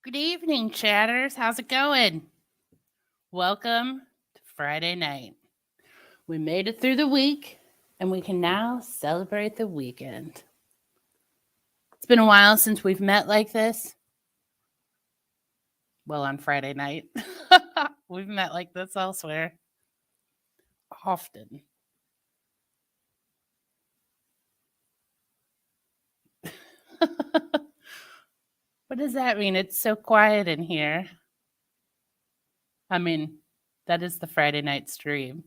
Good evening, chatters. How's it going? Welcome to Friday night. We made it through the week, and we can now celebrate the weekend. It's been a while since we've met like this. Well, on Friday night. We've met like this elsewhere. Often. What does that mean? It's so quiet in here. I mean, that is the Friday night stream.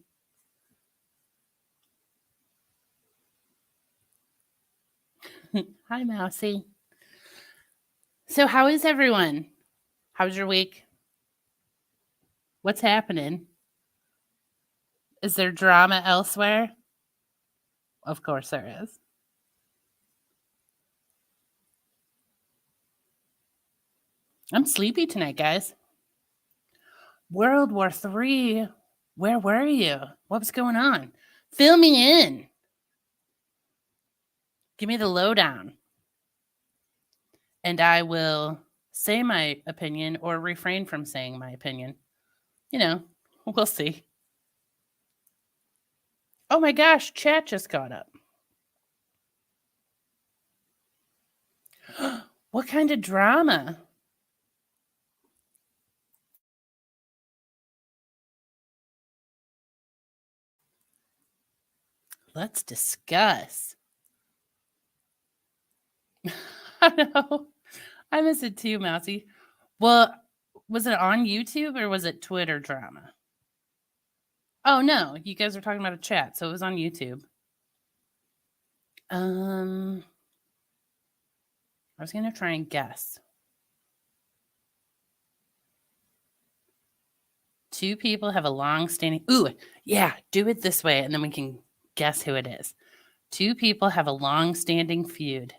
Hi, Mousy. So, how is everyone? How's your week? What's happening? Is there drama elsewhere? Of course there is. I'm sleepy tonight, guys. World War III. Where were you? What was going on? Fill me in. Give me the lowdown. And I will say my opinion or refrain from saying my opinion. You know, we'll see. Oh my gosh, chat just got up. What kind of drama? Let's discuss. I know. I miss it too, Mousy. Well, was it on YouTube or was it Twitter drama? Oh no, you guys were talking about a chat, so it was on YouTube. I was gonna try and guess. Two people have a long-standing. Ooh, yeah, do it this way, and then we can guess who it is. Two people have a long-standing feud.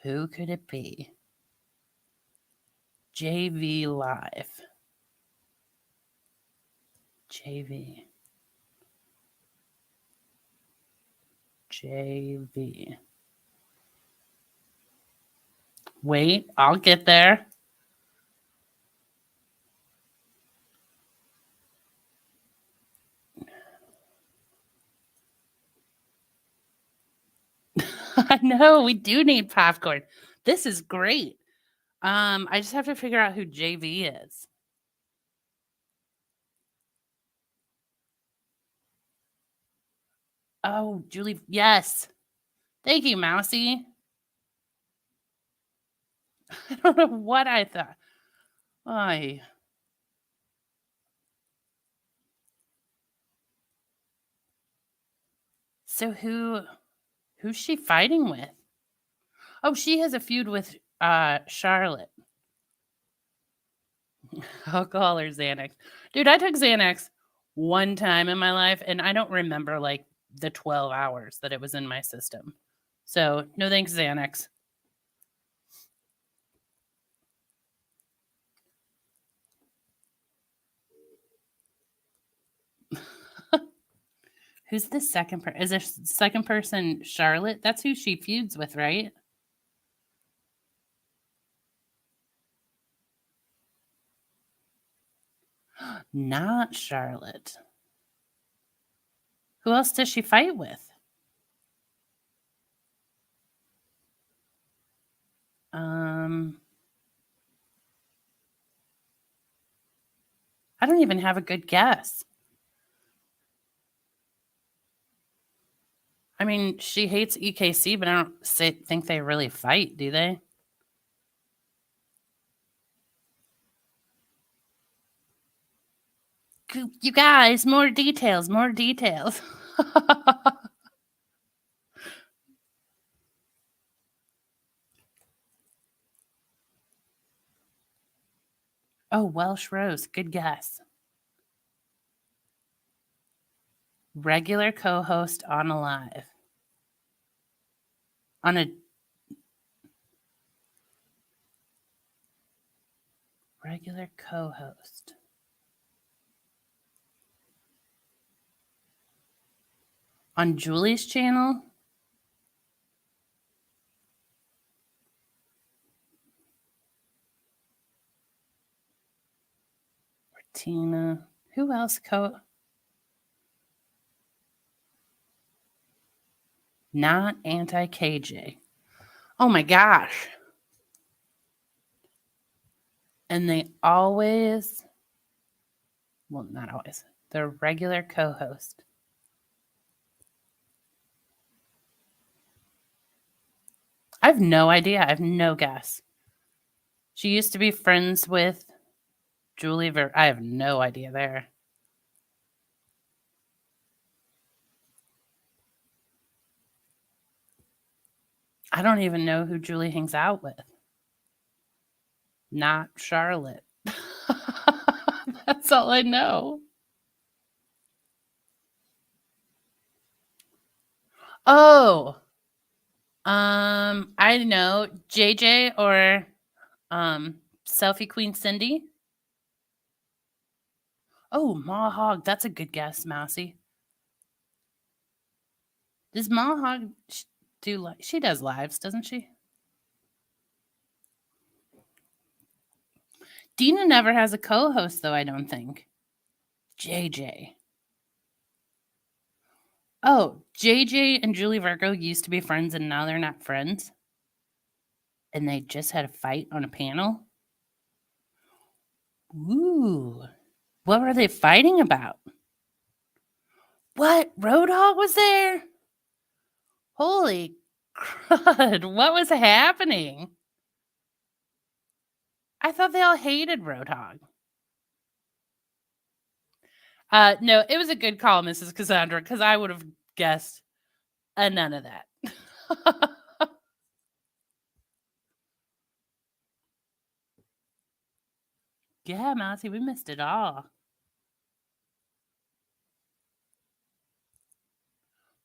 Who could it be? JV Live. JV. Wait, I'll get there. I know, we do need popcorn. This is great. I just have to figure out who JV is. Oh, Julie. Yes. Thank you, Mousy. I don't know what I thought. Ay. So who's she fighting with? Oh, she has a feud with Charlotte. I'll call her Xanax. Dude, I took Xanax one time in my life, and I don't remember like the 12 hours that it was in my system. So no thanks, Xanax. Who's the second person? Is the second person Charlotte? That's who she feuds with, right? Not Charlotte. Who else does she fight with? I don't even have a good guess. I mean, she hates EKC, but I don't think they really fight, do they? You guys, more details, more details. Oh, Welsh Rose. Good guess. Regular co-host on Alive. On a regular co-host. On Julie's channel? Tina. Who else? Not anti-KJ. Oh my gosh. And they always, well, not always, their regular co-host. I have no idea. I have no guess. She used to be friends with Julie I have no idea there. I don't even know who Julie hangs out with. Not Charlotte. That's all I know. Oh, I know JJ or Selfie Queen Cindy. Oh, Ma Hog. That's a good guess, Mousy. Does Ma Hog do she does lives, doesn't she? Dina never has a co-host though, I don't think. JJ. Oh, JJ and Julie Virgo used to be friends and now they're not friends. And they just had a fight on a panel. Ooh. What were they fighting about? What? Roadhog was there? Holy crud. What was happening? I thought they all hated Roadhog. No, it was a good call, Mrs. Cassandra, because I would have guessed none of that. Yeah, Mousy, we missed it all.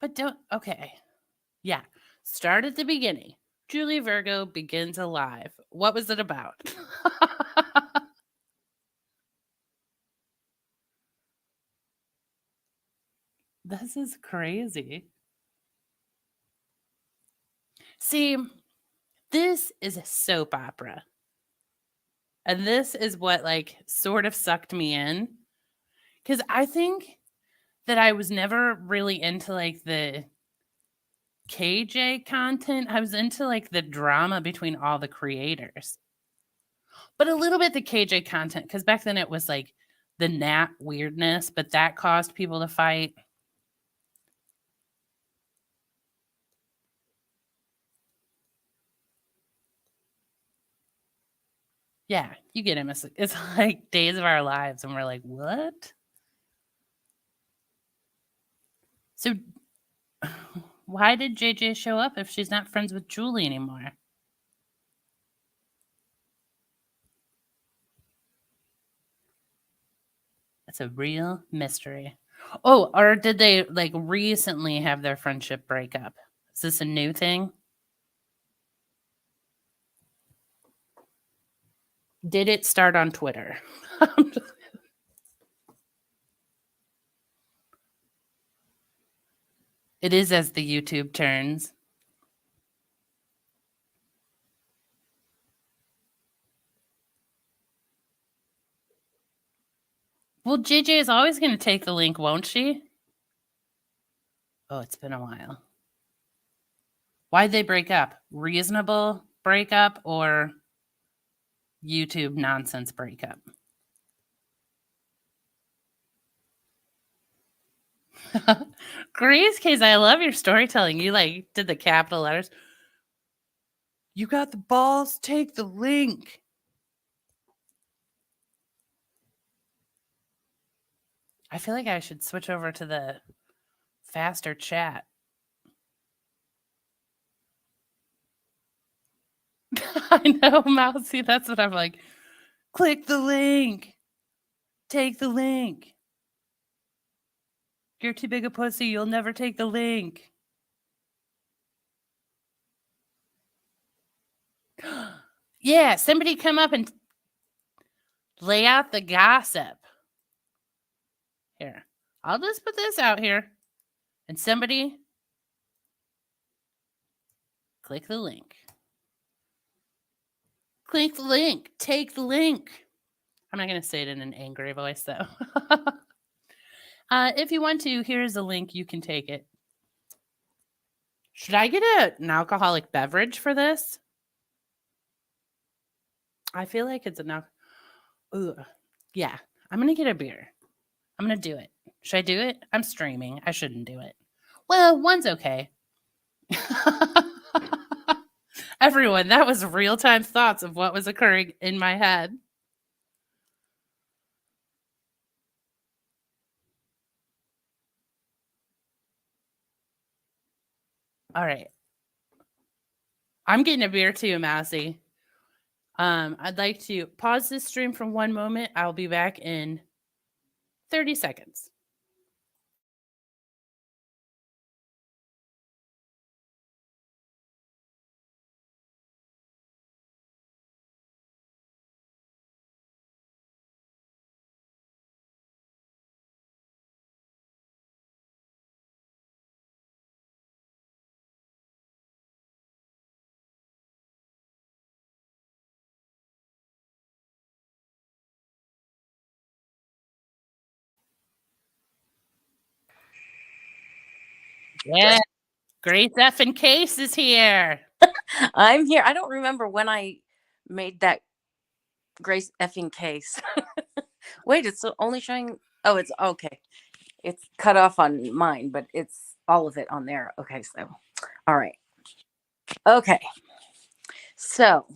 But okay. Yeah. Start at the beginning. Julie Virgo begins alive. What was it about? This is crazy. See, this is a soap opera. And this is what sort of sucked me in. Because I think that I was never really into the KJ content. I was into the drama between all the creators. But a little bit the KJ content, because back then it was the Nat weirdness, but that caused people to fight. Yeah, you get him. It's like Days of Our Lives, and we're like, what? So why did JJ show up if she's not friends with Julie anymore? It's a real mystery. Oh, or did they recently have their friendship break up? Is this a new thing? Did it start on Twitter? It is as the YouTube turns. Well, JJ is always going to take the link, won't she? Oh, it's been a while. Why'd they break up? Reasonable breakup or YouTube nonsense breakup? Grace Case, I love your storytelling. You did the capital letters. You got the balls, take the link. I feel like I should switch over to the faster chat. I know, Mousy. That's what I'm like. Click the link. Take the link. You're too big a pussy. You'll never take the link. Yeah, somebody come up and lay out the gossip. Here, I'll just put this out here. And somebody click the link. Click the link. Take the link. I'm not going to say it in an angry voice, though. If you want to, here's a link. You can take it. Should I get an alcoholic beverage for this? I feel like it's enough. Ugh. Yeah, I'm going to get a beer. I'm going to do it. Should I do it? I'm streaming. I shouldn't do it. Well, one's okay. Everyone, that was real-time thoughts of what was occurring in my head. All right. I'm getting a beer too, Mousy. I'd like to pause this stream for one moment. I'll be back in 30 seconds. Yeah, Grace effing Case is here. I'm here. I don't remember when I made that Grace effing Case. Wait, it's only showing. Oh, it's okay. It's cut off on mine, but it's all of it on there. Okay, so all right. Okay. So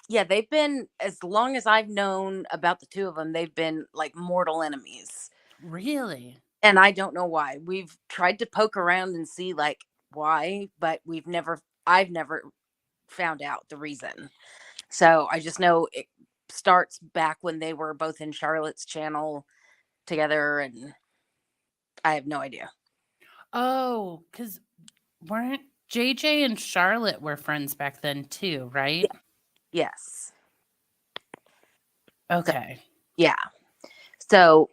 yeah, they've been, as long as I've known about the two of them, they've been like mortal enemies. Really? And I don't know why. We've tried to poke around and see like why, but I've never found out the reason. So I just know it starts back when they were both in Charlotte's channel together, and I have no idea. Oh, because weren't JJ and Charlotte were friends back then too, right? Yes. Okay. Yeah. So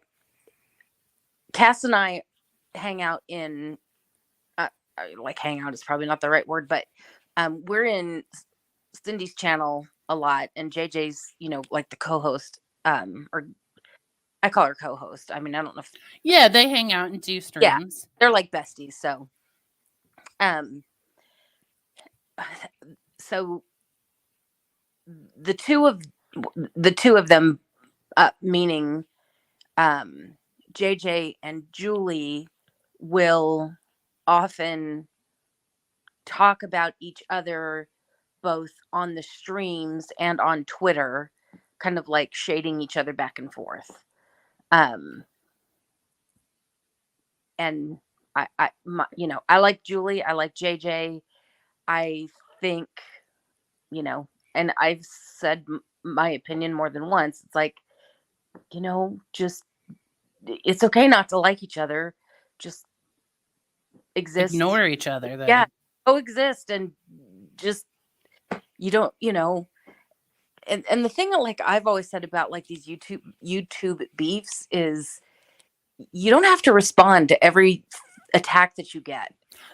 Cass and I hang out in, like hang out is probably not the right word, but we're in Cindy's channel a lot, and JJ's, like the co-host, or I call her co-host. I mean, I don't know if Yeah, they hang out and do streams. they're like besties. So the two of them, meaning JJ and Julie, will often talk about each other both on the streams and on Twitter, kind of like shading each other back and forth. And I like Julie, I like JJ. I think, and I've said my opinion more than once. It's like, just, it's okay not to like each other. Just exist. Ignore each other then. Yeah. Coexist, and just, you don't, and the thing that, like, I've always said about like these YouTube beefs is you don't have to respond to every attack that you get.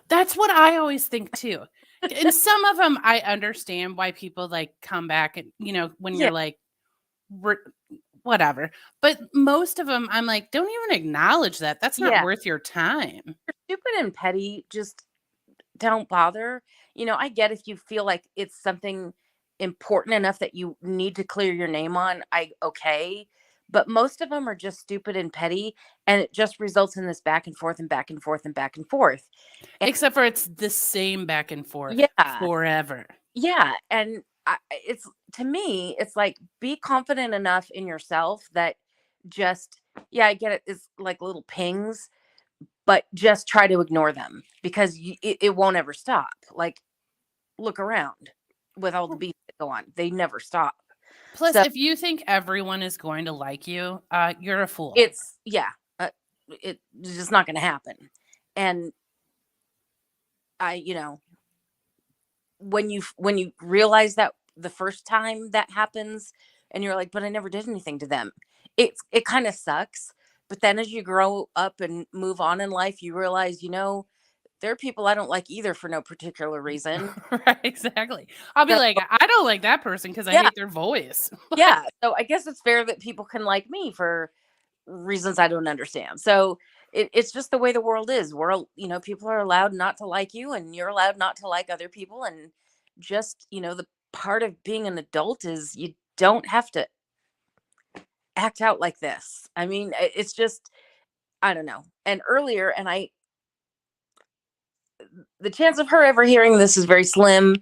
That's what I always think too. And some of them I understand why people like come back and, when you're like, whatever. But most of them, I'm like, don't even acknowledge that. That's not worth your time. You're stupid and petty. Just don't bother. I get if you feel like it's something important enough that you need to clear your name on. Okay. But most of them are just stupid and petty, and it just results in this back and forth and back and forth and back and forth. Except for it's the same back and forth forever. Yeah. And it's, to me, it's like, be confident enough in yourself that just, I get it, it's like little pings, but just try to ignore them, because it won't ever stop. Like, look around with all the beef that go on. They never stop. Plus, if you think everyone is going to like you, you're a fool. It's just not going to happen. And when you realize that the first time that happens, and you're like, but I never did anything to them, it kind of sucks. But then as you grow up and move on in life, you realize, there are people I don't like either for no particular reason. Right, exactly. I'll be So, like, I don't like that person because I yeah, hate their voice. yeah. So I guess it's fair that people can like me for reasons I don't understand. So it's just the way the world is. People are allowed not to like you, and you're allowed not to like other people. And just, the part of being an adult is you don't have to act out like this. I mean, it's just, I don't know. And earlier, the chance of her ever hearing this is very slim.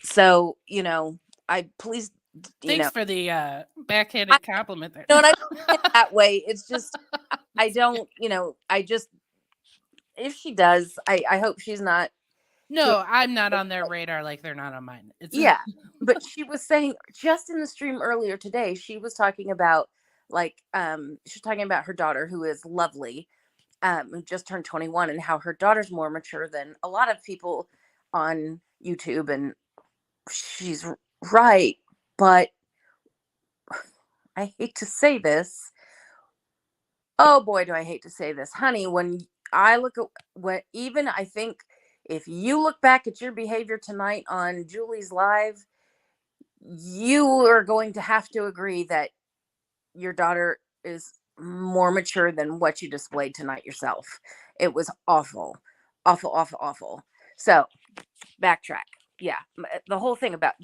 So, I please, Thanks for the I, backhanded compliment there. and I don't mean it that way. It's just, I don't, I just, if she does, I hope she's not too. No, I'm not on their radar like they're not on mine. It's Yeah. But she was saying just in the stream earlier today, she was talking about she's talking about her daughter who is lovely, who just turned 21, and how her daughter's more mature than a lot of people on YouTube. And she's right. But I hate to say this. Oh boy, do I hate to say this, honey. When I look at even I think if you look back at your behavior tonight on Julie's live, you are going to have to agree that your daughter is more mature than what you displayed tonight yourself. It was awful, awful, awful, awful. So, backtrack. Yeah, the whole thing about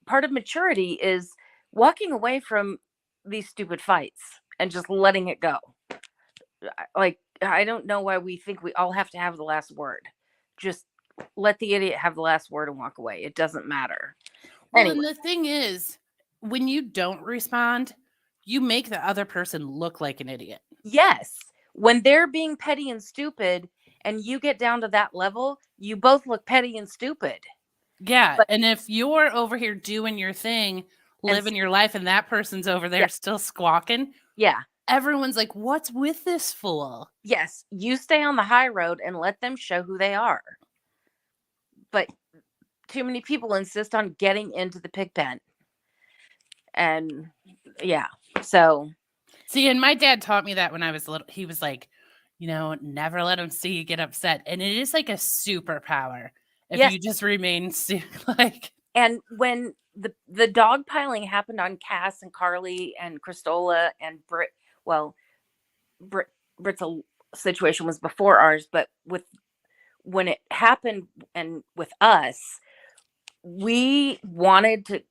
part of maturity is walking away from these stupid fights and just letting it go. Like, I don't know why we think we all have to have the last word. Just let the idiot have the last word and walk away. It doesn't matter. Well, Anyway. and the thing is, when you don't respond, you make the other person look like an idiot. Yes. When they're being petty and stupid and you get down to that level, you both look petty and stupid. Yeah. And if you're over here doing your thing, living your life, and that person's over there still squawking. Yeah. Everyone's like, what's with this fool? Yes. You stay on the high road and let them show who they are. But too many people insist on getting into the pig pen. And yeah. So. See, and my dad taught me that when I was little. He was like, never let them see you get upset. And it is like a superpower if you just remain like. And when the dog piling happened on Cass and Carly and Cristola and Britt, well, Britt's situation was before ours, but when it happened and with us, we wanted to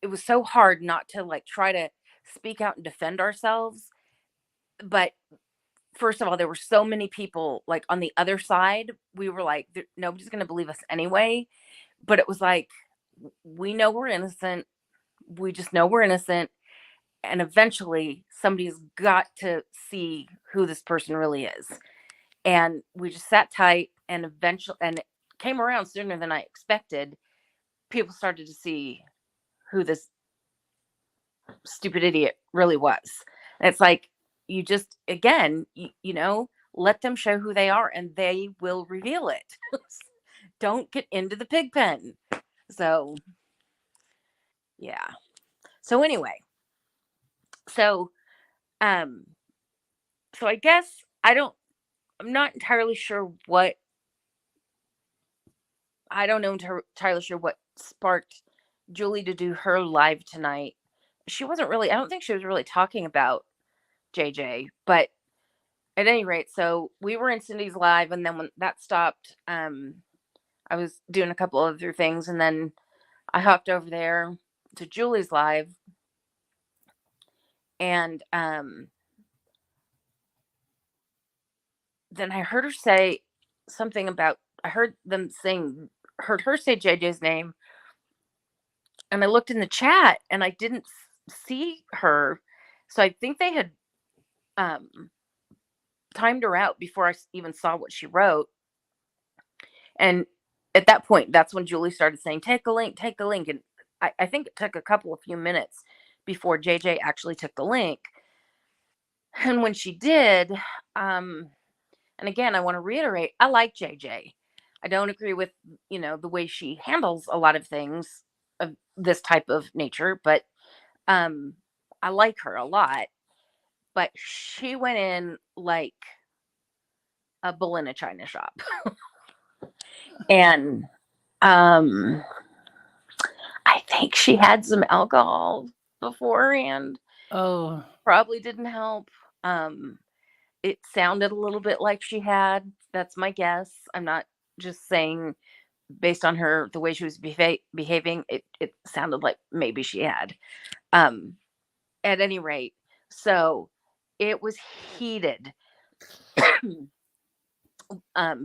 it was so hard not to try to speak out and defend ourselves. But first of all, there were so many people on the other side. We were like, nobody's going to believe us anyway. But it was like, we know we're innocent. We just know we're innocent. And eventually somebody's got to see who this person really is. And we just sat tight, and eventually, and it came around sooner than I expected. People started to see who this stupid idiot really was. And it's like, you just, again, let them show who they are and they will reveal it. Don't get into the pig pen. So, yeah. So anyway, so I guess I'm not entirely sure what, I don't know entirely sure what sparked Julie to do her live tonight. She wasn't really, I don't think she was really talking about JJ, but at any rate, so we were in Cindy's live, and then when that stopped, I was doing a couple other things, and then I hopped over there to Julie's live, and then I heard her say something about, I heard her say JJ's name, and I looked in the chat and I didn't see her, so I think they had timed her out before I even saw what she wrote. And at that point, that's when Julie started saying, take the link. And I think it took a few minutes before JJ actually took the link. And when she did, and again, I want to reiterate, I like JJ. I don't agree with, the way she handles a lot of things of this type of nature, but I like her a lot. But she went in like a bull in a china shop. And I think she had some alcohol beforehand. Oh, Probably didn't help. It sounded a little bit like she had. That's my guess. I'm not just saying based on her the way she was behaving. It sounded like maybe she had. Um, at any rate, so it was heated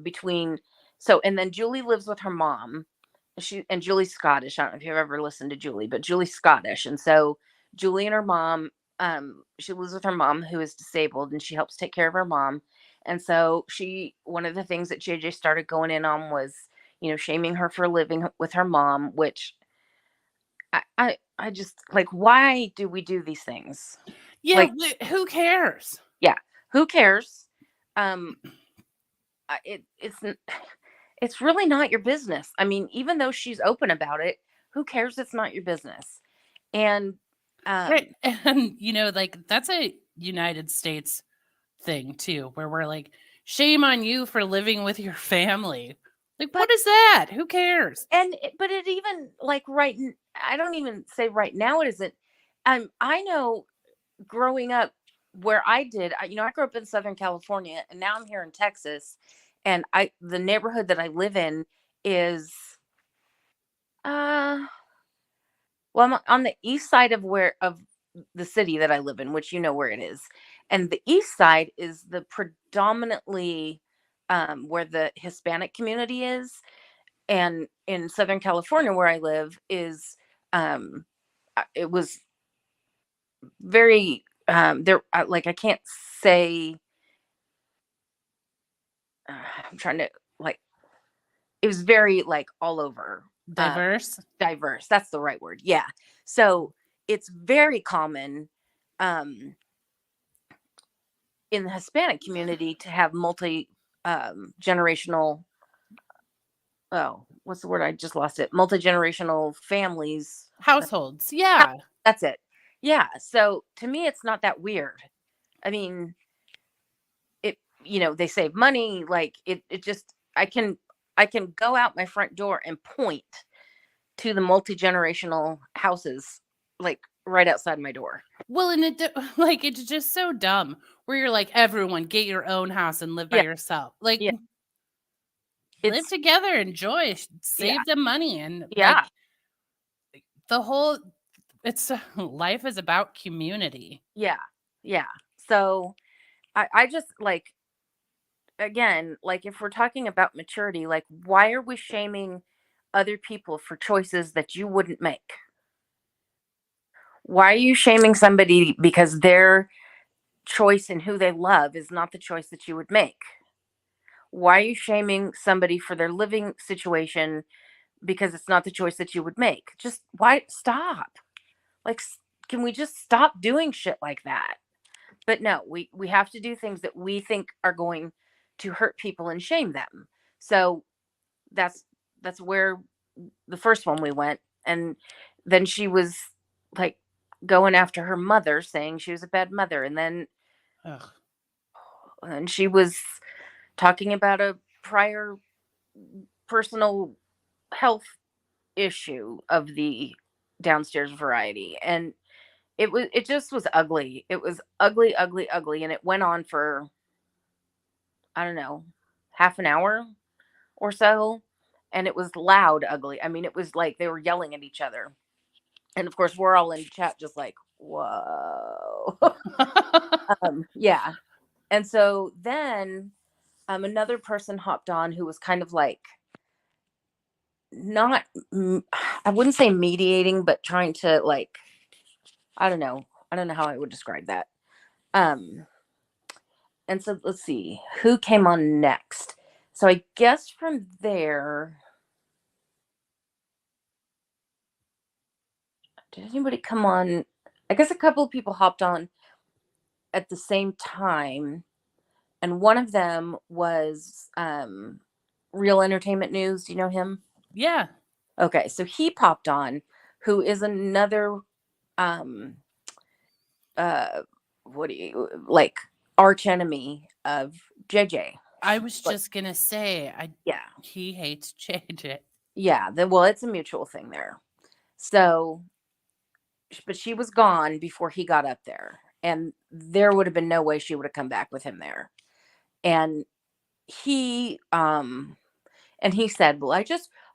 between. So and then Julie lives with her mom. Julie's Scottish. I don't know if you've ever listened to Julie, but Julie's Scottish, and so Julie and her mom. She lives with her mom who is disabled, and she helps take care of her mom. And so one of the things that JJ started going in on was, shaming her for living with her mom, which I just like, why do we do these things? yeah. Like, Who cares? yeah, who cares? It's really not your business. I mean, even though she's open about it, who cares? It's not your business. And Right. And, like that's a United States thing too, where we're like, shame on you for living with your family. Like, what is that? Who cares? But it even like I don't even say right now it isn't. I know growing up where I did, I grew up in Southern California, and now I'm here in Texas, and the neighborhood that I live in is well, I'm on the east side of the city that I live in, which you know where it is. And the east side is the predominantly where the Hispanic community is. And in Southern California, where I live, is it was very there. Like I can't say. I'm trying to like. It was very like all over Diverse. Diverse. That's the right word. Yeah. So it's very common in the Hispanic community to have multi generational. Oh, what's the word? I just lost it. Multi-generational families. Households. Yeah. That's it. Yeah. So to me, it's not that weird. I mean, they save money. Like it just, I can go out my front door and point to the multi-generational houses, like right outside my door. Well, and it's just so dumb where you're like, everyone get your own house and live by yourself. Like, live together, enjoy, save the money. And like the whole, life is about community. Yeah. Yeah. So I just like, again, like if we're talking about maturity, like why are we shaming other people for choices that you wouldn't make? Why are you shaming somebody because their choice in who they love is not the choice that you would make? Why are you shaming somebody for their living situation because it's not the choice that you would make? Just why stop? Like, can we just stop doing shit like that? But no, we have to do things that we think are going to hurt people and shame them. So that's where the first one we went. And then she was like going after her mother, saying she was a bad mother. And then and she was talking about a prior personal health issue of the downstairs variety. And it just was ugly. It was ugly, ugly, ugly. And it went on for, I don't know, half an hour or so. And it was loud, ugly. I mean, it was like they were yelling at each other. And of course, we're all in chat just like, whoa. Yeah. And so then another person hopped on who was kind of like, not, I wouldn't say mediating, but trying to like, I don't know how I would describe that. And so let's see who came on next. So I guess from there, did anybody come on? I guess a couple of people hopped on at the same time. And one of them was Real Entertainment News. Do you know him? Yeah. Okay. So he popped on, who is another what do you like arch enemy of JJ. I was But just gonna say, yeah, he hates JJ. yeah. Well, it's a mutual thing there. So, but she was gone before he got up there, and there would have been no way she would have come back with him there. And he, and he said, "Well,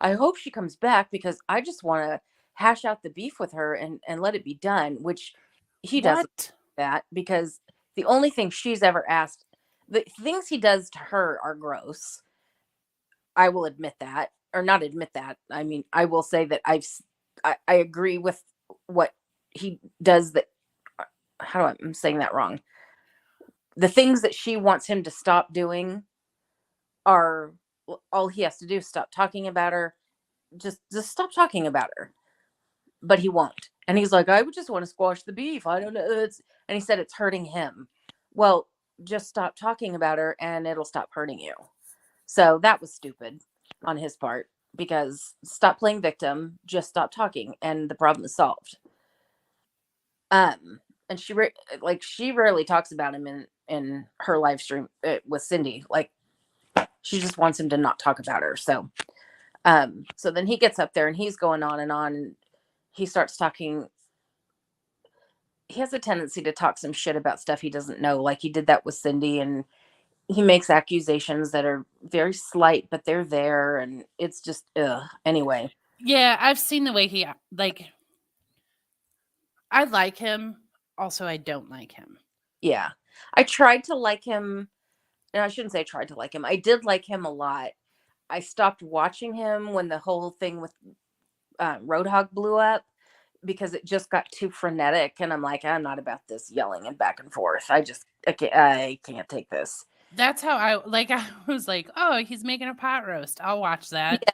I hope she comes back because I just want to hash out the beef with her and let it be done." Which he doesn't What? do that because the only thing she's ever asked, the things he does to her are gross. I will admit that, or not admit that. I mean, I will say that I agree with what he does. That how do I'm saying that wrong? The things that she wants him to stop doing are all he has to do is stop talking about her. Just stop talking about her. But he won't. And he's like, I would just want to squash the beef. I don't know. And he said it's hurting him. Well, just stop talking about her and it'll stop hurting you. So that was stupid on his part because stop playing victim, just stop talking, and the problem is solved. And she rarely talks about him in her live stream with Cindy. Like she just wants him to not talk about her. So then he gets up there and he's going on and on. And he starts talking. He has a tendency to talk some shit about stuff he doesn't know. Like he did that with Cindy, and he makes accusations that are very slight, but they're there. And it's just, anyway. Yeah, I've seen the way he like. I like him. Also, I don't like him. Yeah. I tried to like him. And I shouldn't say I tried to like him. I did like him a lot. I stopped watching him when the whole thing with Roadhog blew up because it just got too frenetic. And I'm like, I'm not about this yelling and back and forth. I can't take this. That's how I like. I was like, oh, he's making a pot roast. I'll watch that. Yeah.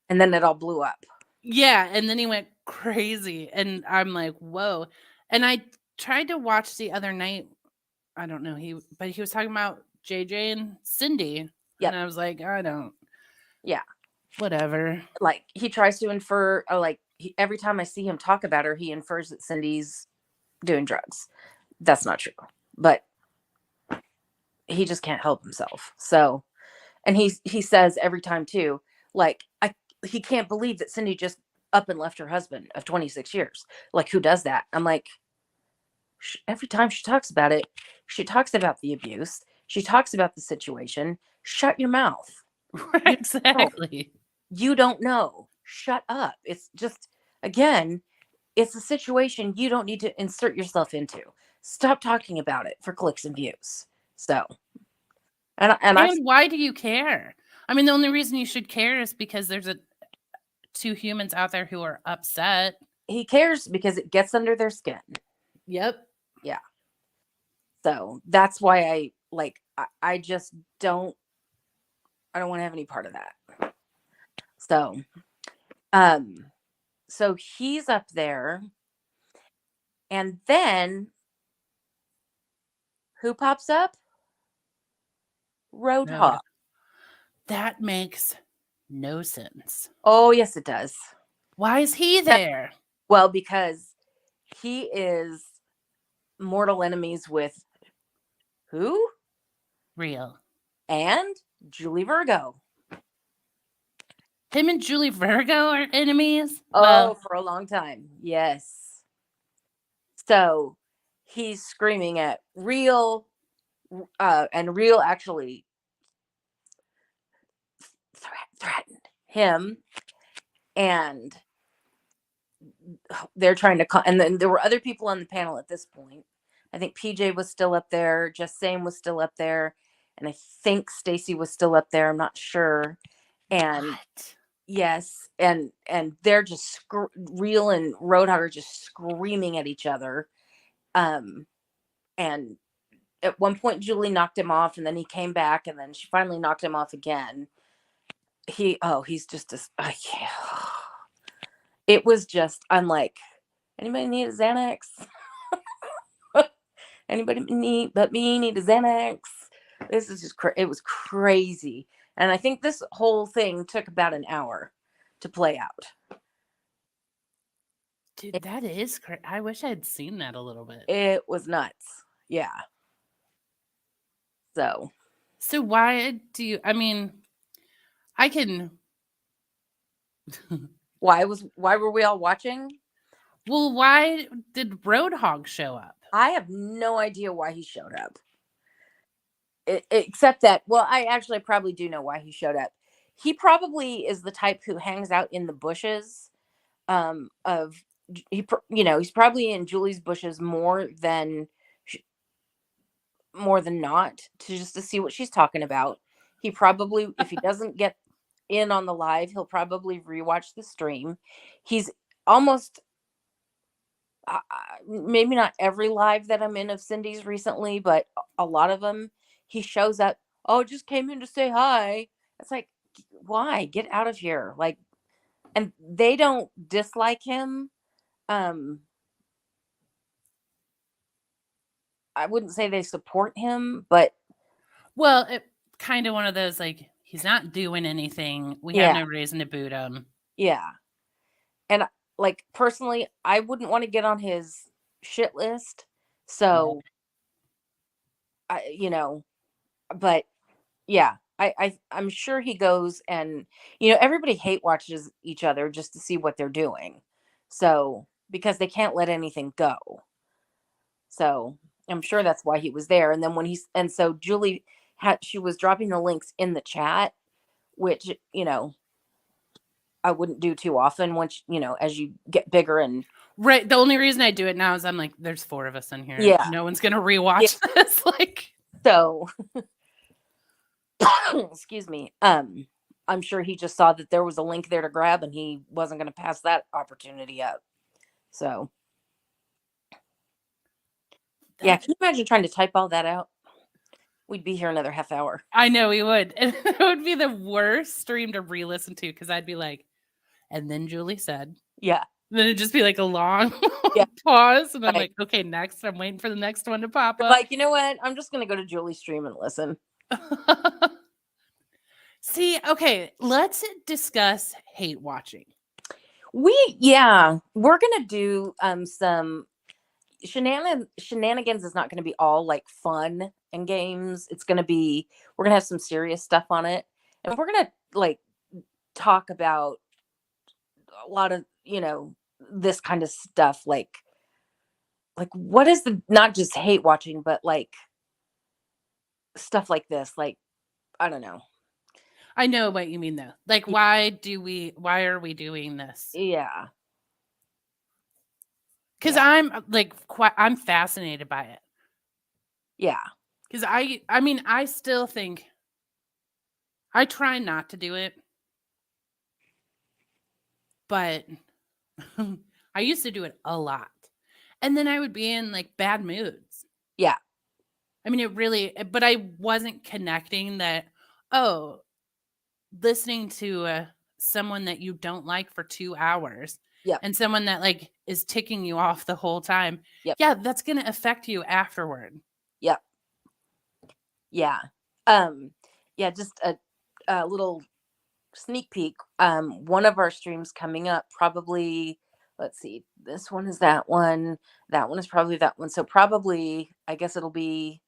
And then it all blew up. Yeah, and then he went crazy, and I'm like, whoa. And I tried to watch the other night. I don't know but he was talking about JJ and Cindy, Yep. and I was like, I don't. Yeah. Whatever. Like he tries to infer, every time I see him talk about her, he infers that Cindy's doing drugs. That's not true, but he just can't help himself. So, and he says every time too, like he can't believe that Cindy just up and left her husband of 26 years. Like who does that? I'm like, every time she talks about it, she talks about the abuse. She talks about the situation. Shut your mouth. Exactly. You don't know. Shut up. It's just, again, it's a situation you don't need to insert yourself into. Stop talking about it for clicks and views. So, and why do you care? I mean, the only reason you should care is because there's two humans out there who are upset. He cares because it gets under their skin. Yep. Yeah. So that's why I just don't want to have any part of that. So he's up there, and then who pops up? Roadhog. That makes no sense. Oh, yes, it does. Why is he there? Well, because he is mortal enemies with who? Real. And Julie Virgo. Him and Julie Virgo are enemies? Oh, for a long time. Yes. So he's screaming at Real, and Real actually threatened him, and they're trying to and then there were other people on the panel at this point. I think PJ was still up there, Just Same was still up there, and I think Stacy was still up there. I'm not sure. And what? Yes, and they're just Real and Roadhog are just screaming at each other. And at one point Julie knocked him off, and then he came back, and then she finally knocked him off again. He's just yeah. It was just, I'm like, anybody need a Xanax? Anybody need a Xanax? This is just it was crazy. And I think this whole thing took about an hour to play out. Dude, that is crazy. I wish I had seen that a little bit. It was nuts. Yeah. So So why do you? I mean, I can. Why were we all watching? Well, why did Roadhog show up? I have no idea why he showed up. Except that, well, I actually probably do know why he showed up. He probably is the type who hangs out in the bushes. Of he's probably in Julie's bushes more than not to see what she's talking about. He probably, if he doesn't get in on the live, he'll probably rewatch the stream. He's almost maybe not every live that I'm in of Cindy's recently, but a lot of them, he shows up. Oh, just came in to say hi. It's like, why? Get out of here! Like, and they don't dislike him. I wouldn't say they support him, but Well, it kind of one of those like he's not doing anything. We have yeah, no reason to boot him. yeah. And like personally, I wouldn't want to get on his shit list. So, but yeah, I'm sure he goes and everybody hate watches each other just to see what they're doing. So, because they can't let anything go. So, I'm sure that's why he was there. And then so Julie she was dropping the links in the chat, which, I wouldn't do too often once, as you get bigger and Right. The only reason I do it now is I'm like, there's 4 of us in here. yeah. No one's gonna rewatch this. Like, So excuse me. I'm sure he just saw that there was a link there to grab and he wasn't going to pass that opportunity up. So yeah, can you imagine trying to type all that out? We'd be here another half hour. I know we would. And it would be the worst stream to re-listen to because I'd be like, and then Julie said, yeah. Then it'd just be like a long Yeah. pause. And I'm Right. like, okay, next. I'm waiting for the next one to pop up. Like, you know what? I'm just going to go to Julie's stream and listen. See, okay, let's discuss hate watching. We're going to do some shenanigans is not going to be all like fun and games. It's going to be, we're going to have some serious stuff on it. And we're going to like talk about a lot of, this kind of stuff. Like what is not just hate watching, but like stuff like this. Like, I don't know. I know what you mean though. Like, why are we doing this? Yeah. Because I'm like, I'm fascinated by it. Yeah. Because I mean, I still think I try not to do it, but I used to do it a lot. And then I would be in like bad moods. Yeah. I mean, but I wasn't connecting that, oh, listening to someone that you don't like for 2 hours and someone that like is ticking you off the whole time. Yeah, that's going to affect you afterward. Yep. Yeah. Yeah, just a little sneak peek. One of our streams coming up probably, let's see, this one is that one. That one is probably that one. So probably, I guess it'll be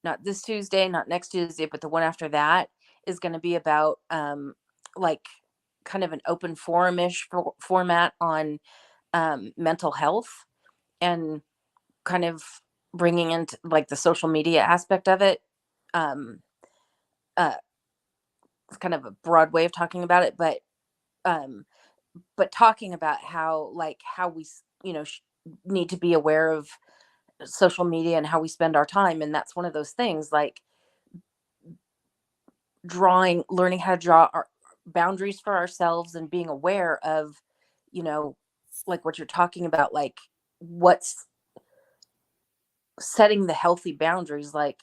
not this Tuesday, not next Tuesday, but the one after that is going to be about like kind of an open forum-ish format on mental health and kind of bringing into like the social media aspect of it. It's kind of a broad way of talking about it, but talking about how we need to be aware of social media and how we spend our time. And that's one of those things, like learning how to draw our boundaries for ourselves and being aware of, like what you're talking about, like what's setting the healthy boundaries, like,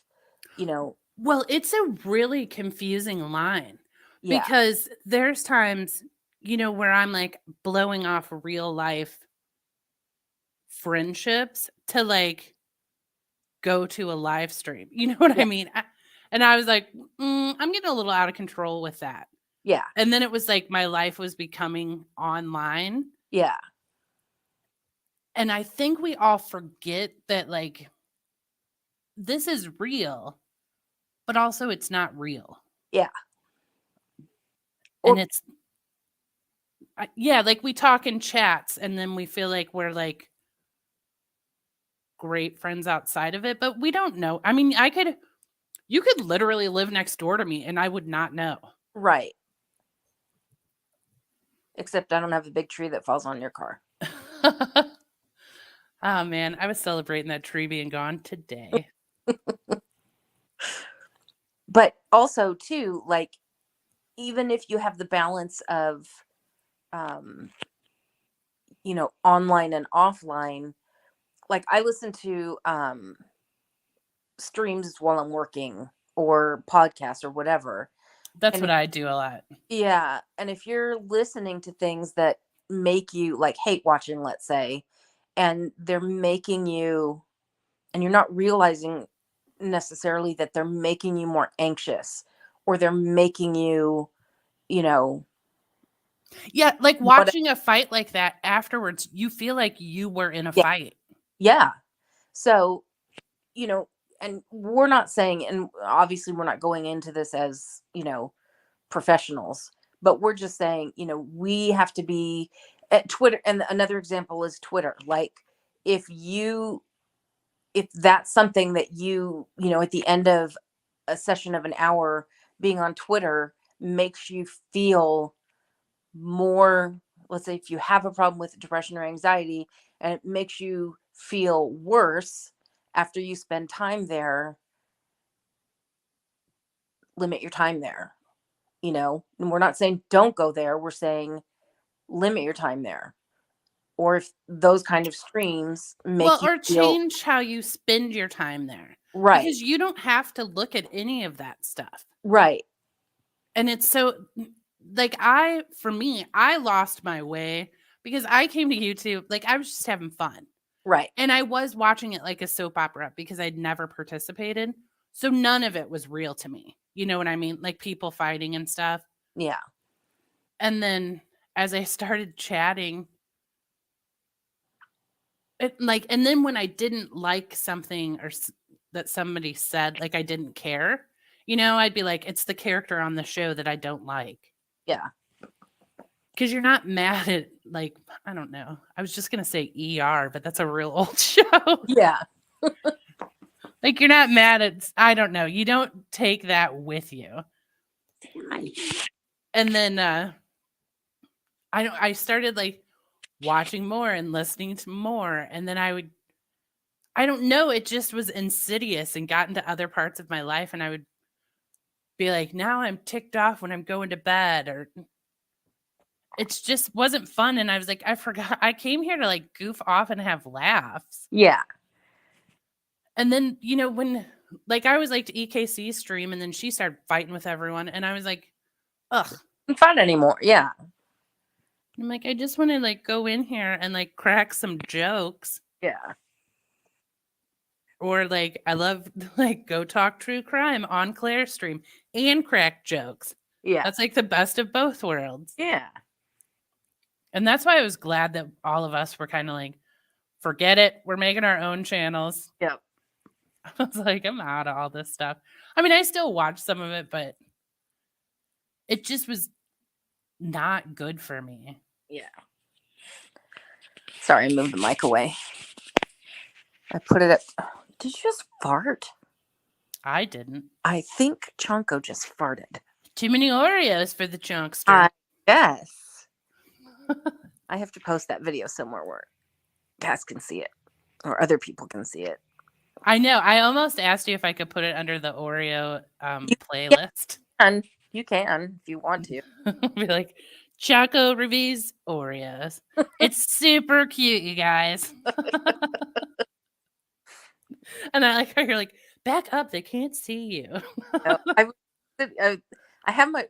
Well, it's a really confusing line because there's times, where I'm like blowing off real life friendships to like go to a live stream. You know what I mean? And I was like, I'm getting a little out of control with that. Yeah. And then it was like my life was becoming online. Yeah. And I think we all forget that like this is real. but also it's not real. Yeah. And Or- it's yeah, like we talk in chats and then we feel like we're like great friends outside of it, but we don't know. I mean, you could literally live next door to me and I would not know. Right. Except I don't have a big tree that falls on your car. Oh man, I was celebrating that tree being gone today. But also too, like, even if you have the balance of online and offline, like I listen to streams while I'm working or podcasts or whatever. That's And what I do a lot. yeah, and if you're listening to things that make you like hate watching, let's say, and they're making you, and you're not realizing necessarily that they're making you more anxious, or they're making you, you know, Yeah, like what, watching a fight like that afterwards, you feel like you were in a yeah, fight. yeah. So, and we're not saying, and obviously we're not going into this as, professionals, but we're just saying, we have to be at Twitter. And another example is Twitter. Like, if that's something that at the end of a session of an hour, being on Twitter makes you feel more, let's say if you have a problem with depression or anxiety and it makes you feel worse after you spend time there, limit your time there. And we're not saying don't go there, we're saying limit your time there. Or if those kind of streams Well, make you or feel change how you spend your time there. right, Because you don't have to look at any of that stuff. right, And it's so like for me, I lost my way because I came to YouTube like I was just having fun. right, And I was watching it like a soap opera because I'd never participated. So none of it was real to me. You know what I mean? Like people fighting and stuff. yeah, And then as I started chatting, and then when I didn't like something that somebody said, like I didn't care, I'd be like, it's the character on the show that I don't like. yeah, Because you're not mad at, like, I don't know. I was just going to say ER, but that's a real old show. yeah, Like, you're not mad at, I don't know. You don't take that with you. And then I started like watching more and listening to more. And then I don't know, it just was insidious and got into other parts of my life. And I would be like, now I'm ticked off when I'm going to bed, or it just wasn't fun. And I was like, I forgot I came here to like goof off and have laughs. yeah, And then, when like I was like to EKC stream and then she started fighting with everyone. And I was like, ugh. not fun anymore. Yeah, I'm like, I just want to like go in here and like crack some jokes. yeah, Or like I love like go talk true crime on Claire's stream and crack jokes. yeah, That's like the best of both worlds. yeah, And that's why I was glad that all of us were kind of like, forget it. We're making our own channels. yep, I was like, I'm out of all this stuff. I mean, I still watch some of it, but it just was not good for me. yeah. Sorry, I moved the mic away. I put it up. Did you just fart? I didn't. I think Chonko just farted. Too many Oreos for the chunkster. I guess. I have to post that video somewhere where guys can see it, or other people can see it. I know. I almost asked you if I could put it under the Oreo You playlist. And you can if you want to. Be like, Choco reviews Oreos. It's super cute, you guys. And I like how you're like, back up. They can't see you. No, I have my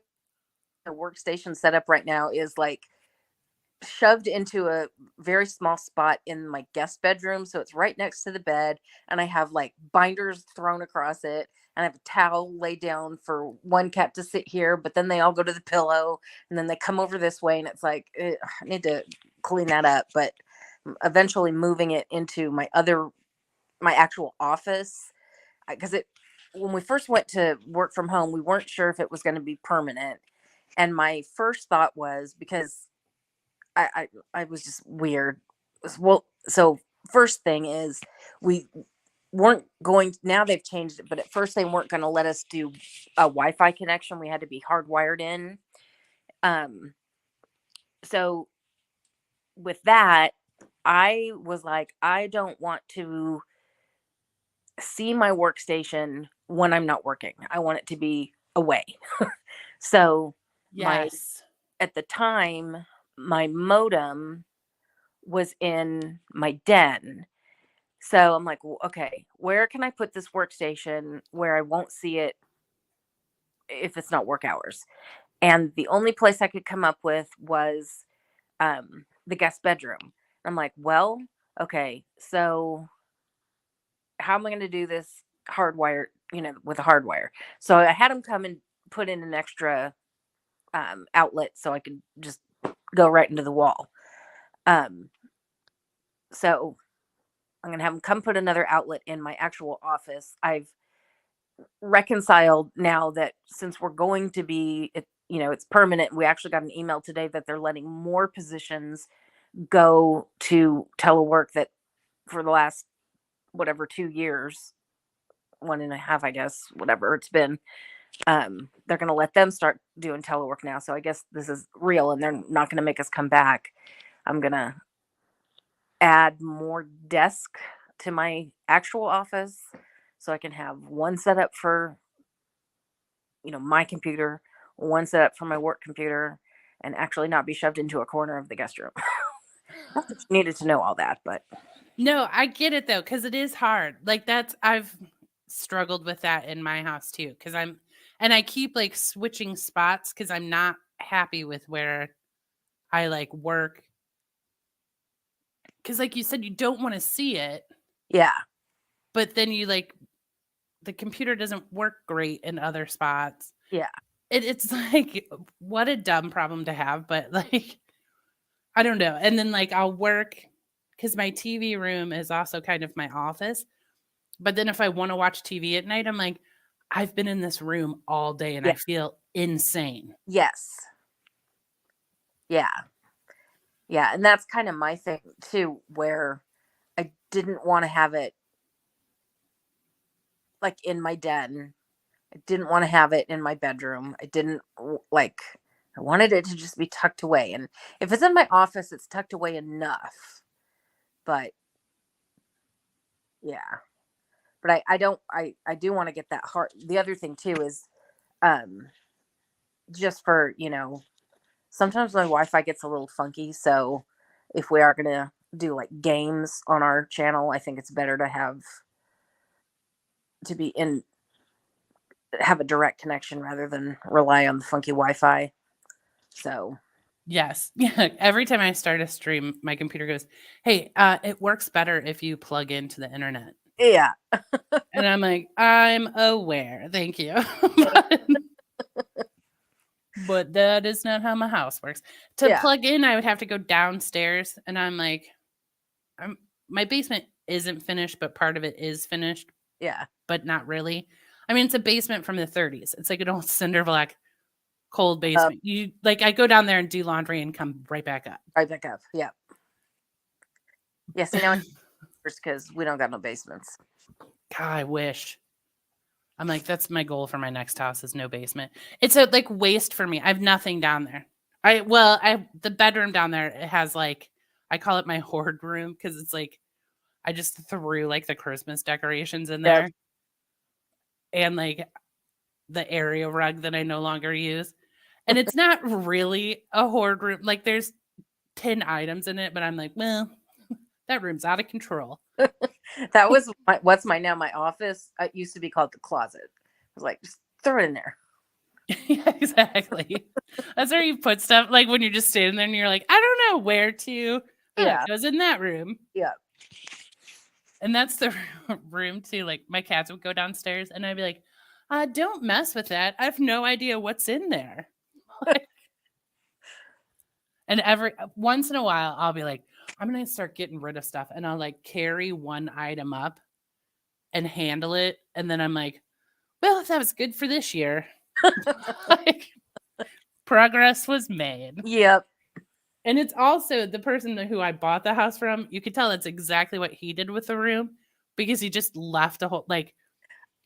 workstation set up right now is like shoved into a very small spot in my guest bedroom, so it's right next to the bed, and I have like binders thrown across it, and I have a towel laid down for one cat to sit here, but then they all go to the pillow and then they come over this way, and it's like I need to clean that up, but eventually moving it into my actual office, because when we first went to work from home, we weren't sure if it was going to be permanent. And my first thought was, because I was just weird. Well, so first thing is, we weren't going, now they've changed it, but at first they weren't going to let us do a Wi-Fi connection. We had to be hardwired in. Um, so with that, I was like, I don't want to see my workstation when I'm not working. I want it to be away. So my Yes. at the time, my modem was in my den. So I'm like, well, okay, where can I put this workstation where I won't see it if it's not work hours? And the only place I could come up with was the guest bedroom. I'm like, well, okay, so how am I going to do this hardwire, with a hardwire? So I had them come and put in an extra outlet so I could just go right into the wall. Um, so I'm going to have them come put another outlet in my actual office. I've reconciled now that since we're going to be, it's permanent. We actually got an email today that they're letting more positions go to telework that for the last, whatever, 2 years, 1.5, I guess, whatever it's been. They're going to let them start doing telework now. So I guess this is real and they're not going to make us come back. I'm going to add more desk to my actual office so I can have one set up for, my computer, one set up for my work computer, and actually not be shoved into a corner of the guest room. Not that you needed to know all that, but No, I get it though, because it is hard. Like I've struggled with that in my house too, because I keep like switching spots because I'm not happy with where I like work. Because like you said, you don't want to see it, yeah, but then the computer doesn't work great in other spots. yeah, It's like, what a dumb problem to have, but like, I don't know. And then like I'll work because my TV room is also kind of my office. But then if I want to watch TV at night, I'm like, I've been in this room all day and yeah, I feel insane. yes, yeah, yeah. And that's kind of my thing too, where I didn't want to have it like in my den. I didn't want to have it in my bedroom. I didn't like, I wanted it to just be tucked away. And if it's in my office, it's tucked away enough. But yeah, but I don't, I do want to get that heart. The other thing too is, um, just for, sometimes my Wi-Fi gets a little funky. So if we are going to do like games on our channel, I think it's better to be in, have a direct connection rather than rely on the funky Wi-Fi. So Yes. Yeah. Every time I start a stream, my computer goes, "Hey, it works better if you plug into the internet." yeah, And I'm like, I'm aware. Thank you. But that is not how my house works. To yeah, plug in, I would have to go downstairs. And I'm like, my basement isn't finished, but part of it is finished, yeah, but not really. I mean, it's a basement from the 30s. It's like an old cinder block, cold basement. I go down there and do laundry and come right back up. right back up. Yeah. Yeah. See, now because we don't got no basements. God, I wish. I'm like, that's my goal for my next house is no basement. It's a like waste for me. I have nothing down there. I the bedroom down there, it has like, I call it my hoard room because it's like I just threw like the Christmas decorations in Yeah. there and like the area rug that I no longer use. And it's not really a hoard room. Like there's 10 items in it, but I'm like, well, that room's out of control. That was my office. It used to be called the closet. I was like, just throw it in there. Yeah, exactly. That's where you put stuff like when you're just standing there and you're like, I don't know where to. Oh, Yeah. it goes in that room. Yeah. And that's the room too. Like my cats would go downstairs and I'd be like, don't mess with that. I have no idea what's in there. And every once in a while, I'll be like, I'm gonna start getting rid of stuff, and I'll like carry one item up and handle it, and then I'm like, well, if that was good for this year, like, progress was made. Yep. And it's also the person who I bought the house from. You could tell that's exactly what he did with the room because he just left a whole, like,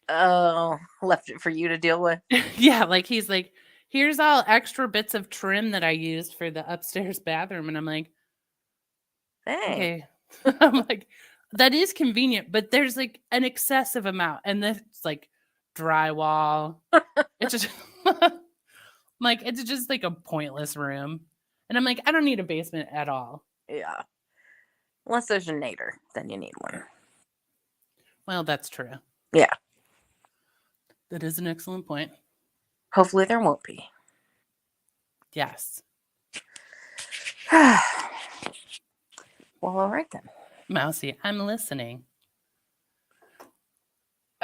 Oh, left it for you to deal with. yeah, like he's like, here's all extra bits of trim that I used for the upstairs bathroom. And I'm like, Thanks. okay. I'm like, that is convenient, but there's like an excessive amount. And then it's like drywall. It's just like, it's just like a pointless room. And I'm like, I don't need a basement at all. Yeah. Unless there's a nader, then you need one. Well, that's true. Yeah. That is an excellent point. Hopefully there won't be. Yes. Well, all right then. Mousy, I'm listening.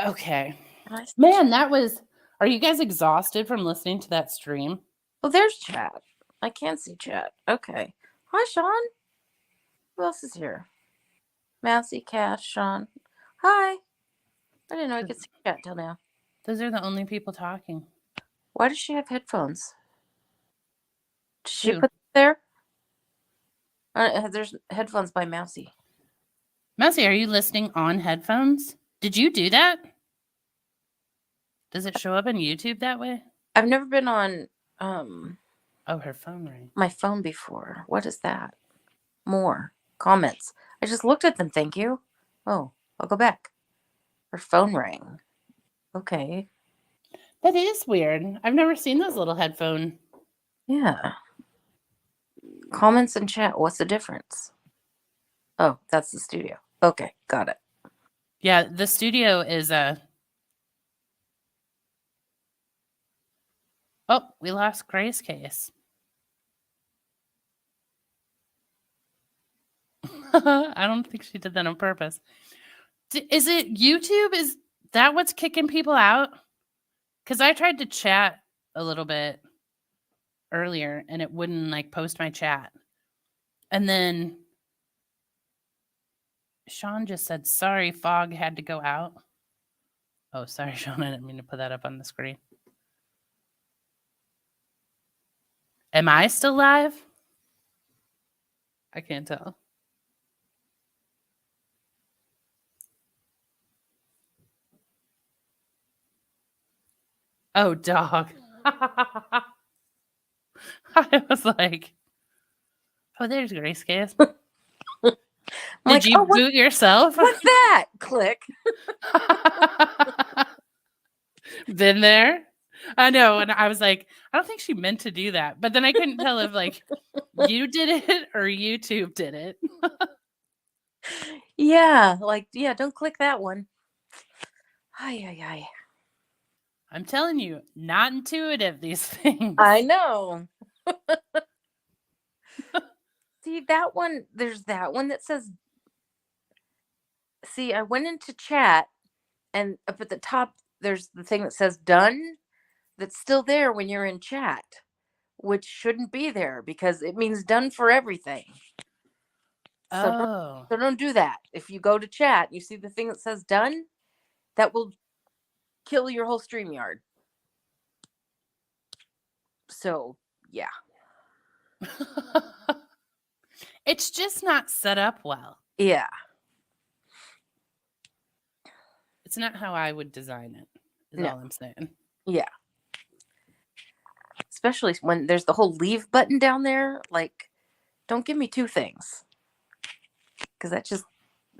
Okay. Nice. Man, that was. Are you guys exhausted from listening to that stream? Oh, there's chat. I can see chat. Okay. Hi, Sean. Who else is here? Mousy, Cash, Sean. Hi. I didn't know I could see chat till now. Those are the only people talking. Why does she have headphones? Did she Who? put them there? There's headphones by Mousy. Mousy, are you listening on headphones? Did you do that? Does it show up on YouTube that way? I've never been on Oh, her phone rang. my phone before. What is that? More comments. I just looked at them. Thank you. Oh, I'll go back. Her phone rang. Okay. That is weird. I've never seen those little headphone. Yeah. Comments and chat. What's the difference? Oh, that's the studio. Okay, got it. Yeah, the studio is a. Oh, we lost Grace Case. I don't think she did that on purpose. Is it YouTube? Is that what's kicking people out? Because I tried to chat a little bit earlier and it wouldn't like post my chat. And then Sean just said, sorry, Fog had to go out. Oh, sorry, Sean. I didn't mean to put that up on the screen. Am I still live? I can't tell. Oh, dog. I was like, oh, there's Grace Case. Did Like, you oh, boot yourself? What's that? Click. Been there. I know. And I was like, I don't think she meant to do that. But then I couldn't tell if like you did it or YouTube did it. Yeah, like, yeah, don't click that one. Ay. I'm telling you, not intuitive, these things. I know. See, that one, there's that one that says, see, I went into chat and up at the top, there's the thing that says done. That's still there when you're in chat, which shouldn't be there because it means done for everything. So don't do that. If you go to chat, you see the thing that says done, that will kill your whole StreamYard. So, yeah. It's just not set up well. Yeah. It's not how I would design it, is all I'm saying. Yeah. Especially when there's the whole leave button down there. Like, don't give me two things. Because that just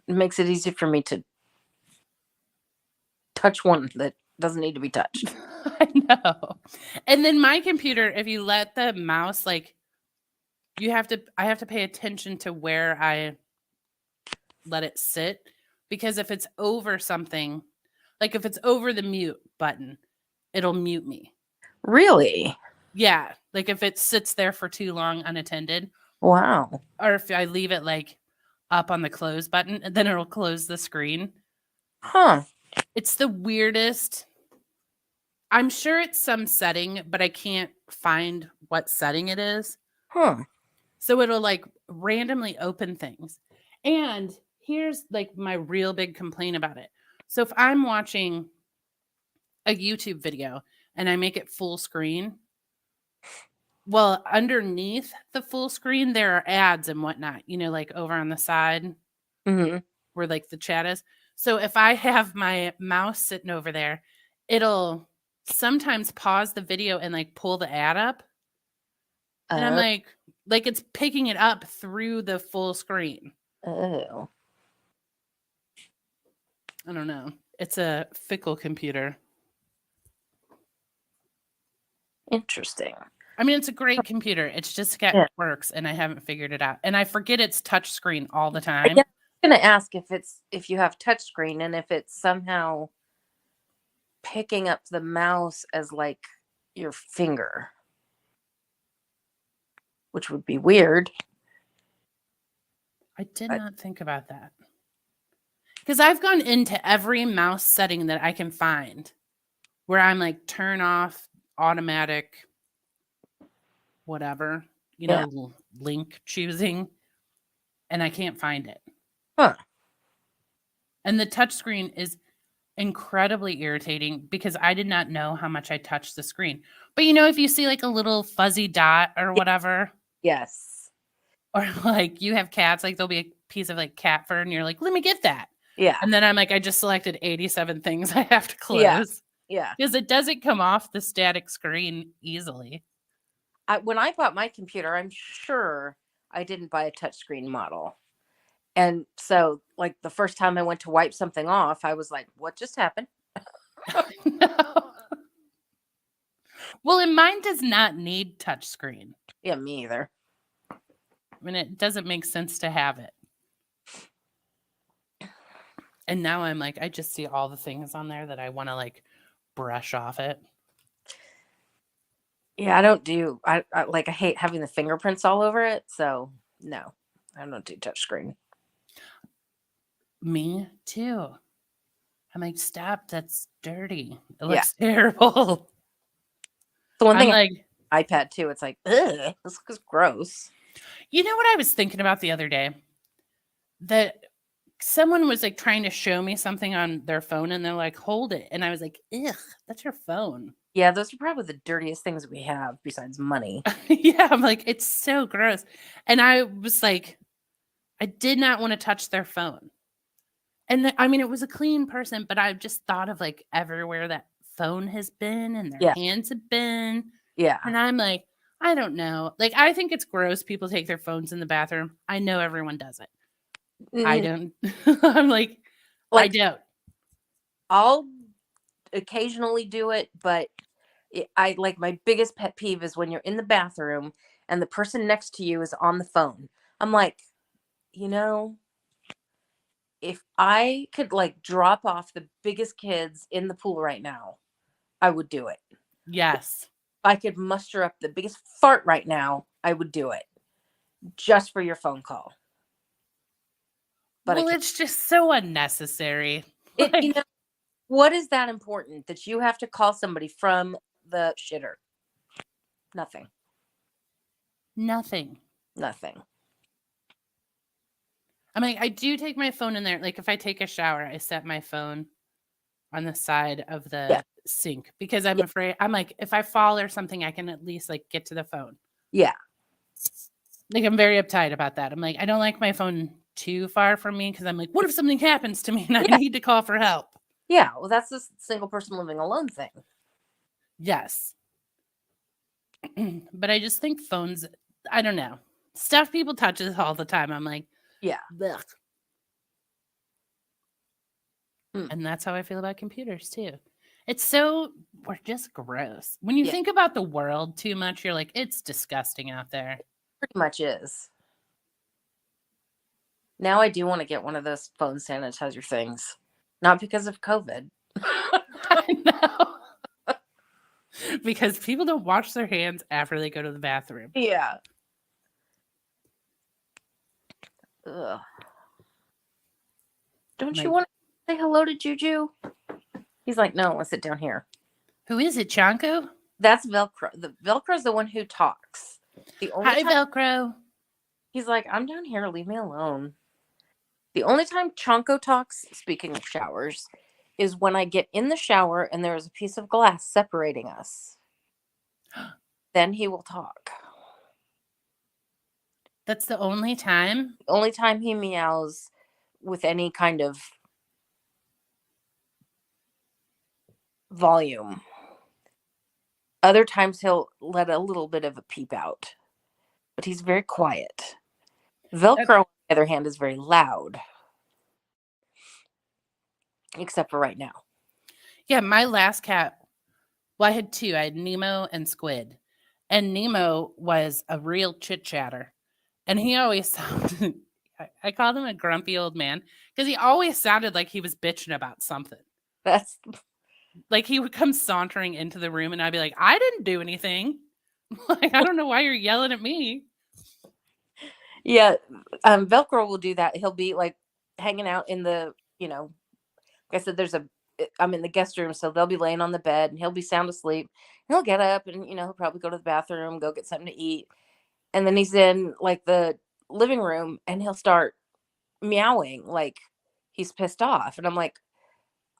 makes it easy for me to touch one that doesn't need to be touched. I know. And then my computer, if you let the mouse, like, I have to pay attention to where I let it sit. Because if it's over something, like if it's over the mute button, it'll mute me. Really? Yeah. Like if it sits there for too long unattended. Wow. Or if I leave it like up on the close button, then it'll close the screen. Huh. It's the weirdest. I'm sure it's some setting, but I can't find what setting it is. Huh. So it'll like randomly open things. And here's like my real big complaint about it. So if I'm watching a YouTube video and I make it full screen, well, underneath the full screen, there are ads and whatnot, like over on the side Mm-hmm. where like the chat is. So if I have my mouse sitting over there, it'll sometimes pause the video and like pull the ad up. And I'm like it's picking it up through the full screen. Oh. I don't know. It's a fickle computer. Interesting. I mean, it's a great computer. It's just got Yeah. quirks, and I haven't figured it out. And I forget it's touchscreen all the time. Yeah, I'm gonna ask if you have touchscreen and if it's somehow picking up the mouse as like your finger, which would be weird. I did not think about that. Because I've gone into every mouse setting that I can find where I'm like turn off automatic whatever, link choosing, and I can't find it. Huh. And the touchscreen is incredibly irritating because I did not know how much I touched the screen. But if you see like a little fuzzy dot or whatever, Yes. or like you have cats, like there'll be a piece of like cat fur and you're like, let me get that. Yeah. And then I'm like, I just selected 87 things I have to close. Yeah. Because it doesn't come off the static screen easily. When I bought my computer, I'm sure I didn't buy a touchscreen model. And so, like, the first time I went to wipe something off, I was like, what just happened? No. Well, and mine does not need touchscreen. Yeah, me either. I mean, it doesn't make sense to have it. And now I'm like, I just see all the things on there that I want to like brush off it. Yeah, I don't do, I hate having the fingerprints all over it. So, no, I don't do touchscreen. Me too. I'm like, stop, that's dirty. It looks terrible. The one thing, I'm like, iPad too, it's like, ugh, this looks gross. You know what I was thinking about the other day? That someone was like trying to show me something on their phone and they're like, hold it. And I was like, ugh, that's your phone. Yeah, those are probably the dirtiest things we have besides money. Yeah, I'm like, it's so gross. And I was like, I did not want to touch their phone. And I mean, it was a clean person, but I've just thought of like everywhere that phone has been and their hands have been. Yeah. And I'm like, I don't know. Like, I think it's gross people take their phones in the bathroom. I know everyone does it. I don't. I'm like, I don't. I'll occasionally do it, but I like, my biggest pet peeve is when you're in the bathroom and the person next to you is on the phone. I'm like, if I could like drop off the biggest kids in the pool right now, I would do it. Yes. If I could muster up the biggest fart right now, I would do it just for your phone call. But it's just so unnecessary. What is that important that you have to call somebody from the shitter? Nothing. I mean, I do take my phone in there. Like if I take a shower, I set my phone on the side of the sink because I'm afraid, I'm like, if I fall or something, I can at least like get to the phone. Yeah. Like I'm very uptight about that. I'm like, I don't like my phone too far from me because I'm like, what if something happens to me and I need to call for help? Yeah. Well, that's the single person living alone thing. Yes. But I just think phones, I don't know. Stuff people touch all the time. I'm like, yeah. Blech. And that's how I feel about computers too. We're just gross. When you think about the world too much, you're like, it's disgusting out there. It pretty much is. Now I do want to get one of those phone sanitizer things. Not because of COVID. I know. Because people don't wash their hands after they go to the bathroom. Yeah. Ugh. Don't you want to say hello to Juju? He's like, no, let's sit down here. Who is it, Chanko? That's Velcro. The Velcro's the one who talks. Hi, Velcro. He's like, I'm down here. Leave me alone. The only time Chanko talks, speaking of showers, is when I get in the shower and there is a piece of glass separating us. Then he will talk. That's the only time? The only time he meows with any kind of volume. Other times he'll let a little bit of a peep out, but he's very quiet. Velcro, on the other hand, is very loud, except for right now. Yeah, my last cat, well, I had two. I had Nemo and Squid. And Nemo was a real chit chatter. And he always sounded, I called him a grumpy old man because he always sounded like he was bitching about something. That's Like he would come sauntering into the room and I'd be like, I didn't do anything. Like, I don't know why you're yelling at me. yeah. Velcro will do that. He'll be like hanging out in the, like I said, I'm in the guest room, so they'll be laying on the bed and he'll be sound asleep. And he'll get up and, he'll probably go to the bathroom, go get something to eat. And then he's in like the living room and he'll start meowing like he's pissed off. And I'm like,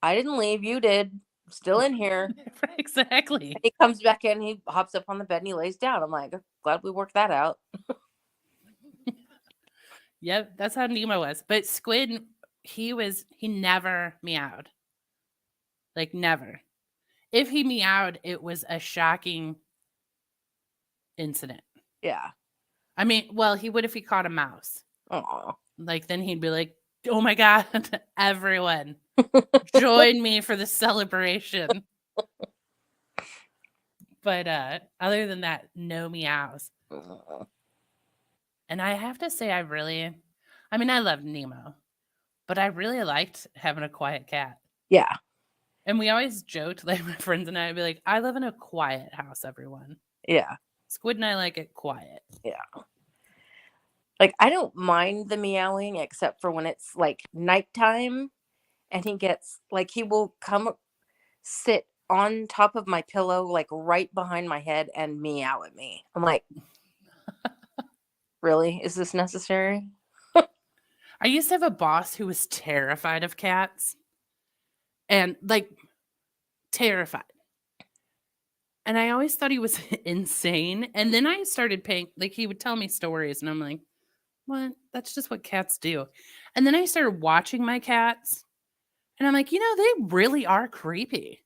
I didn't leave. You did. I'm still in here. Exactly. And he comes back in, he hops up on the bed and he lays down. I'm like, glad we worked that out. Yep, that's how Nemo was. But Squid, he never meowed. Like never. If he meowed, it was a shocking incident. Yeah. I mean, well, he would if he caught a mouse. Oh. Like then he'd be like, "Oh my god, everyone, join me for the celebration." But other than that, no meows. And I have to say, I love Nemo, but I really liked having a quiet cat. Yeah. And we always joked, like my friends and I would be like, I live in a quiet house, everyone. Yeah. Squid and I like it quiet. Yeah. Like, I don't mind the meowing except for when it's like nighttime and he will come sit on top of my pillow, like right behind my head and meow at me. I'm like, really? Is this necessary? I used to have a boss who was terrified of cats and like terrified. And I always thought he was insane. And then I started he would tell me stories and I'm like, what? That's just what cats do. And then I started watching my cats and I'm like, they really are creepy.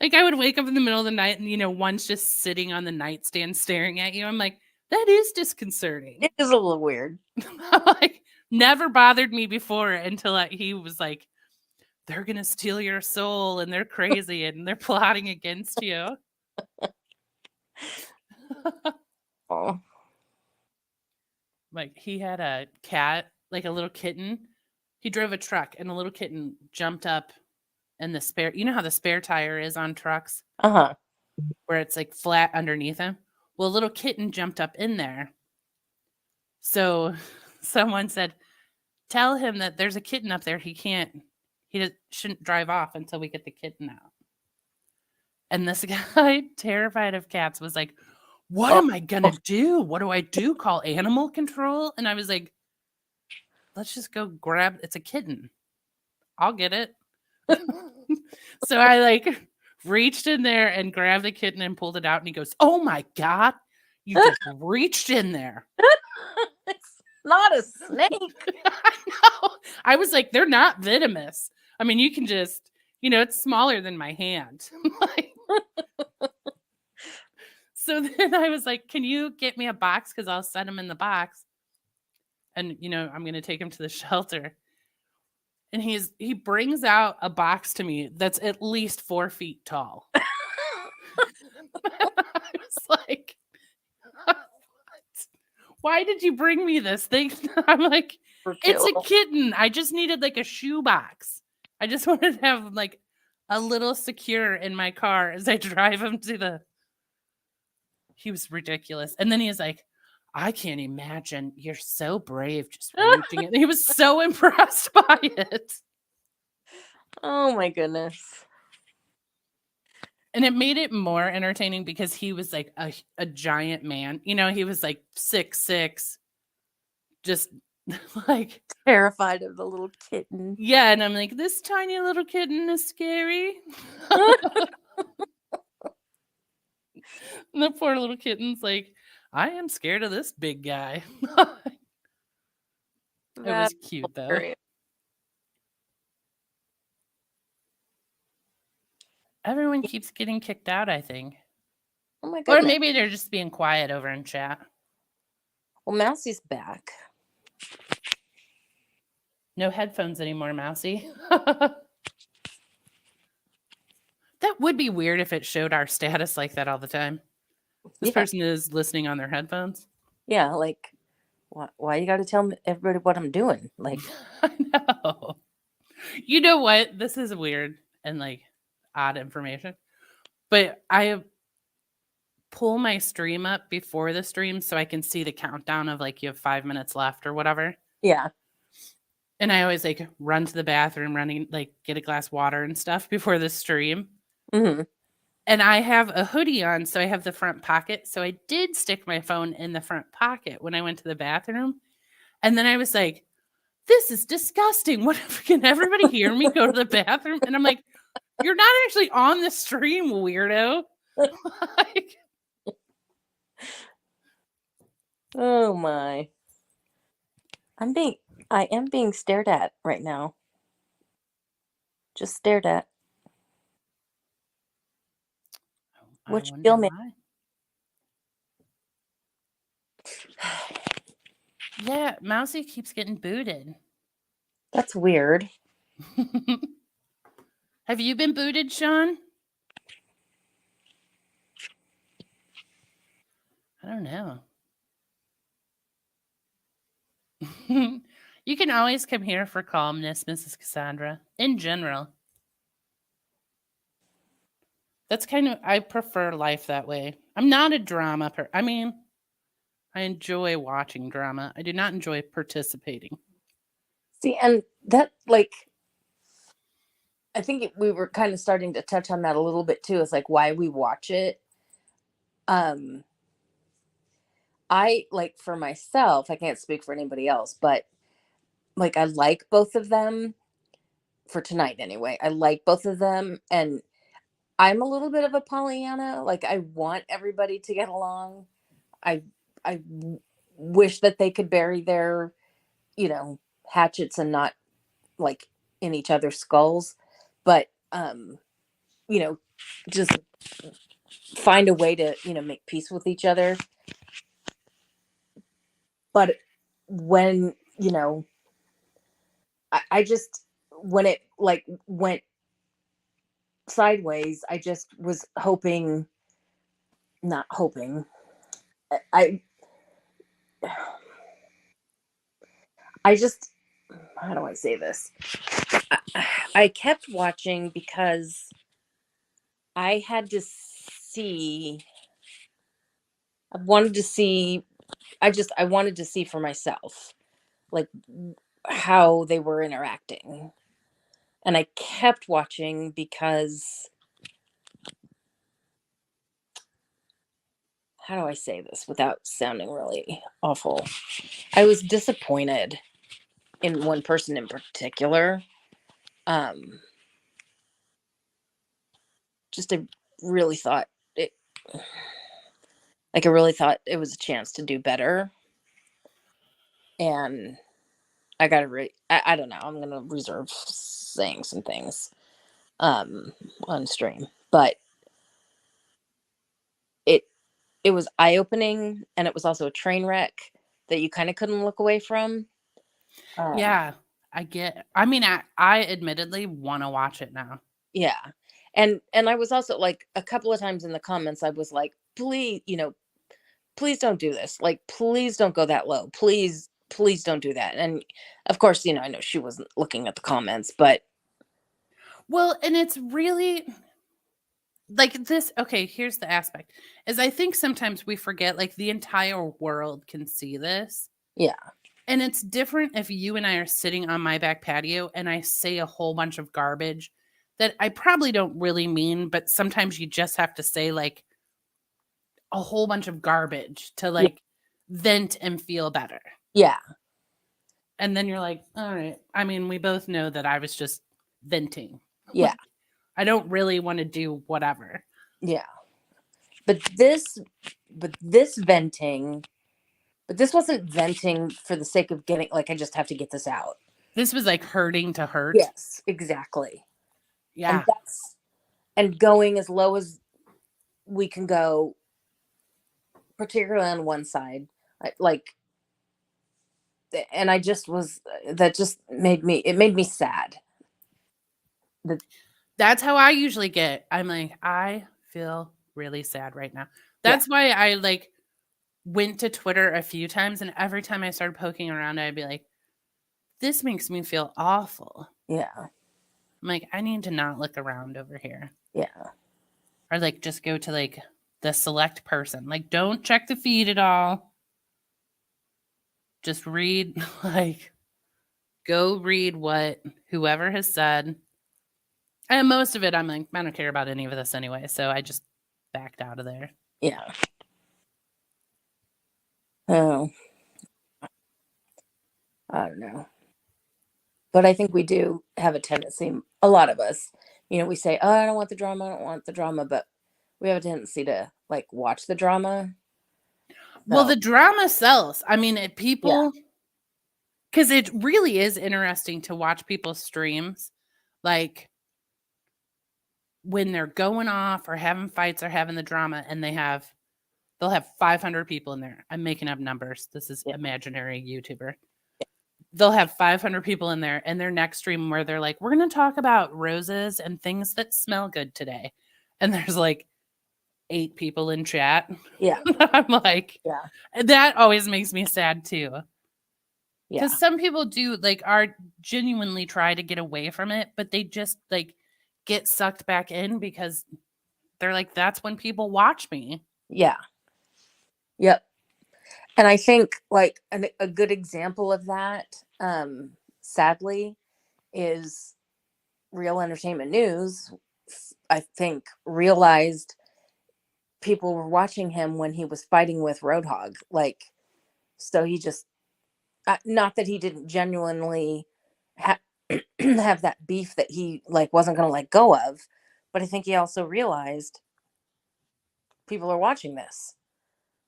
like I would wake up in the middle of the night and, one's just sitting on the nightstand staring at you. I'm like, that is disconcerting. It is a little weird. Like, never bothered me before until he was like, they're going to steal your soul and they're crazy and they're plotting against you. Oh. Like he had a cat, like a little kitten. He drove a truck and a little kitten jumped up and the spare, how the spare tire is on trucks? Uh-huh. Where it's like flat underneath him. Well, a little kitten jumped up in there. So someone said, tell him that there's a kitten up there. He shouldn't drive off until we get the kitten out. And this guy, terrified of cats, was like, what am I going to do? What do I do? Call animal control? And I was like, let's just go grab, it's a kitten. I'll get it. So I reached in there and grabbed the kitten and pulled it out. And he goes, oh my God, you just reached in there. It's not a snake. I know. I was like, they're not venomous. I mean, you can just, it's smaller than my hand. So then I was like, can you get me a box? Because I'll set him in the box. And, I'm going to take him to the shelter. And he brings out a box to me that's at least 4 feet tall. I was like, what? Why did you bring me this thing? I'm like, it's a kitten. I just needed a shoe box. I just wanted to have a little secure in my car as I drive him to he was ridiculous. And then he was like, I can't imagine. You're so brave just reaching it. He was so impressed by it. Oh my goodness. And it made it more entertaining because he was like a giant man. He was 6'6", just Like, Terrified of the little kitten. yeah, and I'm like, this tiny little kitten is scary. And the poor little kitten's like, I am scared of this big guy. It was That's cute though. hilarious. Everyone keeps getting kicked out, I think. Oh my Or goodness. maybe they're just being quiet over in chat. Well, Mousie's back. No headphones anymore, Mousy. That would be weird if it showed our status like that all the time. This Yeah. person is listening on their headphones. Yeah, like, why you got to tell everybody what I'm doing? Like, I know. You know what? This is weird and like odd information. But I pull my stream up before the stream so I can see the countdown of like you have 5 minutes left or whatever. yeah. And I always like run to the bathroom, running like get a glass of water and stuff before the stream. Mm-hmm. And I have a hoodie on, so I have the front pocket. So I did stick my phone in the front pocket when I went to the bathroom. And then I was like, this is disgusting. What can everybody hear me go to the bathroom? And I'm like, you're not actually on the stream, weirdo. Like, Oh my. I am being stared at right now. Just stared at. I What you wonder feel, man? why. Yeah, Mousy keeps getting booted. That's weird. Have you been booted, Sean? I don't know. You can always come here for calmness, Mrs. Cassandra, in general. That's kind of, I prefer life that way. I'm not a drama I mean, I enjoy watching drama. I do not enjoy participating. See, and that, like, I think we were kind of starting to touch on that a little bit too. It's like why we watch it. I like for myself, I can't speak for anybody else, but like I like both of them for tonight anyway. I like both of them, and I'm a little bit of a Pollyanna. Like I want everybody to get along. I wish that they could bury their, hatchets and not like in each other's skulls, but just find a way to, make peace with each other. But when, I just, when it like went sideways, I just was not hoping. I just, how do I say this? I kept watching because I had to see, I wanted to see, I wanted to see for myself, like how they were interacting. And I kept watching because, how do I say this without sounding really awful? I was disappointed in one person in particular. Just I really thought it, like I really thought it was a chance to do better. And I gotta I don't know. I'm gonna reserve saying some things on stream, but it it was eye opening, and it was also a train wreck that you kind of couldn't look away from. Yeah, I mean, I admittedly want to watch it now. Yeah, and I was also like a couple of times in the comments, I was like, please, please don't do this. Like, please don't go that low. Please don't do that. And of course, I know she wasn't looking at the comments, but well, and it's really like this. Okay, here's the aspect is I think sometimes we forget like the entire world can see this. yeah. And it's different if you and I are sitting on my back patio and I say a whole bunch of garbage that I probably don't really mean, but sometimes you just have to say like a whole bunch of garbage to like vent and feel better. Yeah. And then you're like, all right. I mean, we both know that I was just venting. Yeah. Like, I don't really want to do whatever. Yeah. But this venting, but this wasn't venting for the sake of getting, like, I just have to get this out. This was like hurting to hurt. Yes, exactly. Yeah. And going as low as we can go, particularly on one side. Like, and I just was, that just made me sad. That's how I usually get. I'm like, I feel really sad right now. That's why I like went to Twitter a few times, and every time I started poking around, I'd be like, this makes me feel awful. Yeah. I'm like, I need to not look around over here. Yeah. Or like just go to like the select person. Like, don't check the feed at all. Just read, like, go read what whoever has said. And most of it, I'm like, I don't care about any of this anyway. So I just backed out of there. Yeah. Oh, I don't know. But I think we do have a tendency, a lot of us, we say, oh, I don't want the drama. I don't want the drama. But we have a tendency to like watch the drama. Well, So, the drama sells. I mean, people, because it really is interesting to watch people's streams. Like when they're going off or having fights or having the drama, and they'll have 500 people in there. I'm making up numbers. This is imaginary YouTuber. They'll have 500 people in there, and their next stream where they're like, we're going to talk about roses and things that smell good today. And there's like 8 people in chat. yeah. I'm like, that always makes me sad too. Yeah. Because some people do like are genuinely try to get away from it, but they just like get sucked back in because they're like, that's when people watch me. Yeah. Yep. And I think like a good example of that, sadly, is Real Entertainment News. I think realized people were watching him when he was fighting with Roadhog. Like, so he just, not that he didn't genuinely have that beef that he like wasn't going to let go of, but I think he also realized people are watching this.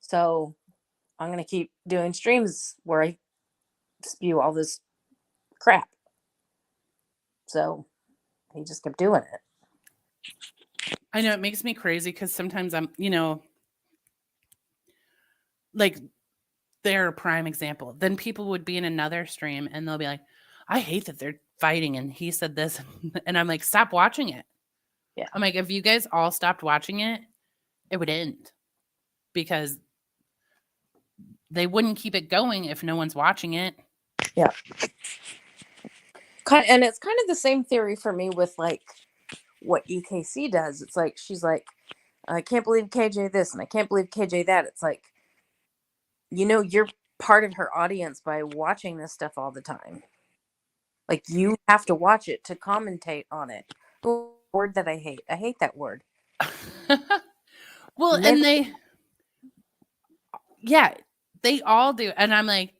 So I'm going to keep doing streams where I spew all this crap. So he just kept doing it. I know it makes me crazy because sometimes I'm, like they're a prime example. Then people would be in another stream and they'll be like, I hate that they're fighting and he said this. And I'm like, stop watching it. Yeah. I'm like, if you guys all stopped watching it, it would end because they wouldn't keep it going if no one's watching it. Yeah. And it's kind of the same theory for me with like what EKC does. It's like, she's like, I can't believe KJ this and I can't believe KJ that. It's like, you're part of her audience by watching this stuff all the time. Like, you have to watch it to commentate on it. The word that I hate. I hate that word. Well, and they all do. And I'm like,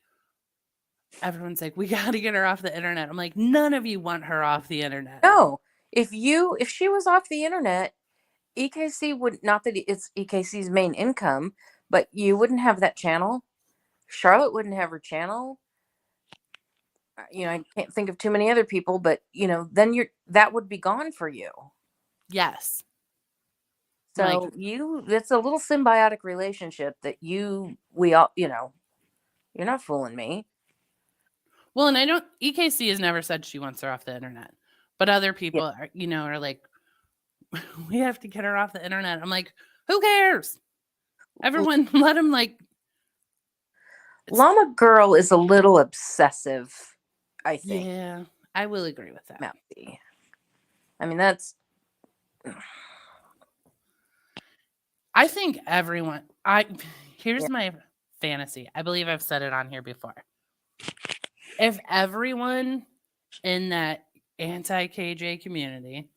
everyone's like, we got to get her off the internet. I'm like, none of you want her off the internet. No, if she was off the internet, EKC would, not that it's EKC's main income, but you wouldn't have that channel. Charlotte wouldn't have her channel. I can't think of too many other people, but then that would be gone for you. Yes. So it's a little symbiotic relationship that we all, you're not fooling me. Well, and EKC has never said she wants her off the internet, but other people are, are like, we have to get her off the internet. I'm like, who cares? Everyone let them like. Llama Girl is a little obsessive, I think. Yeah, I will agree with that. Mouthy. I mean, that's. I think everyone. Here's my fantasy. I believe I've said it on here before. If everyone in that anti-KJ community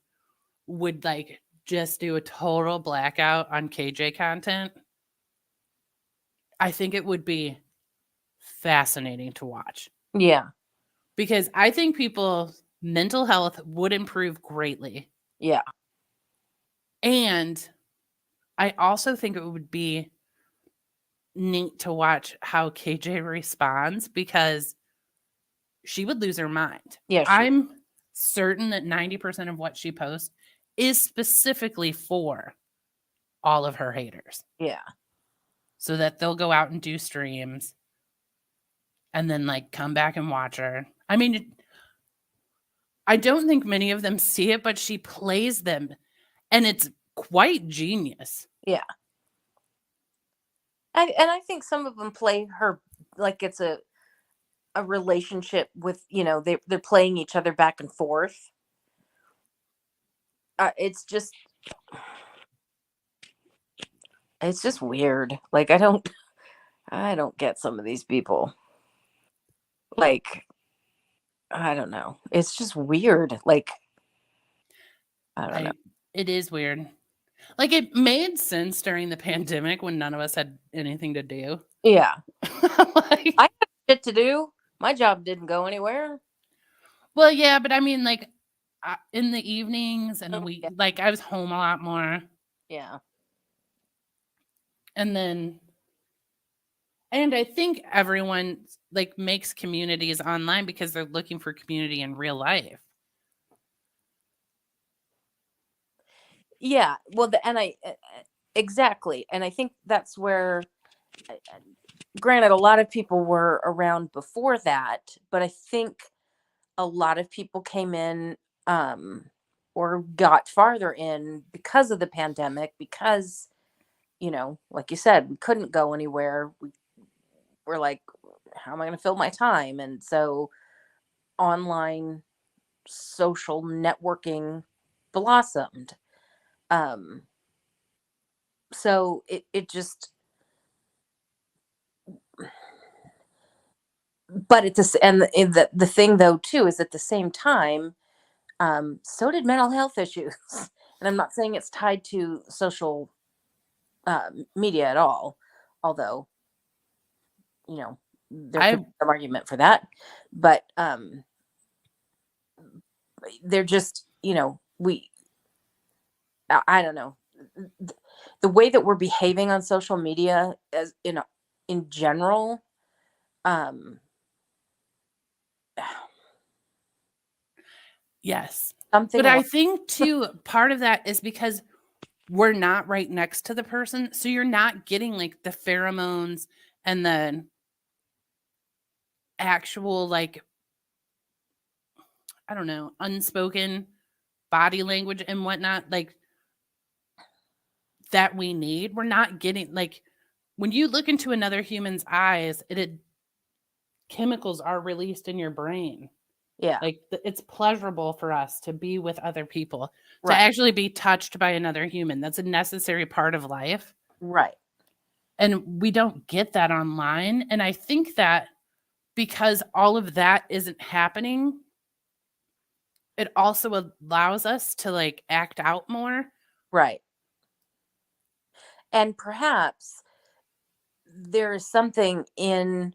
would like just do a total blackout on KJ content, I think it would be fascinating to watch. Yeah. because I think people's mental health would improve greatly. Yeah. And I also think it would be neat to watch how KJ responds because she would lose her mind. Yeah. I'm certain that 90% of what she posts is specifically for all of her haters. Yeah. So that they'll go out and do streams and then like come back and watch her. I mean, I don't think many of them see it, but she plays them and it's quite genius. Yeah. And I think some of them play her like it's a relationship with, they're playing each other back and forth. It's just weird. Like I don't get some of these people. Like I don't know. It's just weird. Like I don't know. It is weird. Like it made sense during the pandemic when none of us had anything to do. Yeah. Like, I had shit to do. My job didn't go anywhere. Well, yeah, but I mean, like in the evenings and Yeah. like I was home a lot more. Yeah. And I think everyone like makes communities online because they're looking for community in real life. Yeah. Well, exactly. And I think that's where, granted, a lot of people were around before that, but I think a lot of people came in or got farther in because of the pandemic, because, like you said, we couldn't go anywhere. We were like, how am I going to fill my time? And so online social networking blossomed. So it just, but it's the thing though too is at the same time, so did mental health issues. And I'm not saying it's tied to social media at all, although there could be some argument for that. But they're just I don't know, the way that we're behaving on social media as in general. Yes. Something But I think too, part of that is because we're not right next to the person. So you're not getting like the pheromones and the actual, like, I don't know, unspoken body language and whatnot, like that we need. We're not getting like when you look into another human's eyes, chemicals are released in your brain. Yeah. Like it's pleasurable for us to be with other people, Right. to actually be touched by another human. That's a necessary part of life. Right. And we don't get that online. And I think that because all of that isn't happening, it also allows us to like act out more. Right. And perhaps there is something in,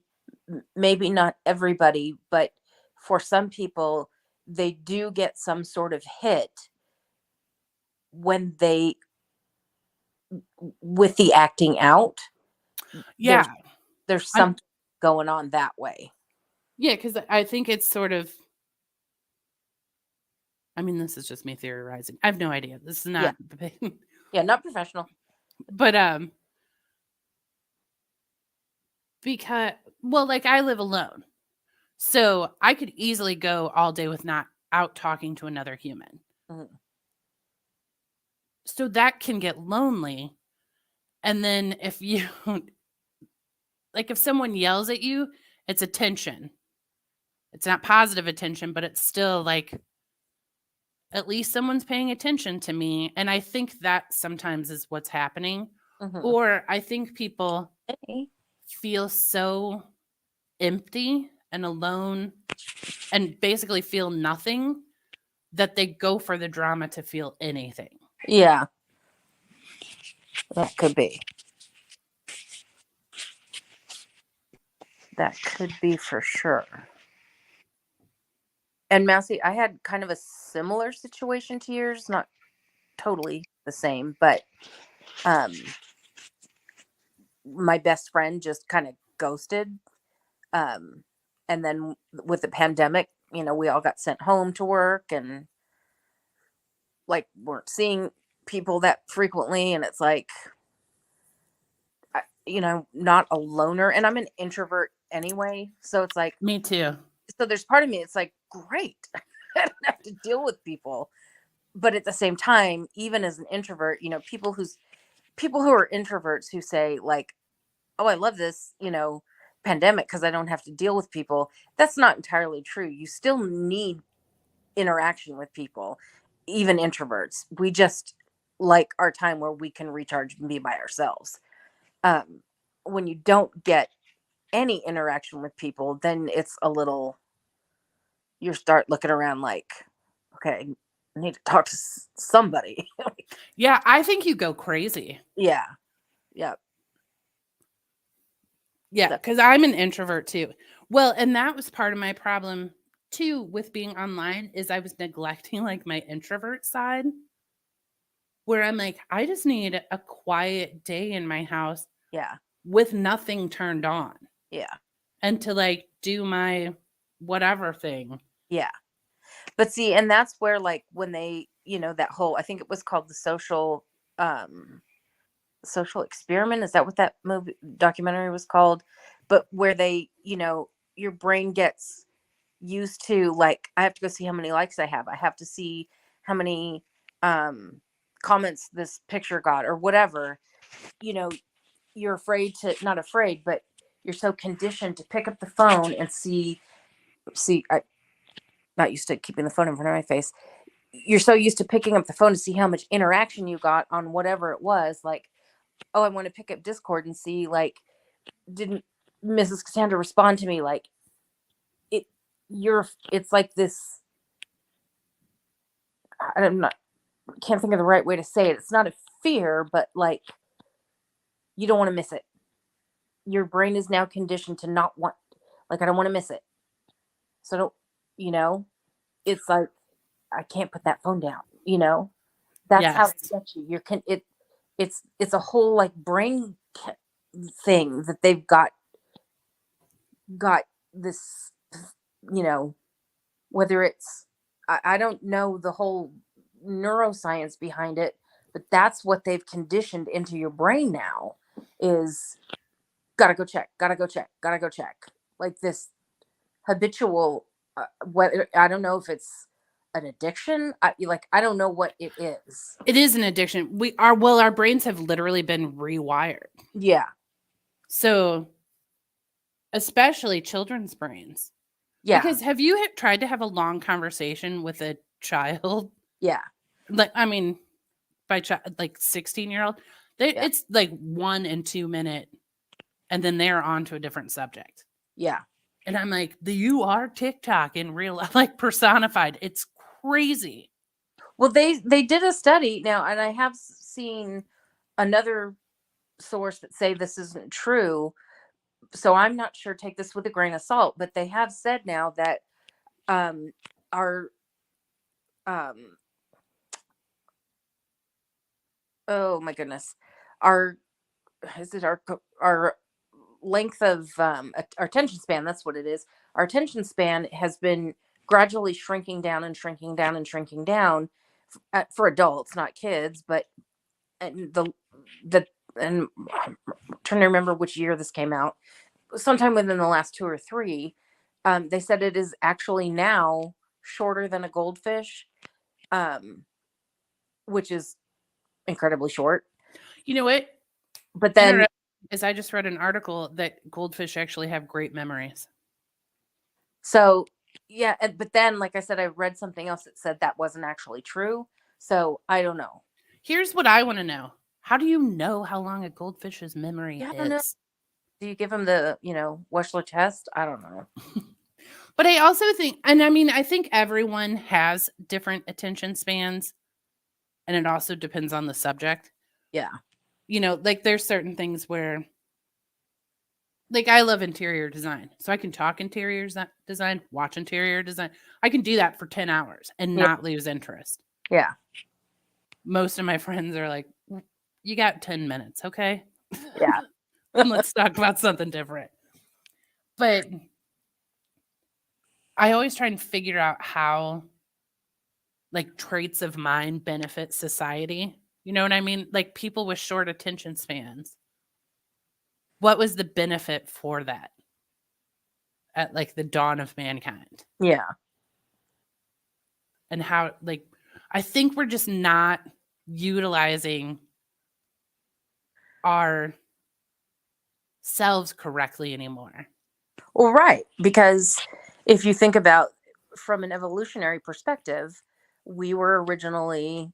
maybe not everybody, but for some people, they do get some sort of hit when with the acting out. Yeah. There's something going on that way. Yeah, because I think it's sort of, I mean, this is just me theorizing. I have no idea. This is not. Yeah, not professional. But because, well, like I live alone. So I could easily go all day with not out talking to another human. Mm-hmm. So that can get lonely. And then if you, like if someone yells at you, it's attention. It's not positive attention, but it's still like, at least someone's paying attention to me. And I think that sometimes is what's happening. Mm-hmm. Or I think people feel so empty and alone and basically feel nothing that they go for the drama to feel anything. Yeah. That could be. That could be for sure. And Mousy, I had kind of a similar situation to yours, not totally the same, but um my best friend just kind of ghosted. Um and then with the pandemic, we all got sent home to work and like weren't seeing people that frequently, and it's like not a loner, and I'm an introvert anyway, so it's like, Me too. so there's part of me, it's like, great. I don't have to deal with people. But at the same time, even as an introvert, people who are introverts who say like, oh, I love this, pandemic because I don't have to deal with people. That's not entirely true. You still need interaction with people, even introverts. We just like our time where we can recharge and be by ourselves. um, when you don't get any interaction with people, then it's a little, you start looking around like, okay, I need to talk to somebody. Yeah, I think you go crazy. Yeah. Yeah. Yeah, So, because I'm an introvert too. Well, and that was part of my problem too with being online is I was neglecting like my introvert side where I'm like, I just need a quiet day in my house yeah. with nothing turned on Yeah. and to like do my whatever thing. Yeah. But see, and that's where like when they, that whole, I think it was called the social experiment. Is that what that movie documentary was called? But where they, your brain gets used to like, I have to go see how many likes I have. I have to see how many comments this picture got or whatever. You know, you're afraid to, not afraid, but you're so conditioned to pick up the phone and I not used to keeping the phone in front of my face. You're so used to picking up the phone to see how much interaction you got on whatever it was. Like, oh, I want to pick up Discord and see like, didn't Mrs. Cassandra respond to me? Like it, it's like this. I'm not, can't think of the right way to say it. It's not a fear, but like you don't want to miss it. Your brain is now conditioned to not want, like, I don't want to miss it. So don't, you know, it's like, I can't put that phone down, that's how it Yes. gets you. It's a whole like brain thing that they've got this, you know, whether it's, I don't know the whole neuroscience behind it, but that's what they've conditioned into your brain now is gotta go check, gotta go check, gotta go check. Like this habitual, what I don't know if it's an addiction. I don't know what it is. It is an addiction. Our brains have literally been rewired. Yeah. So, especially children's brains. Yeah. Because have you tried to have a long conversation with a child? Yeah. Like, I mean, by like 16-year-old, Yeah. it's like 1 and 2 minute, and then they're on to a different subject. Yeah. And I'm like, you are TikTok in real life, like personified. It's crazy. Well, they did a study now, and I have seen another source that say this isn't true. So I'm not sure. Take this with a grain of salt, but they have said now that our um oh my goodness, our is it our length of our attention span, that's what it is. Our attention span has been gradually shrinking down and shrinking down and shrinking down for adults, not kids, but and the and I'm trying to remember which year this came out, sometime within the last 2 or 3. They said it is actually now shorter than a goldfish, um, which is incredibly short. You know what? But then, Is I just read an article that goldfish actually have great memories. so yeah, but then, like I said, I read something else that said that wasn't actually true. So I don't know. Here's what I want to know. How do you know how long a goldfish's memory Yeah, I don't know. is? Do you give them the, Wechsler test? I don't know. But I also think, and I mean, I think everyone has different attention spans, and it also depends on the subject. Yeah. Like there's certain things where like I love interior design. So I can talk interior design, watch interior design. I can do that for 10 hours and Yeah. not lose interest. Yeah. Most of my friends are like, you got 10 minutes, okay? Yeah. Let's talk about something different. But I always try and figure out how like traits of mind benefit society. You know what I mean? Like people with short attention spans. What was the benefit for that at like the dawn of mankind? Yeah. And how like I think we're just not utilizing our selves correctly anymore. Well, right. Because if you think about from an evolutionary perspective, we were originally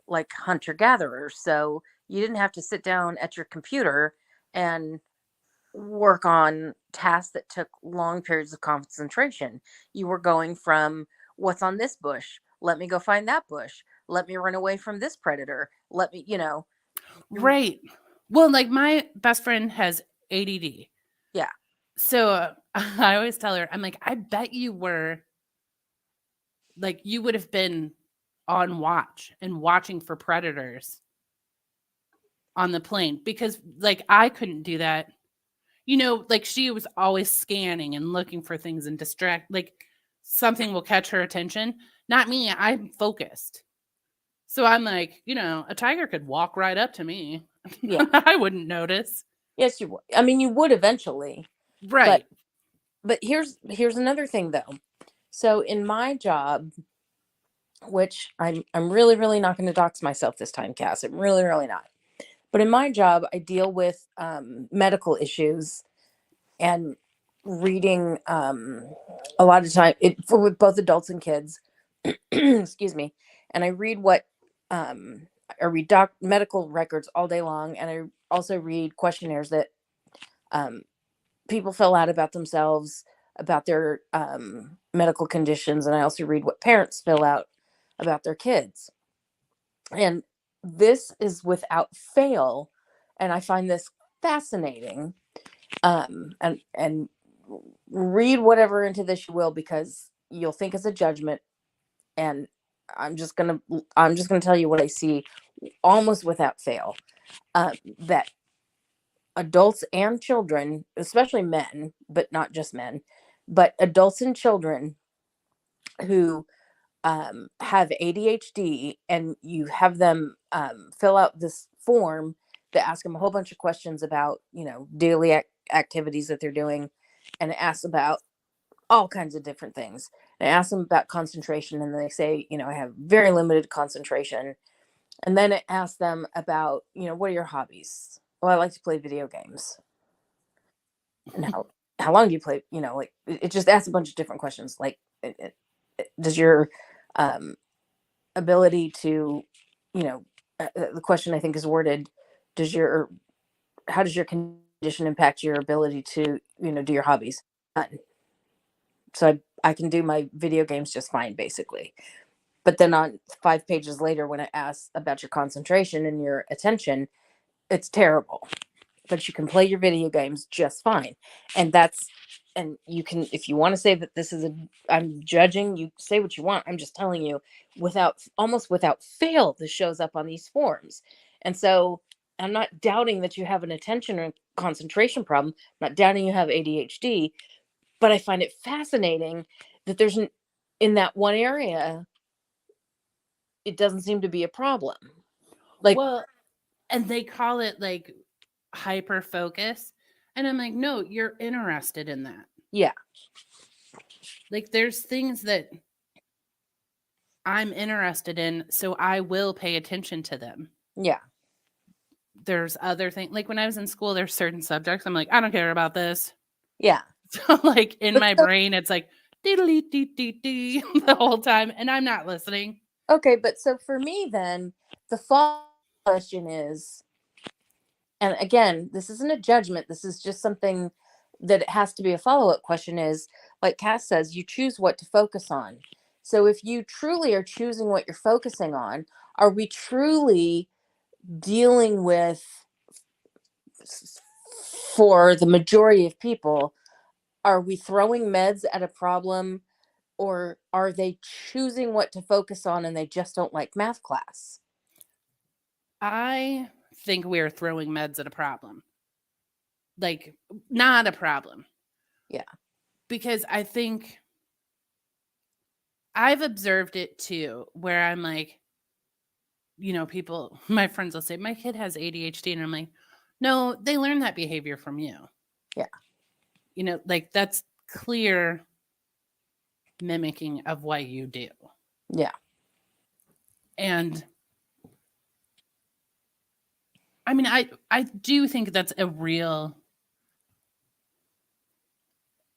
like hunter gatherers. So you didn't have to sit down at your computer and work on tasks that took long periods of concentration. You were going from what's on this bush? Let me go find that bush. Let me run away from this predator. Let me, Right. Well, like my best friend has ADD. yeah. So I always tell her, I'm like, I bet you were like, you would have been on watch and watching for predators on the plane because like I couldn't do that. You know, like she was always scanning and looking for things and like something will catch her attention. Not me. I'm focused. So I'm like, a tiger could walk right up to me. Yeah. I wouldn't notice. Yes, you would. I mean, you would eventually. Right. But here's another thing though. So in my job, which I'm really really not going to dox myself this time, Cass. I'm really really not. But in my job, I deal with medical issues and reading a lot of time for with both adults and kids. Excuse me. And I read I read medical records all day long, and I also read questionnaires that um, people fill out about themselves, about their medical conditions, and I also read what parents fill out about their kids. And this is without fail, and I find this fascinating. And read whatever into this you will, because you'll think it's a judgment, and I'm just gonna tell you what I see almost without fail. That adults and children, especially men, but not just men, but adults and children who have ADHD, and you have them fill out this form that asks them a whole bunch of questions about, daily activities that they're doing, and it asks about all kinds of different things. And I ask them about concentration, and they say, I have very limited concentration. And then it asks them about, what are your hobbies? Well, I like to play video games. And how long do you play? Like it just asks a bunch of different questions. Like, does your um, ability to, the question I think is worded, does your how does your condition impact your ability to, do your hobbies? None. So I can do my video games just fine, basically. But then on 5 pages later, when it asks about your concentration and your attention, it's terrible. But you can play your video games just fine. And you can, if you want to say that this is I'm judging, you say what you want. I'm just telling you, almost without fail, this shows up on these forms. And so I'm not doubting that you have an attention or concentration problem, I'm not doubting you have ADHD, but I find it fascinating that in that one area, it doesn't seem to be a problem. Like, Well, and they call it like hyper focus. And I'm like, no, you're interested in that. yeah, Like there's things that I'm interested in, so I will pay attention to them. yeah, There's other things like when I was in school, there's certain subjects I'm like, I don't care about this. yeah. So like in But my so, brain, it's like dee dee the whole time, and I'm not listening. okay, but so for me, then the follow question is, and again, this isn't a judgment. This is just something that it has to be a follow up question. Is like Cass says, you choose what to focus on. So if you truly are choosing what you're focusing on, are we truly dealing with for the majority of people, are we throwing meds at a problem, or are they choosing what to focus on and they just don't like math class? I think we're throwing meds at a problem. Like, not a problem. Yeah. Because I think I've observed it too, where I'm like, people, my friends will say, my kid has ADHD. And I'm like, no, they learn that behavior from you. Yeah. Like that's clear mimicking of what you do. Yeah. And I mean, I do think that's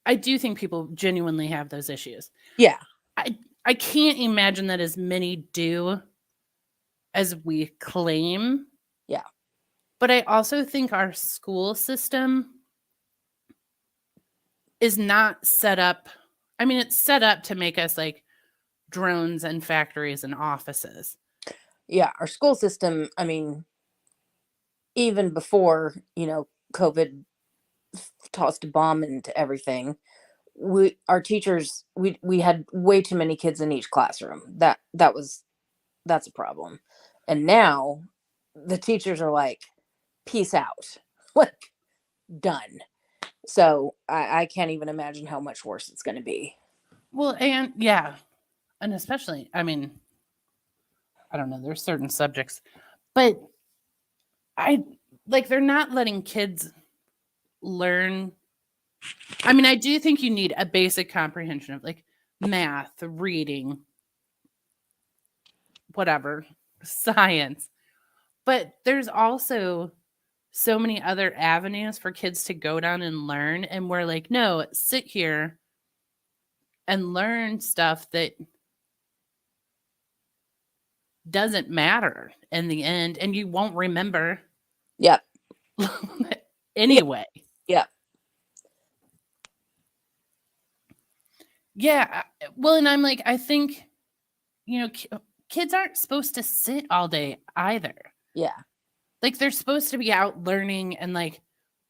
I do think people genuinely have those issues. Yeah. I can't imagine that as many do as we claim. Yeah. But I also think our school system is not set up. I mean, it's set up to make us like drones and factories and offices. Yeah. Our school system, I mean, even before, COVID tossed a bomb into everything, our teachers, we had way too many kids in each classroom. That's a problem. And now the teachers are like, peace out. Like, done. So I can't even imagine how much worse it's going to be. Well, and yeah, and especially, I mean, I don't know, there's certain subjects, but they're not letting kids learn. I mean, I do think you need a basic comprehension of like math, reading, whatever, science. But there's also so many other avenues for kids to go down and learn. And we're like, no, sit here and learn stuff that doesn't matter in the end. And you won't remember. Yep. Anyway. Yep. Yeah. Well, and I'm like, I think, kids aren't supposed to sit all day either. Yeah. Like they're supposed to be out learning and like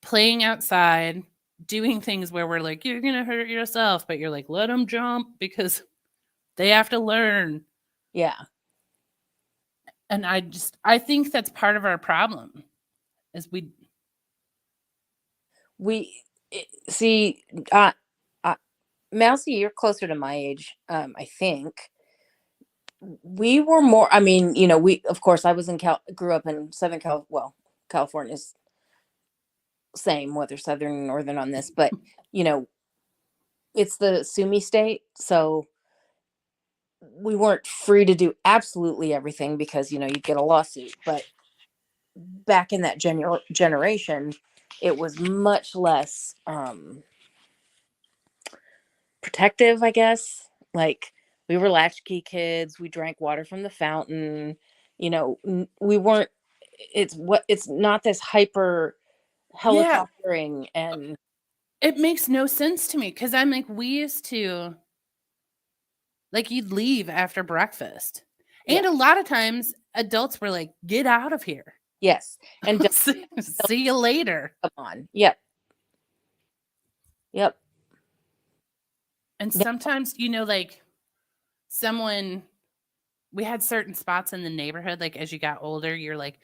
playing outside, doing things where we're like, you're going to hurt yourself, but you're like, let them jump because they have to learn. Yeah. And I think that's part of our problem is we see, Mousy, you're closer to my age. I think we were more, I mean, of course I was grew up in Southern California's same, whether Southern and Northern on this, but it's the Sumi state. So we weren't free to do absolutely everything because, you get a lawsuit, but back in that generation, it was much less, protective, I guess. Like we were latchkey kids. We drank water from the fountain. We weren't, it's not this hyper helicoptering and it makes no sense to me because I'm like, we used to, like, you'd leave after breakfast. And a lot of times adults were like, get out of here. Yes. And see you later. Come on. Yep. Yep. And sometimes, like we had certain spots in the neighborhood, like as you got older, you're like,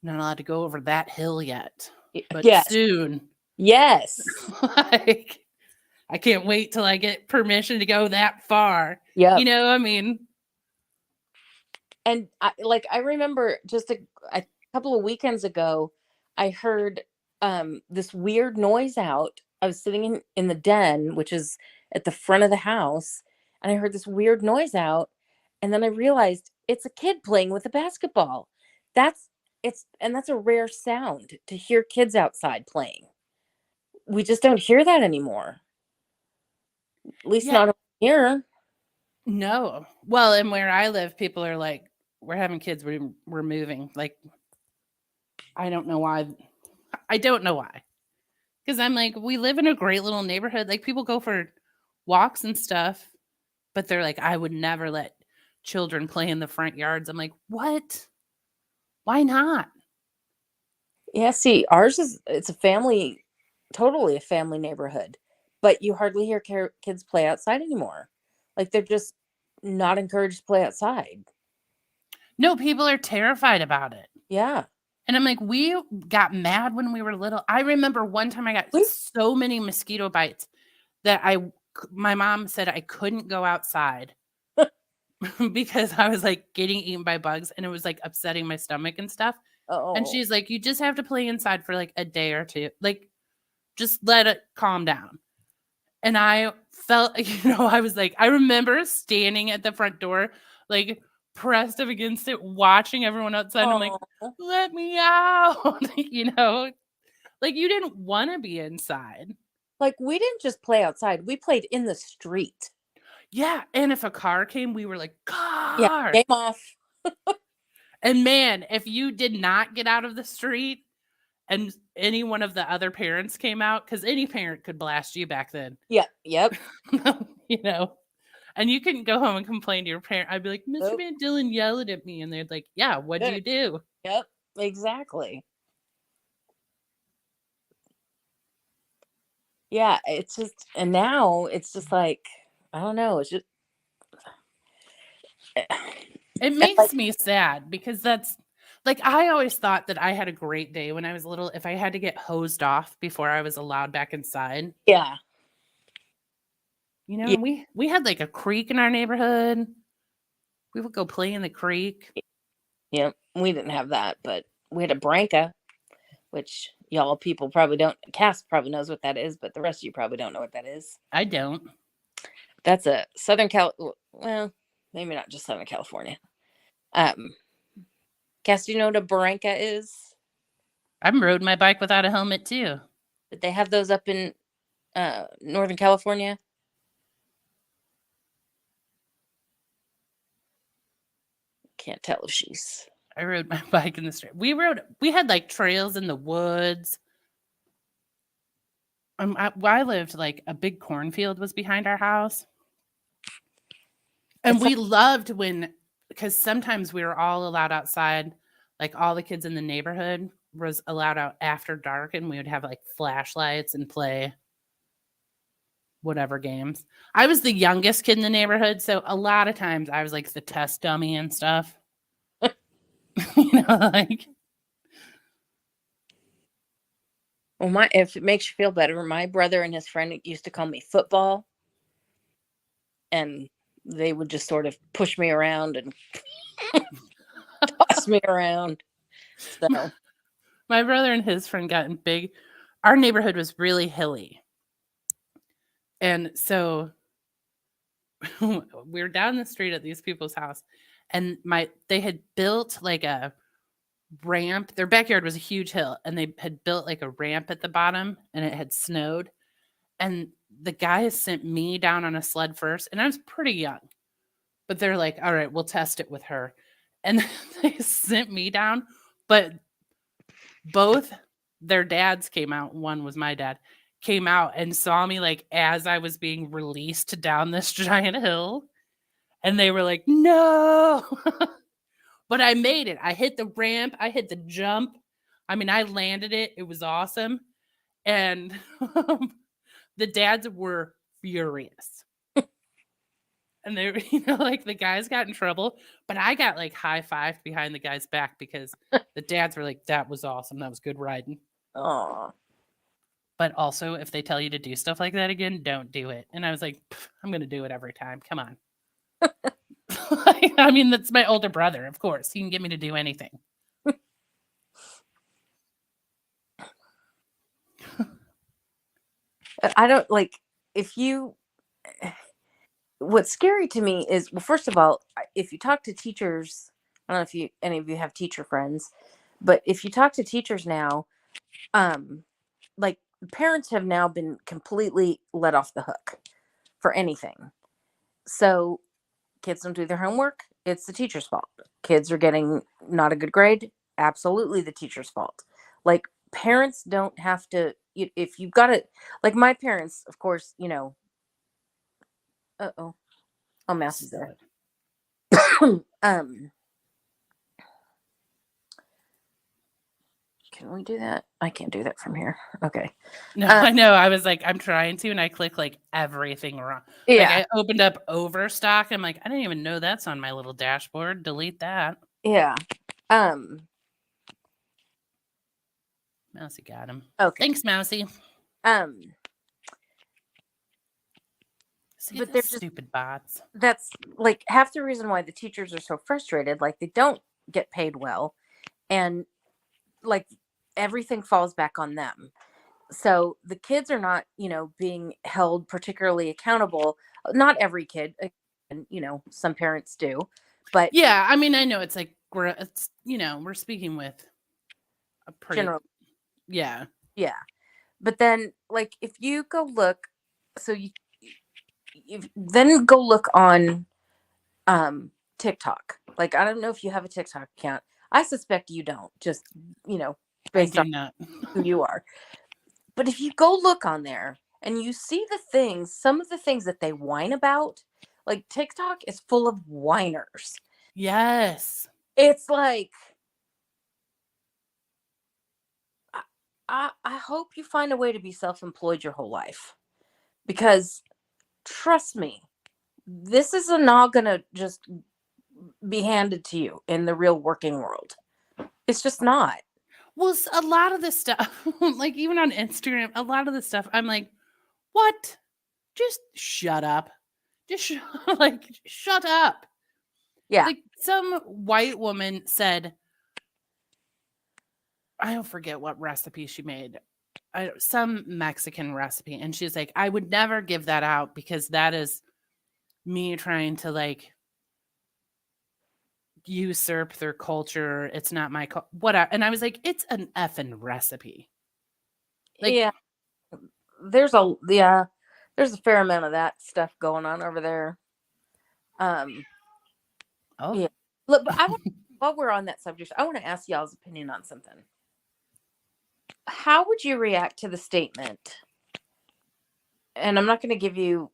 not allowed to go over that hill yet. But soon. Yes. Like, I can't wait till I get permission to go that far. Yeah. I mean. And I remember just a couple of weekends ago, I heard this weird noise out. I was sitting in the den, which is at the front of the house, and I heard this weird noise out. And then I realized it's a kid playing with a basketball. That's a rare sound to hear kids outside playing. We just don't hear that anymore. At least not here. No. Well, and where I live, people are like, we're having kids, we're moving. Like, I don't know why. Because I'm like, we live in a great little neighborhood. Like, people go for walks and stuff, but they're like, I would never let children play in the front yards. I'm like, what? Why not? Yeah, see, it's a family totally a family neighborhood, but you hardly hear kids play outside anymore. Like they're just not encouraged to play outside. No, people are terrified about it. Yeah. And I'm like, we got mad when we were little. I remember one time I got We- so many mosquito bites that my mom said I couldn't go outside because I was like getting eaten by bugs and it was like upsetting my stomach and stuff. And Oh, she's like, you just have to play inside for like a day or two. Like, just let it calm down. And I felt, I was like, I remember standing at the front door, like pressed up against it, watching everyone outside. And I'm like, oh. let me out. Like you didn't want to be inside. Like we didn't just play outside, we played in the street. Yeah. And if a car came, we were like, Yeah, car. game off. And man, if you did not get out of the street and any one of the other parents came out, because any parent could blast you back then. Yeah, yep. And you couldn't go home and complain to your parent. I'd be like, Mr. Nope. Van Dillen yelled at me. And they'd like, yeah, what'd you do? Yep, exactly. Yeah, it's just, and now it's just like, I don't know, it's just It makes me sad because that's like, I always thought that I had a great day when I was little if I had to get hosed off before I was allowed back inside. yeah. Yeah. We had like a creek in our neighborhood. We would go play in the creek. Yeah, we didn't have that, but we had a branca, which y'all people probably don't. Cass probably knows what that is, but the rest of you probably don't know what that is. I don't. That's a Southern well, maybe not just Southern California. Cass, do you know what a barranca is? I've rode my bike without a helmet too. But they have those up in Northern California. Can't tell if she's. I rode my bike in the street. We had like trails in the woods. Where I lived, like a big cornfield was behind our house. And we loved because sometimes we were all allowed outside, like all the kids in the neighborhood was allowed out after dark and we would have like flashlights and play whatever games. I was the youngest kid in the neighborhood, so a lot of times I was like the test dummy and stuff. Like. Well, if it makes you feel better, my brother and his friend used to call me football, and they would just sort of push me around and toss me around. So my brother and his friend got in big. Our neighborhood was really hilly. And so we were down the street at these people's house and they had built like a ramp. Their backyard was a huge hill and they had built like a ramp at the bottom and it had snowed. And the guys sent me down on a sled first and I was pretty young. But they're like, all right, we'll test it with her. And they sent me down, but both their dads came out. One was my dad, came out and saw me like as I was being released down this giant hill. And they were like, no. But I made it. I hit the ramp. I hit the jump. I mean, I landed it. It was awesome. And the dads were furious. And they were, like the guys got in trouble, but I got like high-fived behind the guy's back because the dads were like, that was awesome. That was good riding. Oh. But also, if they tell you to do stuff like that again, don't do it. And I was like, I'm going to do it every time. Come on. I mean, that's my older brother, of course. He can get me to do anything. I don't like what's scary to me is, well, first of all, if you talk to teachers, I don't know if any of you have teacher friends, but if you talk to teachers now, like parents have now been completely let off the hook for anything. So kids don't do their homework, it's the teacher's fault. Kids are getting not a good grade, absolutely the teacher's fault. Like parents don't have to, if you've got it, like my parents, of course, oh, Mouse is there. Can we do that? I can't do that from here. Okay. No, I know. I was like, I'm trying to, and I click like everything wrong. Like Yeah. I opened up Overstock. I'm like, I didn't even know that's on my little dashboard. Delete that. Yeah. Mousy got him. Okay. Thanks, Mousy. See But those they're just stupid bots. that's like half the reason why the teachers are so frustrated. Like they don't get paid well, and like everything falls back on them. So the kids are not, being held particularly accountable. Not every kid, and some parents do, but Yeah, I mean, I know it's like it's we're speaking with a pretty generally, yeah. yeah. But then, like, if you go look, so you then go look on TikTok. Like, I don't know if you have a TikTok account. I suspect you don't, just I based do on not. who you are. But if you go look on there and you see some of the things that they whine about, like TikTok is full of whiners. Yes. It's like I hope you find a way to be self-employed your whole life, because trust me, this is not gonna just be handed to you in the real working world. It's just not. Well, a lot of this stuff, like even on Instagram, a lot of the stuff, I'm like, what? Just shut up. Just like shut up. Yeah. Like some white woman said, I don't forget what recipe she made. Some Mexican recipe, and she's like, I would never give that out because that is me trying to like usurp their culture. It's not my whatever. And I was like, it's an effing recipe. Like, Yeah. There's a fair amount of that stuff going on over there. oh, Yeah. Look, but while we're on that subject, I want to ask y'all's opinion on something. How would you react to the statement? And I'm not going to give you.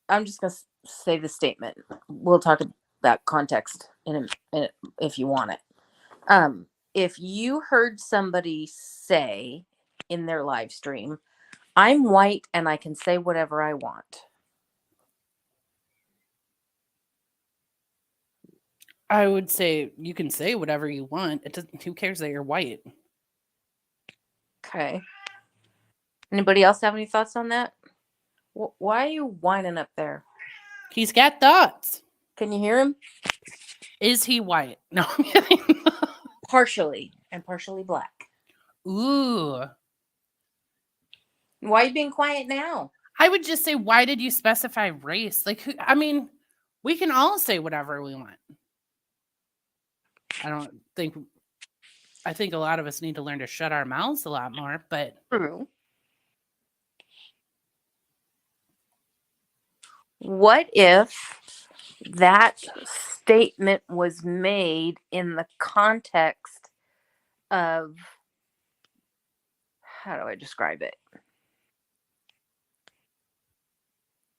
I'm just going to say the statement. We'll talk about context if you want it. If you heard somebody say in their live stream, "I'm white and I can say whatever I want." I would say you can say whatever you want. It doesn't. Who cares that you're white? Okay. Anybody else have any thoughts on that? Why are you whining up there? He's got thoughts. Can you hear him? Is he white? No, I'm kidding. Partially, and partially black. Ooh. Why are you being quiet now? I would just say, why did you specify race? Like, I mean, we can all say whatever we want. I think a lot of us need to learn to shut our mouths a lot more, but True. What if that statement was made in the context of, how do I describe it?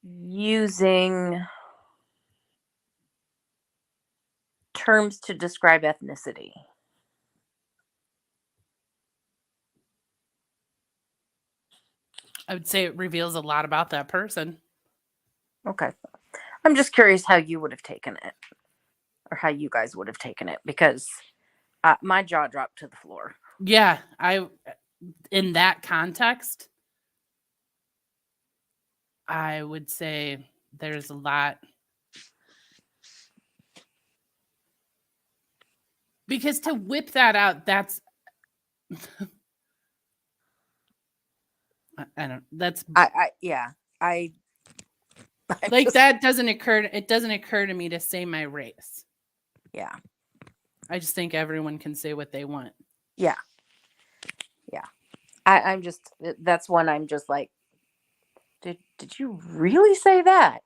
Using terms to describe ethnicity. I would say it reveals a lot about that person. Okay. I'm just curious how you would have taken it, or how you guys would have taken it, because my jaw dropped to the floor. Yeah, in that context, I would say there's a lot. Because to whip that out, that's I don't. That's I like just, that doesn't occur. It doesn't occur to me to say my race. yeah. I just think everyone can say what they want. Yeah. I'm just, that's when I'm just like, did you really say that?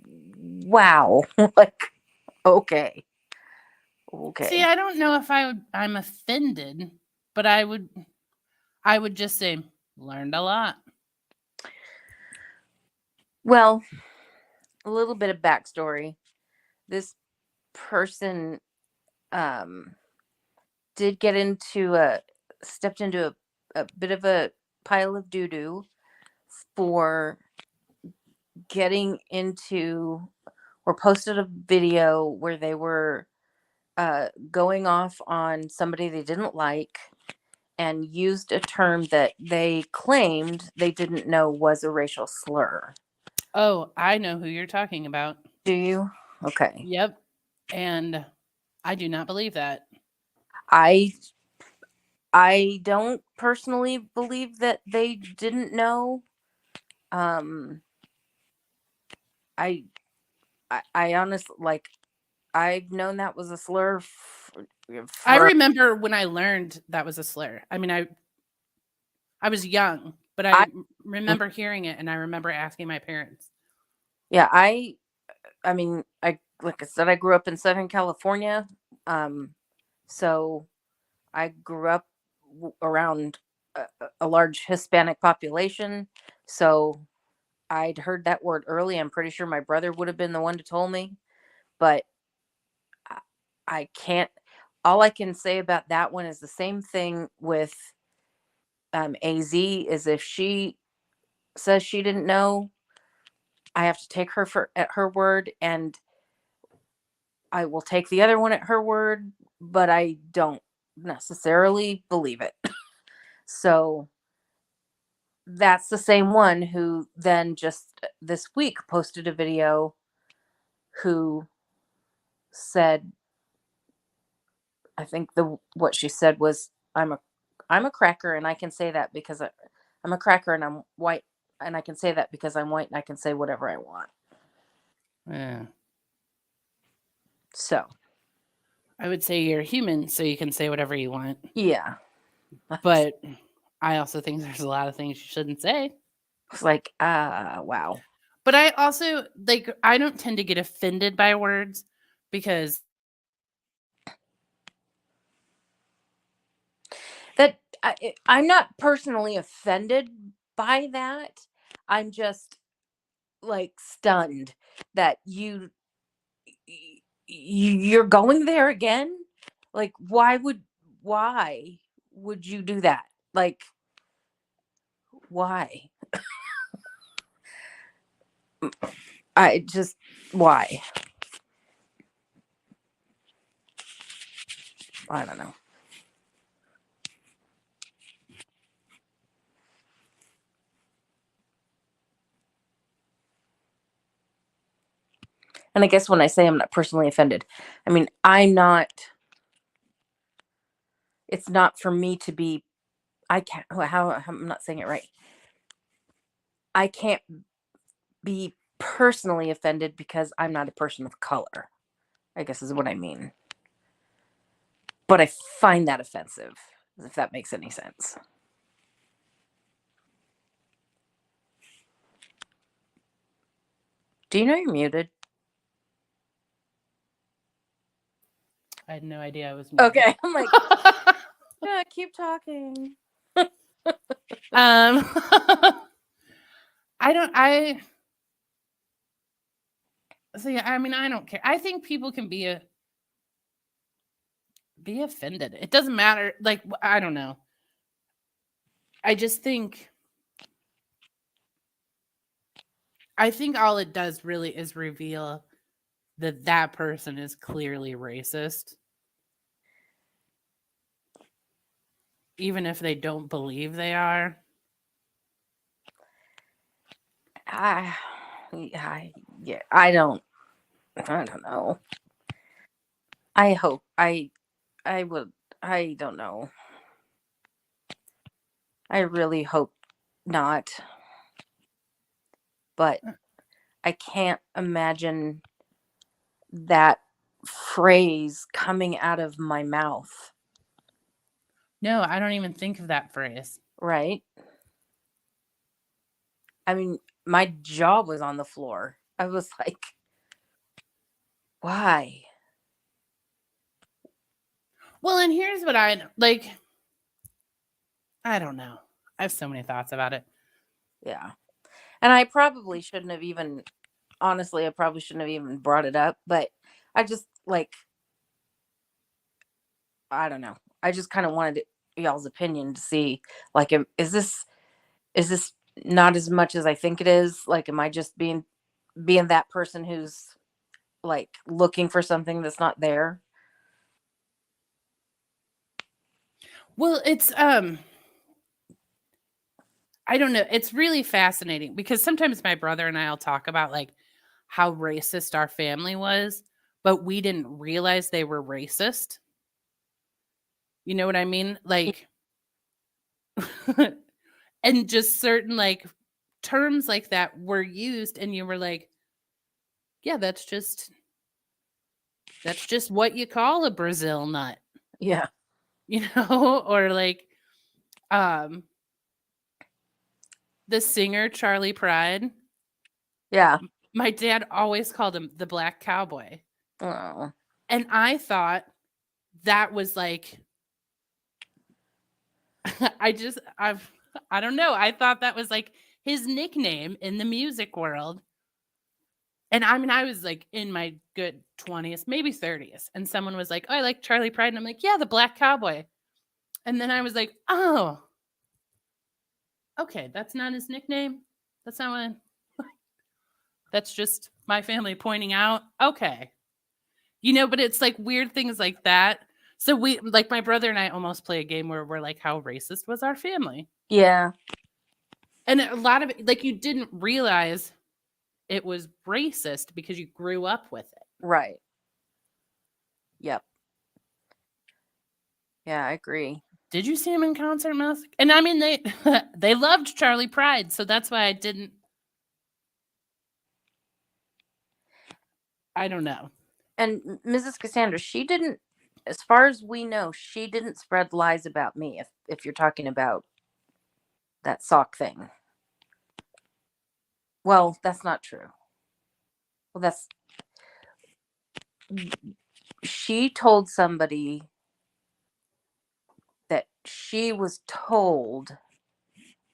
Wow. Like, okay. See, I don't know if I'm offended, but I would just say learned a lot. Well, a little bit of backstory. This person did stepped into a bit of a pile of doo-doo for getting into or posted a video where they were going off on somebody they didn't like and used a term that they claimed they didn't know was a racial slur. Oh, I know who you're talking about. Do you? Okay. Yep. And I do not believe that. I don't personally believe that they didn't know. I honestly, like, I've known that was a slur I for remember when I learned that was a slur. I mean, I was young, but I I remember hearing it, and I remember asking my parents. yeah, I mean, like I said, I grew up in Southern California. So I grew up around a large Hispanic population. So I'd heard that word early. I'm pretty sure my brother would have been the one to tell me, but I, I can't. All I can say about that one is the same thing with AZ. Is if she says she didn't know, I have to take her at her word, and I will take the other one at her word, but I don't necessarily believe it. So that's the same one who then just this week posted a video who said, I think what she said was, I'm a cracker, and I can say that because I'm a cracker and I'm white, and I can say that because I'm white and I can say whatever I want. Yeah. So I would say you're human, so you can say whatever you want. yeah, But I also think there's a lot of things you shouldn't say. it's like, wow. But I also, like, I don't tend to get offended by words because That I'm not personally offended by that. I'm just like stunned that you're going there again. Like, why would you do that? Like, why? I just why? I don't know. And I guess when I say I'm not personally offended, I mean, it's not for me to be, I can't, how, I'm not saying it right. I can't be personally offended because I'm not a person of color, I guess is what I mean. But I find that offensive, if that makes any sense. Do you know you're muted? I had no idea I was muted. Okay. I'm like, yeah, keep talking. I mean, I don't care. I think people can be offended. It doesn't matter. Like, I don't know. I think all it does really is reveal that person is clearly racist. Even if they don't believe they are. I don't know. I hope I don't know. I really hope not. But I can't imagine that phrase coming out of my mouth. No, I don't even think of that phrase. Right? I mean, my jaw was on the floor. I was like, why? Well, and here's what I like. I don't know. I have so many thoughts about it. Yeah. And I probably shouldn't have even, honestly, I probably shouldn't have even brought it up, but I just like, I don't know. I just kind of wanted y'all's opinion to see, like, is this not as much as I think it is? Like, am I just being that person who's like looking for something that's not there? Well, it's I don't know. It's really fascinating because sometimes my brother and I'll talk about like how racist our family was, but we didn't realize they were racist. You know what I mean? Like and just certain like terms like that were used and you were like, yeah, that's just what you call a Brazil nut, Yeah. you know? Or like um the singer Charlie Pride. Yeah. My dad always called him the Black Cowboy. Oh. And I thought that was like I don't know. I thought that was like his nickname in the music world. And I mean, I was like in my good 20s, maybe 30s. And someone was like, oh, I like Charlie Pride. And I'm like, yeah, the Black Cowboy. And then I was like, oh, okay, that's not his nickname. That's not what, that's just my family pointing out. Okay. You know, but it's like weird things like that. So we, like my brother and I almost play a game where we're like, how racist was our family? Yeah. And a lot of it, like you didn't realize it was racist because you grew up with it. Right. Yep. Yeah, I agree. Did you see him in concert, Musk? And I mean, they they loved Charlie Pride, so that's why I didn't. I don't know. And Mrs. Cassandra, she didn't, as far as we know, she didn't spread lies about me. If you're talking about that sock thing. Well, that's not true. Well, that's she told somebody that she was told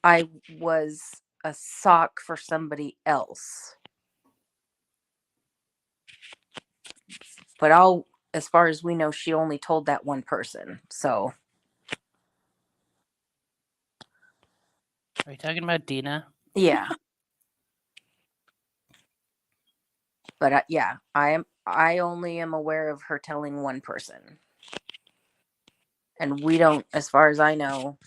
I was a sock for somebody else. But as far as we know, she only told that one person. So, Are you talking about Dina? yeah. But yeah, I only am aware of her telling one person. And we don't, as far as I know,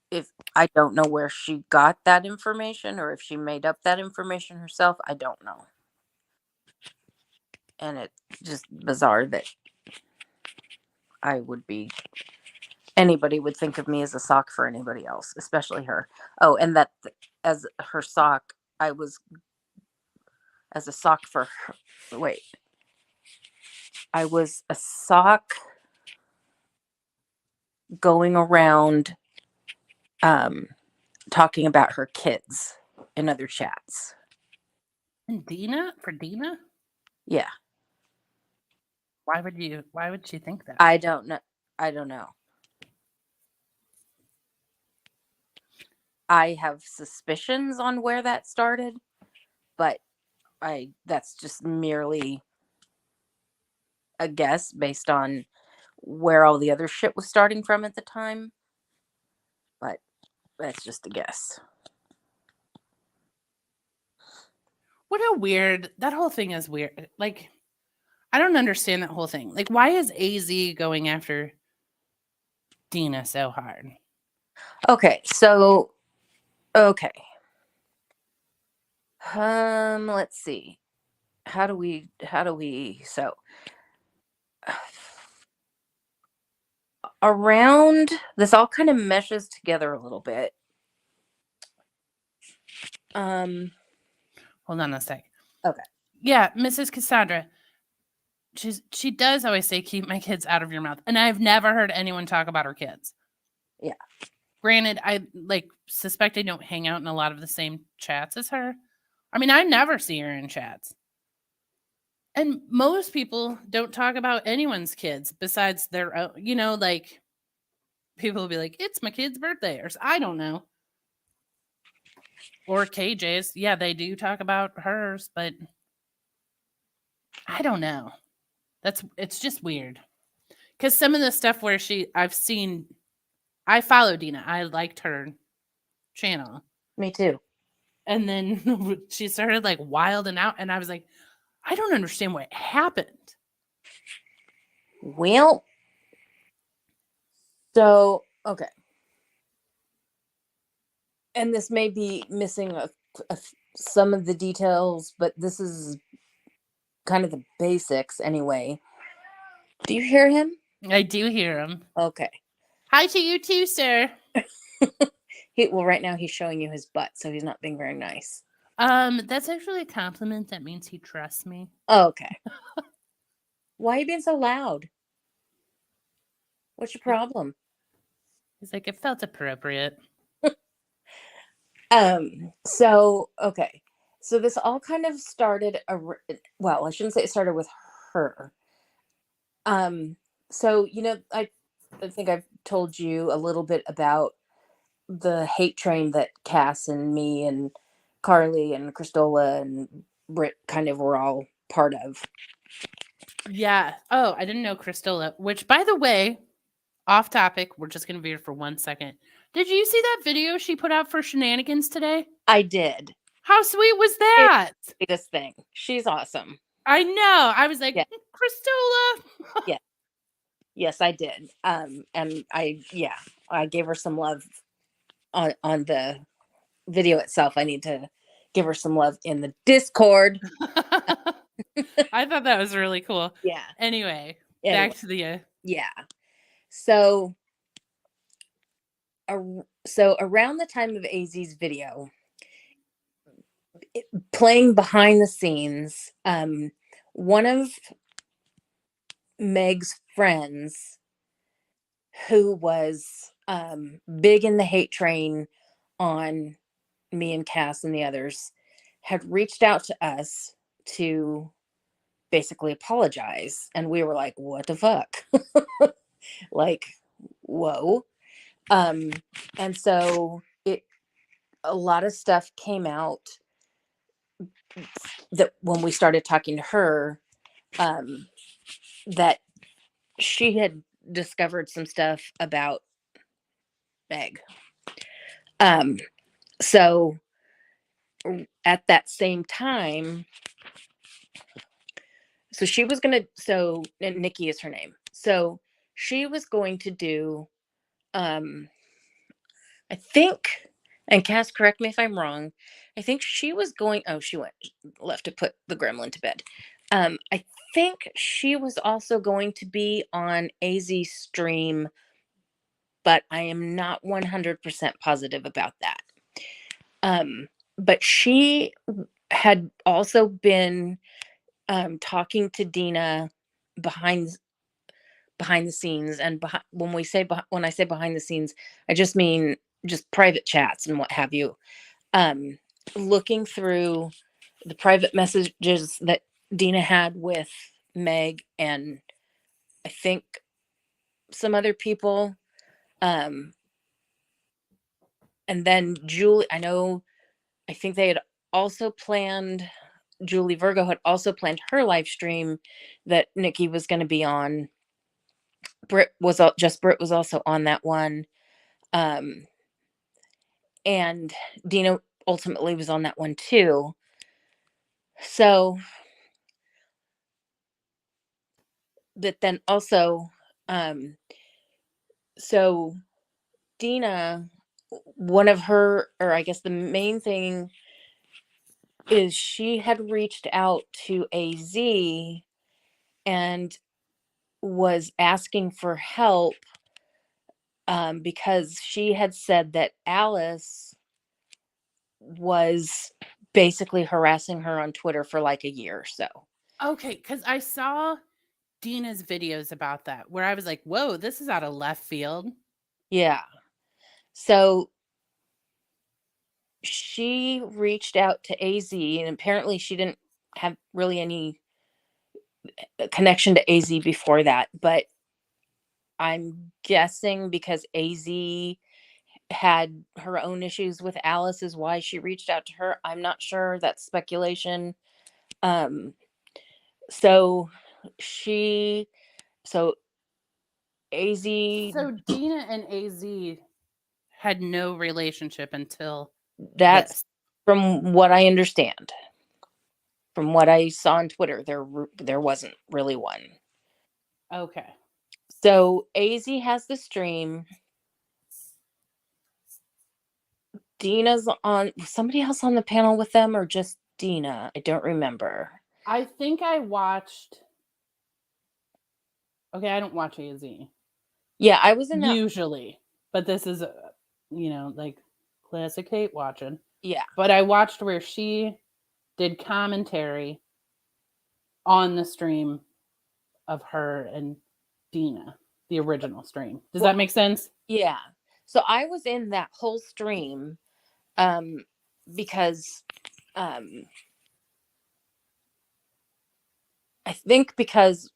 if I don't know where she got that information or if she made up that information herself, I don't know. And it's just bizarre that anybody would think of me as a sock for anybody else, especially her. Oh, and that as her sock, I was as a sock for her. Wait, I was a sock going around talking about her kids in other chats. And Dina? For Dina? Yeah. Why would she think that? I don't know. I have suspicions on where that started, but that's just merely a guess based on where all the other shit was starting from at the time. But that's just a guess. What a weird, that whole thing is weird. Like, I don't understand that whole thing. Like, why is AZ going after Dina so hard? Okay, so let's see. How do we so around this all kind of meshes together a little bit. Hold on a sec. Okay. Yeah, Mrs. Cassandra. She does always say, keep my kids out of your mouth. And I've never heard anyone talk about her kids. Yeah. Granted, I suspect I don't hang out in a lot of the same chats as her. I mean, I never see her in chats. And most people don't talk about anyone's kids besides their own, like people will be like, it's my kid's birthday, or I don't know. Or KJ's. Yeah, they do talk about hers, but I don't know. It's just weird. Because some of the stuff where I've seen, I follow Dina. I liked her channel. Me too. And then she started like wilding out. And I was like, I don't understand what happened. Well, so, okay. And this may be missing some of the details, but this is kind of the basics anyway. Do you hear him? I do hear him. Okay. Hi to you too, sir. Well, right now he's showing you his butt, so he's not being very nice. That's actually a compliment. That means he trusts me. Okay. Why are you being so loud? What's your problem? He's like, it felt appropriate. So, okay. So this all kind of started, well, I shouldn't say it started with her. So, I think I've told you a little bit about the hate train that Cass and me and Carly and Christola and Britt kind of were all part of. Yeah. Oh, I didn't know Christola, which, by the way, off topic, we're just going to be here for 1 second. Did you see that video she put out for Shenanigans today? I did. How sweet was that? It's the sweetest thing. She's awesome. I know. I was like, Yeah. Christola. Yeah. Yes, I did. And I gave her some love on the video itself. I need to give her some love in the Discord. I thought that was really cool. Yeah. Anyway, back to the yeah. So around the time of AZ's video, playing behind the scenes, one of Meg's friends who was big in the hate train on me and Cass and the others had reached out to us to basically apologize, and we were like, what the fuck? Like, whoa. And so a lot of stuff came out that when we started talking to her, that she had discovered some stuff about Meg. So at that same time, so she was going to, and Nikki is her name. So she was going to do, I think, and Cass, correct me if I'm wrong, I think she was going, she left to put the gremlin to bed. I think she was also going to be on AZ's stream, but I am not 100% positive about that. But she had also been talking to Dina behind the scenes, and when I say behind the scenes, I just mean just private chats and what have you. Looking through the private messages that Dina had with Meg and I think some other people. And then Julie, I think they had also planned, Julie Virgo had also planned her live stream that Nikki was going to be on. Britt was also on that one. And Dina ultimately was on that one too. So, but then also, so Dina, one of her, or I guess the main thing is she had reached out to AZ and was asking for help because she had said that Alice was basically harassing her on Twitter for like a year or so. Okay, because I saw Dina's videos about that where I was like, whoa, this is out of left field. Yeah. So she reached out to AZ, and apparently she didn't have really any connection to AZ before that, but I'm guessing because AZ had her own issues with Alice is why she reached out to her. I'm not sure. That's speculation. So so AZ, So Dina and AZ had no relationship until that's this. from what I understand. From what I saw on Twitter, there wasn't really one. Okay. So AZ has the stream. Dina's on, somebody else on the panel with them, or just Dina? I don't remember. I think I watched. Okay, I don't watch AZ Yeah, I was in that. usually, but this is, like classic hate watching. Yeah. But I watched where she did commentary on the stream of her and Dina, the original stream. Does Well, that make sense? yeah. So I was in that whole stream because um I think because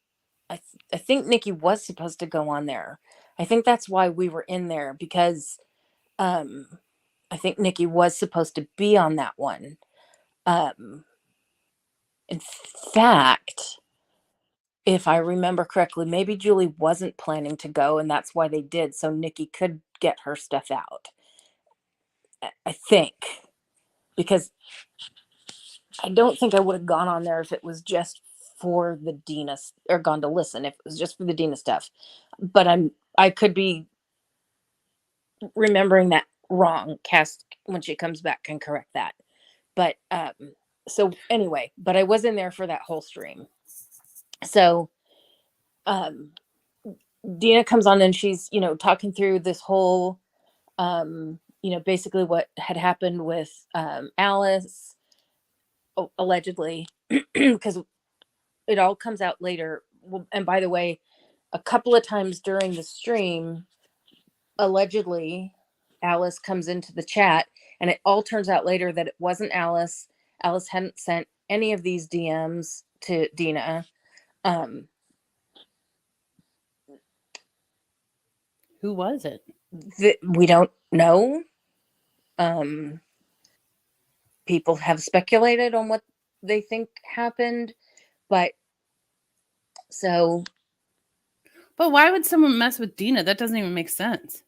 I think Nikki was supposed to go on there. I think that's why we were in there, because um I think Nikki was supposed to be on that one. In fact, if I remember correctly, maybe Julie wasn't planning to go, and that's why they did, so Nikki could get her stuff out. I think, because I don't think I would have gone on there if it was just for the Dina, or gone to listen if it was just for the Dina stuff. But I could be remembering that wrong. Cass, when she comes back, can correct that. But so anyway, but I was in there for that whole stream. So Dina comes on and she's, talking through this whole basically what had happened with Alice, allegedly, because it all comes out later. And by the way, a couple of times during the stream, allegedly, Alice comes into the chat, and it all turns out later that it wasn't Alice. Alice hadn't sent any of these DMs to Dina. Who was it? We don't know. People have speculated on what they think happened, but so. But why would someone mess with Dina? That doesn't even make sense.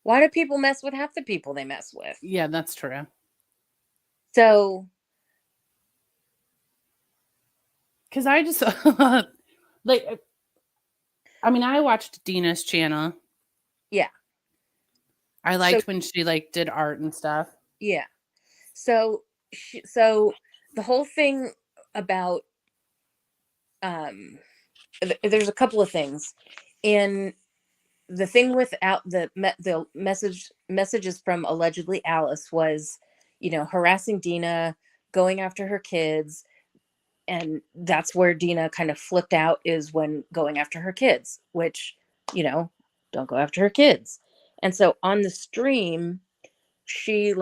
Why do people mess with half the people they mess with? Yeah, that's true. So. Because I just, I watched Dina's channel. Yeah. I liked when she did art and stuff. Yeah. So the whole thing about there's a couple of things in the thing without the messages from allegedly Alice was, harassing Dina, going after her kids, and that's where Dina kind of flipped out, is when going after her kids, which, don't go after her kids. And so on the stream, she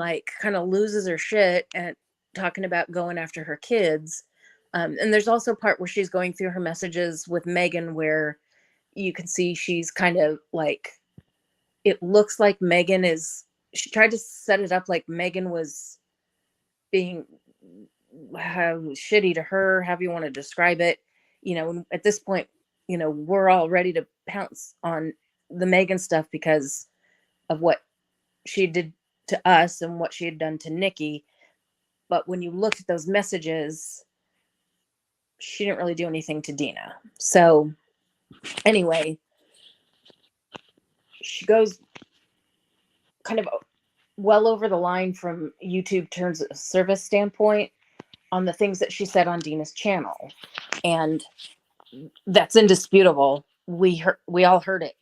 kind of loses her shit and talking about going after her kids. And there's also a part where she's going through her messages with Megan, where you can see she's kind of it looks like Megan she tried to set it up like Megan was being shitty to her, however you want to describe it. At this point, we're all ready to pounce on the Megan stuff because of what she did to us and what she had done to Nikki. But when you looked at those messages, she didn't really do anything to Dina. So anyway, she goes kind of well over the line from YouTube terms of service standpoint on the things that she said on Dina's channel. And that's indisputable. We all heard it.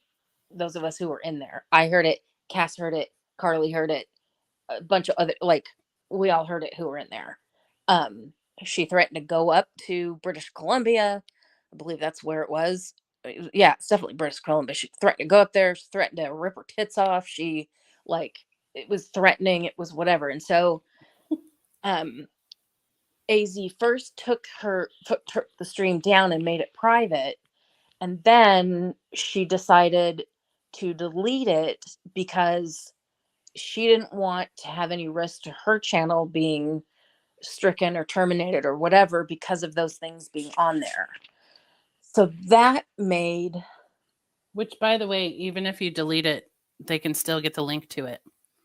Those of us who were in there. I heard it. Cass heard it. Carly heard it. A bunch of other, we all heard it who were in there. She threatened to go up to British Columbia. I believe that's where it was. Yeah, it's definitely British Columbia. She threatened to go up there. She threatened to rip her tits off. She it was threatening. It was whatever. And so AZ first took the stream down and made it private. And then she decided to delete it because she didn't want to have any risk to her channel being stricken or terminated or whatever because of those things being on there. So that made Which, by the way, even if you delete it, they can still get the link to it.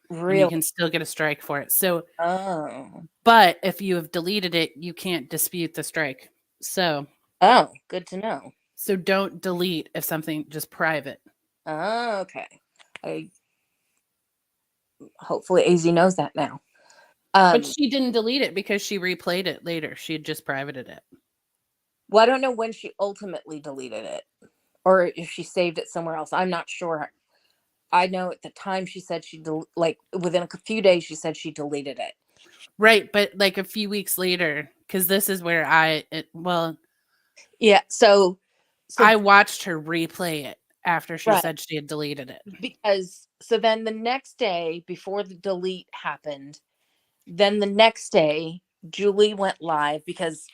And you really. can still get a strike for it. So, Oh. but if you have deleted it, you can't dispute the strike. So, Oh, good to know. so don't delete if something just private. Oh, okay. Hopefully AZ knows that now. But she didn't delete it because she replayed it later. She had just privated it. Well, I don't know when she ultimately deleted it or if she saved it somewhere else. I'm not sure. I know at the time she said like within a few days she said she deleted it. Right, but like a few weeks later, because this is where Yeah, so I watched her replay it after she right. said she had deleted it. Because so then the next day before the delete happened, then the next day Julie went live because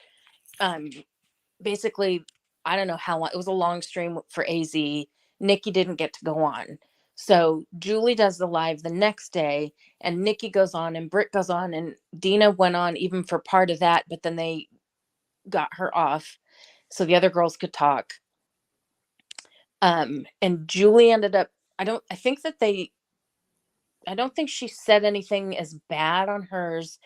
basically I don't know how long, it was a long stream for AZ. Nikki didn't get to go on. So Julie does the live the next day and Nikki goes on and Britt goes on and Dina went on even for part of that, but then they got her off so the other girls could talk. And Julie ended up, I don't think she said anything as bad on hers,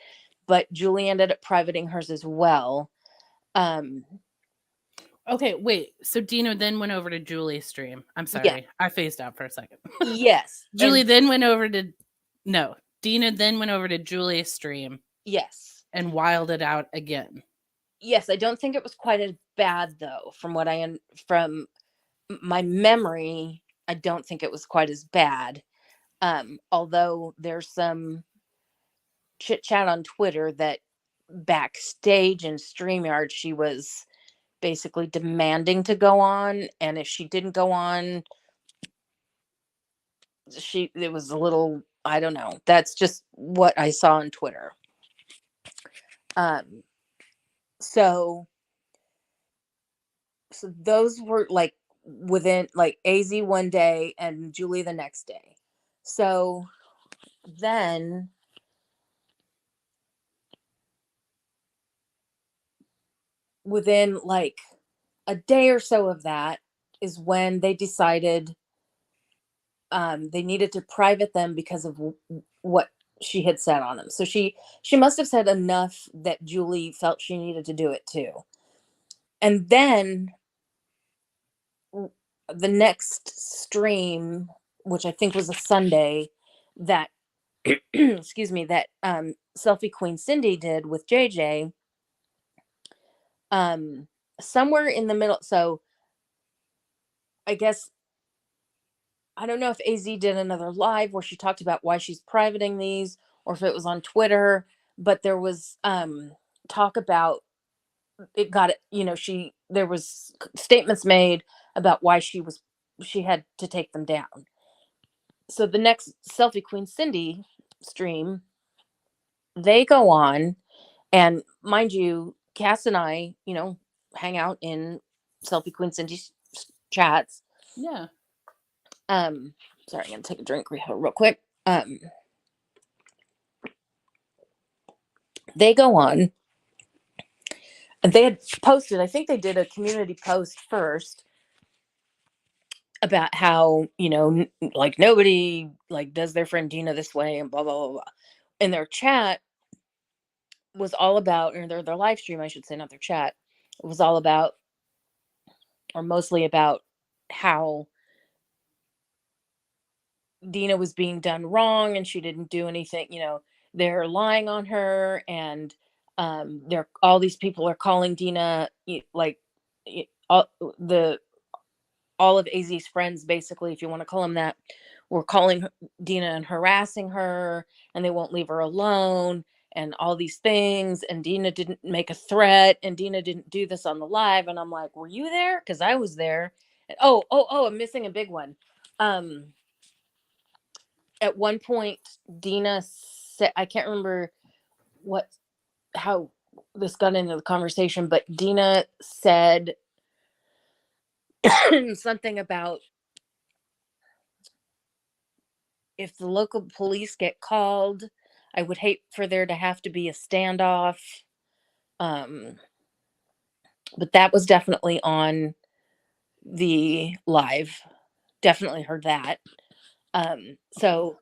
but Julie ended up privating hers as well. Okay, wait. So Dina then went over to Julie's stream. I'm sorry. Yeah. I phased out for a second. Yes. Julie then went over to Dina then went over to Julie's stream. Yes. And wilded out again. Yes, I don't think it was quite as bad though. From my memory, I don't think it was quite as bad. Although there's some chit chat on Twitter that backstage in StreamYard she was basically demanding to go on, and if she didn't go on, it was a little, I don't know. That's just what I saw on Twitter. So those were like within like AZ one day and Julie the next day. So then within like a day or so of that is when they decided they needed to private them because of what she had said on them. So she must have said enough that Julie felt she needed to do it too. And then the next stream, which I think was a Sunday, that excuse me, that Selfie Queen Cindy did with JJ, somewhere in the middle. So I guess I don't know if AZ did another live where she talked about why she's privating these or if it was on Twitter, but there was talk about it got it, there was statements made about why she had to take them down. So the next Selfie Queen Cindy stream, they go on, and mind you, Cass and I, hang out in Selfie Queen Cindy's chats. Yeah. Sorry, I'm gonna take a drink real quick. They go on, and they had posted, I think they did a community post first about how, like nobody like does their friend Dina this way and blah, blah, blah, blah. And their chat was all about, or their live stream, I should say, not their chat. It was all about, or mostly about how Dina was being done wrong and she didn't do anything, they're lying on her, and all these people are calling Dina like all of AZ's friends, basically, if you want to call them that, were calling Dina and harassing her, and they won't leave her alone, and all these things. And Dina didn't make a threat, and Dina didn't do this on the live. And I'm like, were you there? Because I was there. And I'm missing a big one. At one point, Dina said, I can't remember how this got into the conversation, but Dina said something about, if the local police get called, I would hate for there to have to be a standoff. But that was definitely on the live. Definitely heard that. So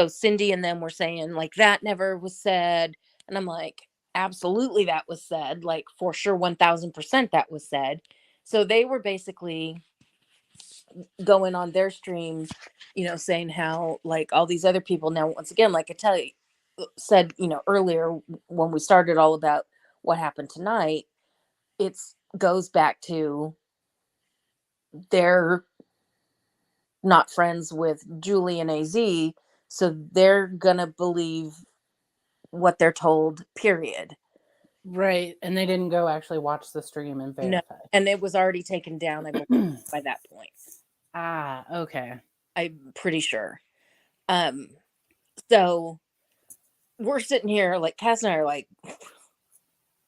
Cindy and them were saying like that never was said, and I'm like, absolutely that was said, like for sure 1000% that was said. So they were basically going on their stream, saying how like all these other people now, once again, like I tell you, said, earlier when we started all about what happened tonight, it's goes back to they're not friends with Julie and AZ, so they're gonna believe what they're told, period. Right. And they didn't go actually watch the stream and No, verify. and it was already taken down, I believe, by that point. Okay. I'm pretty sure. So we're sitting here like Cass and I are like,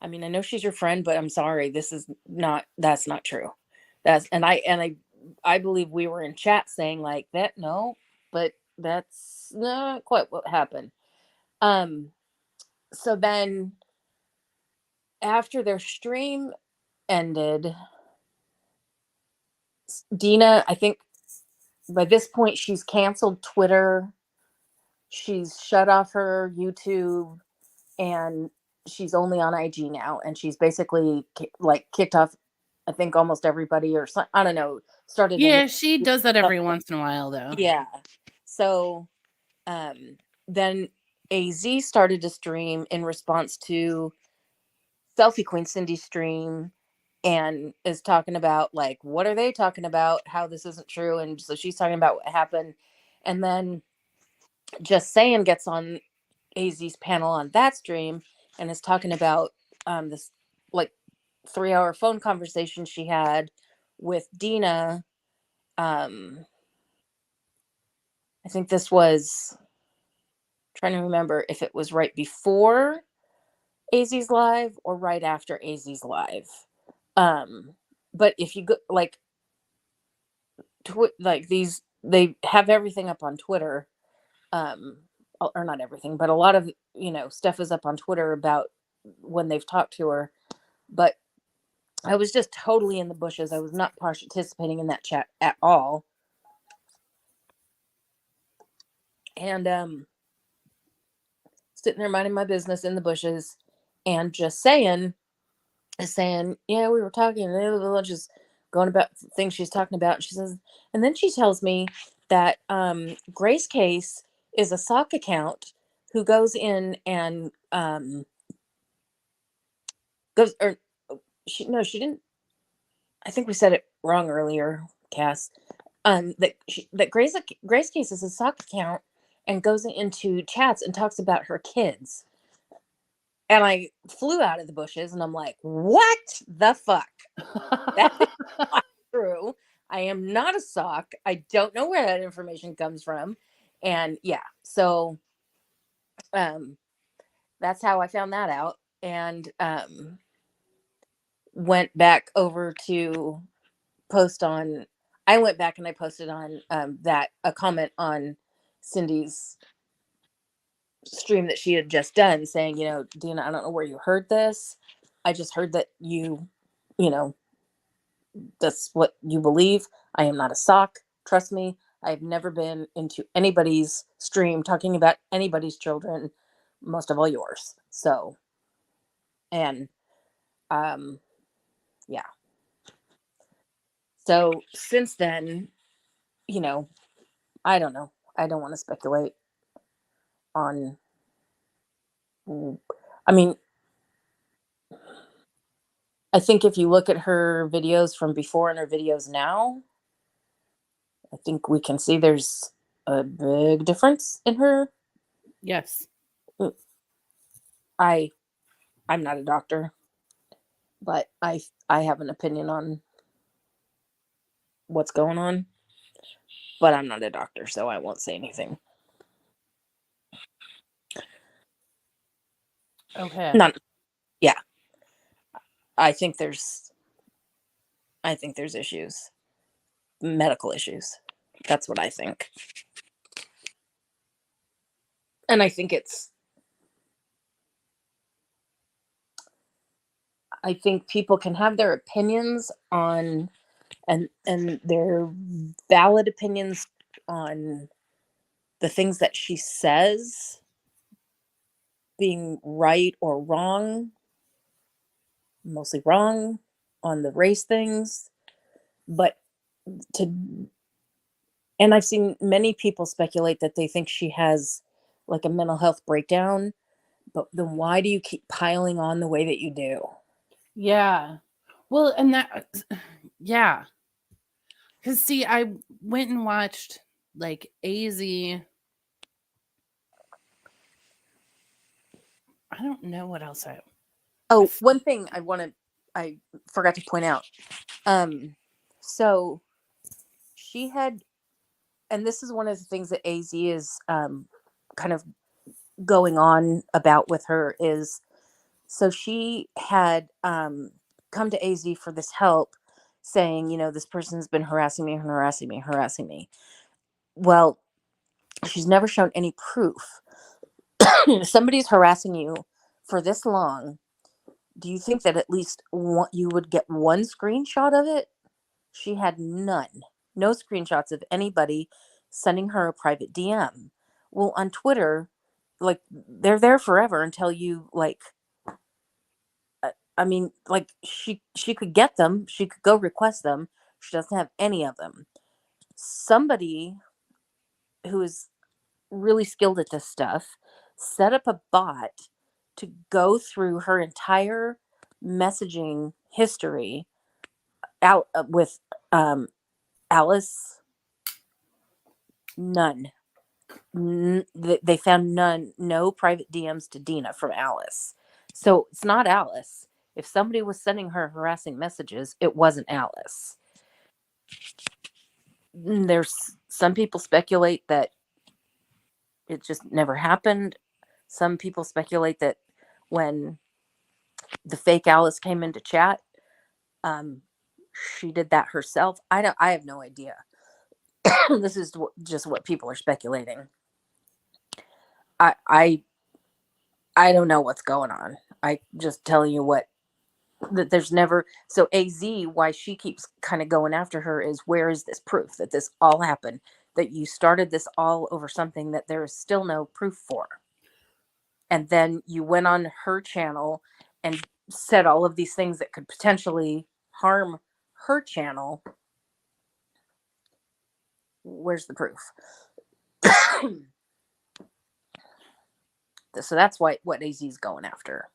I mean, I know she's your friend, but I'm sorry, that's not true. I believe we were in chat saying like that, no, but that's not quite what happened. So then after their stream ended, Dina, I think by this point she's canceled Twitter, she's shut off her YouTube, and she's only on IG now, and she's basically like kicked off, I think, almost everybody, or some, I don't know, started a Yeah, she does that every once in a while though. yeah. So then AZ started to stream in response to Selfie Queen Cindy's stream, and is talking about like what are they talking about, how this isn't true, and so she's talking about what happened. And then Just Saying gets on AZ's panel on that stream and is talking about this like 3-hour phone conversation she had with Dina. I think this was, trying to remember if it was right before AZ's live or right after AZ's live. But if you go like like these, they have everything up on Twitter, or not everything, but a lot of stuff is up on Twitter about when they've talked to her. But I was just totally in the bushes. I was not participating in that chat at all. And sitting there minding my business in the bushes, and Just Saying is saying, yeah, we were talking, and just going about things she's talking about. And she says, and then she tells me that Grace Case is a sock account who goes in and goes, or she didn't. I think we said it wrong earlier, Cass. That Grace Case is a sock account and goes into chats and talks about her kids. And I flew out of the bushes and I'm like, what the fuck? That is not true. I am not a sock. I don't know where that information comes from. And yeah, so that's how I found that out. And went back over to post on, I went back and I posted on a comment on Cindy's stream that she had just done saying, Dina, I don't know where you heard this. I just heard that you know, that's what you believe. I am not a sock. Trust me. I've never been into anybody's stream talking about anybody's children, most of all yours. So, and yeah. So since then, I don't know. I don't want to speculate on, I mean, I think if you look at her videos from before and her videos now, I think we can see there's a big difference in her. Yes. I'm not a doctor, but I have an opinion on what's going on, but I'm not a doctor, so I won't say anything. Okay. Not, yeah. I think there's issues, medical issues. That's what I think. And I think people can have their opinions on and they're valid opinions on the things that she says being right or wrong, mostly wrong on the race things. But to and I've seen many people speculate that they think she has like a mental health breakdown, but then why do you keep piling on the way that you do? Yeah. Well, and that, yeah. Because, see, I went and watched like AZ. I don't know what else Oh, one thing I forgot to point out. So she had, and this is one of the things that AZ is kind of going on about with her is, so she had come to AZ for this help, saying, this person's been harassing me, harassing me, harassing me. Well, she's never shown any proof. If somebody's harassing you for this long, do you think that at least you would get one screenshot of it? She had none. No screenshots of anybody sending her a private DM. Well, on Twitter, like, they're there forever until you, like, I mean, like, she could get them, she could go request them. She doesn't have any of them. Somebody who is really skilled at this stuff set up a bot to go through her entire messaging history out with Alice. None. They found none, no private DMs to Dina from Alice. So it's not Alice. If somebody was sending her harassing messages, it wasn't Alice. There's some people speculate that it just never happened. Some people speculate that when the fake Alice came into chat, um, she did that herself. I have no idea. This is just what people are speculating. I don't know what's going on. I just telling you what, that there's never, so AZ, why she keeps kind of going after her is, where is this proof that this all happened, that you started this all over something that there is still no proof for? And then you went on her channel and said all of these things that could potentially harm her channel. Where's the proof? So that's what AZ is going after.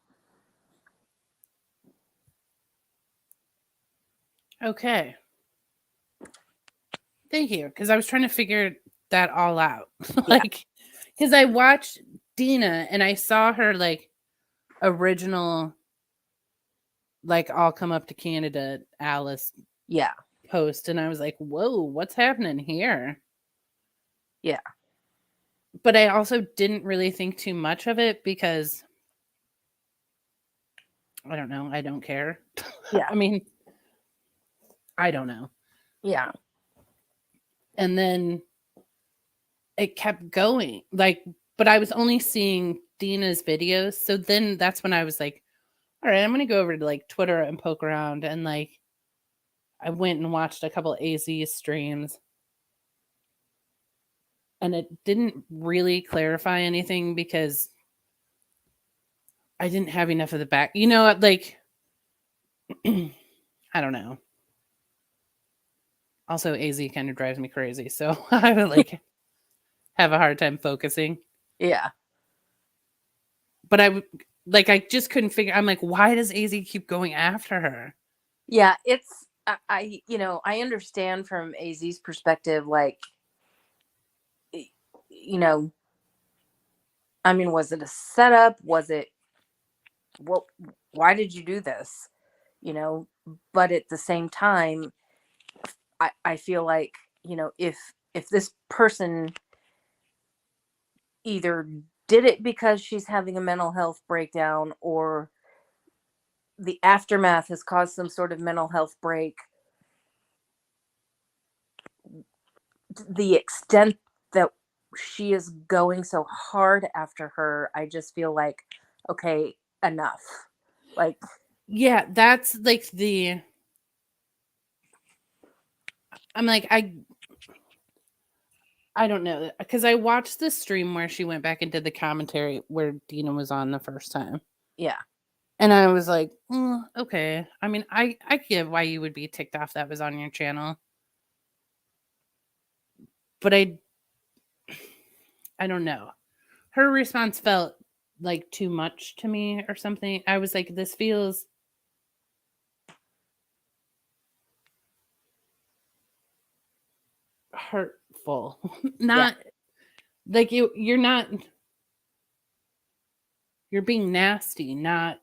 Okay. Thank you. Because I was trying to figure that all out. Like, because I watched Dina and I saw her like original, like, I'll come up to Canada, Alice Yeah. post. And I was like, whoa, what's happening here? Yeah. But I also didn't really think too much of it because I don't know. I don't care. Yeah. I mean, I don't know. Yeah. And then it kept going. Like, but I was only seeing Dina's videos. So then that's when I was like, all right, I'm going to go over to like Twitter and poke around. And like, I went and watched a couple AZ streams. And it didn't really clarify anything because I didn't have enough of the back. You know, like, I don't know. Also, AZ kind of drives me crazy. So I would like have a hard time focusing. Yeah. But I just couldn't figure. I'm like, why does AZ keep going after her? Yeah. It's, I understand from AZ's perspective, like, I mean, was it a setup? Was it, well, why did you do this? But at the same time, I feel like, if this person either did it because she's having a mental health breakdown, or the aftermath has caused some sort of mental health break, the extent that she is going so hard after her, I just feel like, okay, enough. Like, Yeah, that's like the I'm like, I don't know, because I watched the stream where she went back and did the commentary where Dina was on the first time. Yeah. And I was like, okay. I mean, I get why you would be ticked off that was on your channel. But I don't know. Her response felt like too much to me or something. I was like, this feels hurtful. Not like you're not, you're being nasty, not,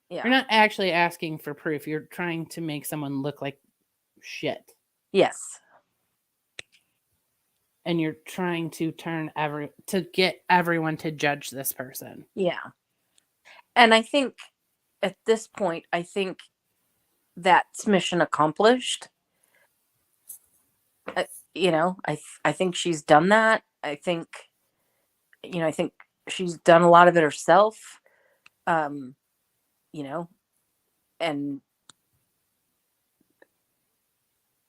Yeah. you're not actually asking for proof. You're trying to make someone look like shit. Yes. And you're trying to to get everyone to judge this person. Yeah. And I think at this point, I think that's mission accomplished. I think she's done that. I think she's done a lot of it herself. And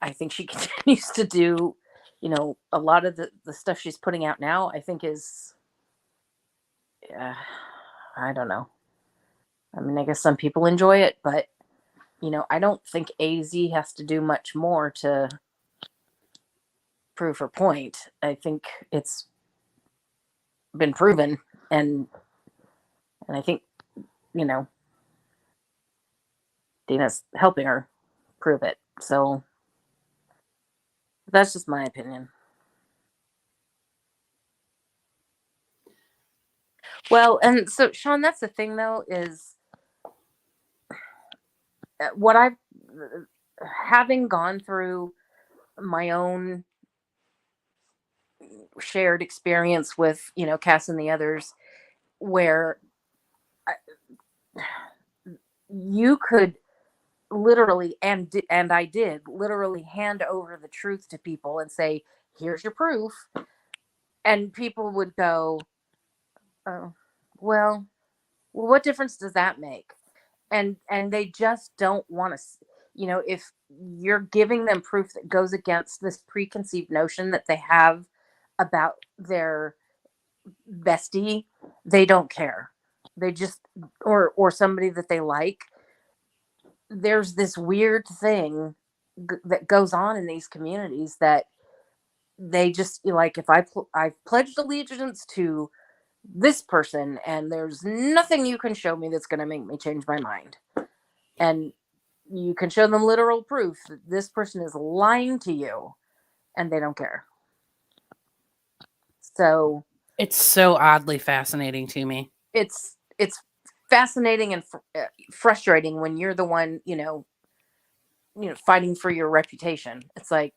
I think she continues to do, a lot of the stuff she's putting out now, I think is, I don't know. I mean, I guess some people enjoy it, but, I don't think AZ has to do much more to prove her point. I think it's been proven, and I think, Dina's helping her prove it. So that's just my opinion. Well, and so Sean, that's the thing though, is what I've having gone through my own shared experience with, Cass and the others, where you could literally, and I did literally hand over the truth to people and say, here's your proof. And people would go, oh, well, what difference does that make? And they just don't want to, if you're giving them proof that goes against this preconceived notion that they have about their bestie, they don't care. They just, or somebody that they like. There's this weird thing that goes on in these communities that they just, like, if I've pledged allegiance to this person and there's nothing you can show me that's going to make me change my mind, and you can show them literal proof that this person is lying to you, and they don't care. So it's so oddly fascinating to me. It's fascinating and frustrating when you're the one, fighting for your reputation. It's like,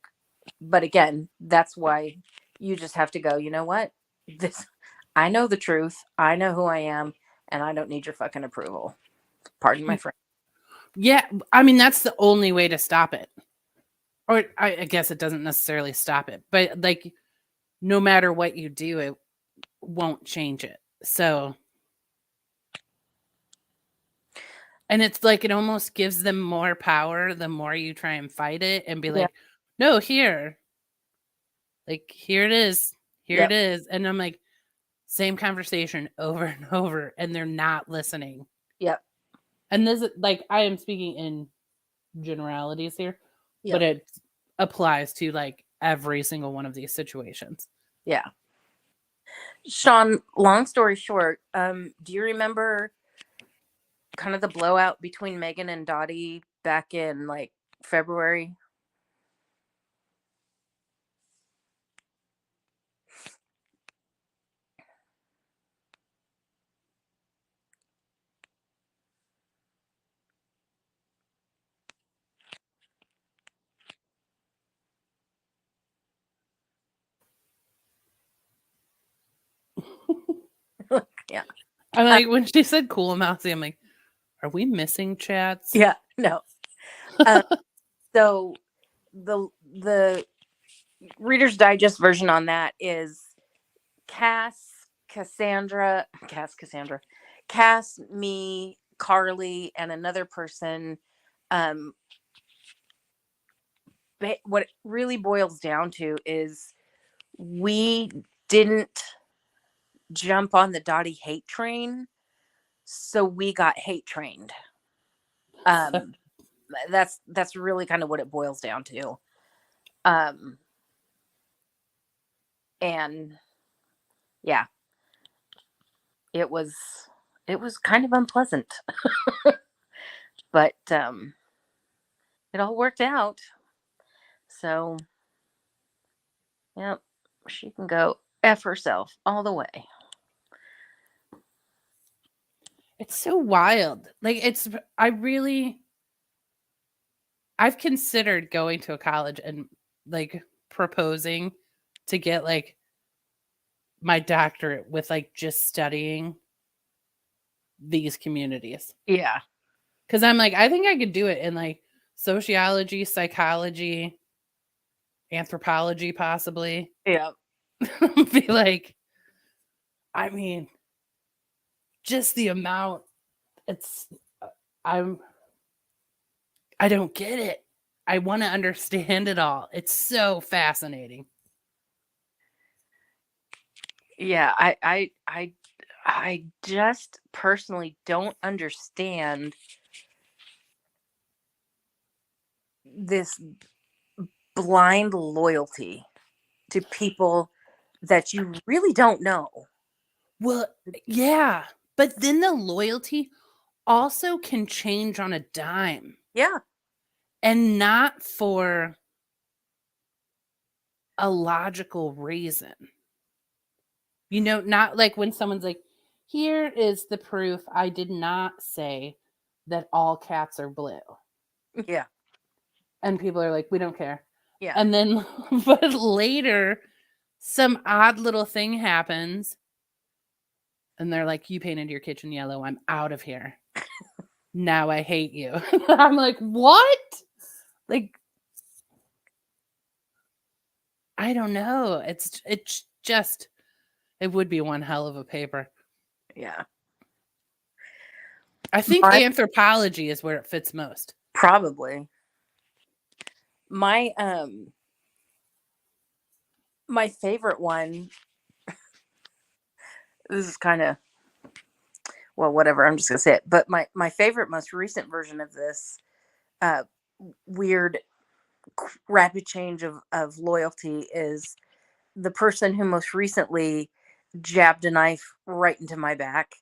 but again, that's why you just have to go, you know what? I know the truth. I know who I am, and I don't need your fucking approval. Pardon my French. Yeah, I mean, that's the only way to stop it. Or I guess it doesn't necessarily stop it, but like, no matter what you do, it won't change it. So, and it's like, it almost gives them more power the more you try and fight it and be like, no, here. Like, here it is. Here it is. And I'm like, same conversation over and over, and they're not listening. Yep. And this is like, I am speaking in generalities here, but it applies to like every single one of these situations. Yeah. Sean, long story short, do you remember kind of the blowout between Megan and Dottie back in like February? Yeah. I'm like, when she said cool mousy, I'm like, are we missing chats? Yeah, no. So the Reader's Digest version on that is Cass, me, Carly, and another person what it really boils down to is we didn't jump on the Dottie hate train, so we got hate trained. Um, that's really kind of what it boils down to. And yeah, it was kind of unpleasant, but it all worked out. So, yep, she can go F herself all the way. It's so wild. Like I've considered going to a college and like proposing to get like my doctorate with like just studying these communities. Yeah. Cause I'm like, I think I could do it in like sociology, psychology, anthropology, possibly. Yeah. Be like, I mean, just the amount it's I don't get it. I want to understand it all. It's so fascinating. Yeah, I just personally don't understand this blind loyalty to people that you really don't know. Well, yeah, but then the loyalty also can change on a dime. Yeah. And not for a logical reason. You know, not like when someone's like, here is the proof I did not say that all cats are blue. Yeah. And people are like, we don't care. Yeah. And then, but later, some odd little thing happens. And they're like, you painted your kitchen yellow. I'm out of here. Now I hate you. I'm like, what? Like, I don't know. It's just, it would be one hell of a paper. Yeah. I think anthropology is where it fits most. Probably. My my favorite one, this is kind of, well, whatever, I'm just gonna say it, but my favorite most recent version of this weird rapid change of loyalty is the person who most recently jabbed a knife right into my back.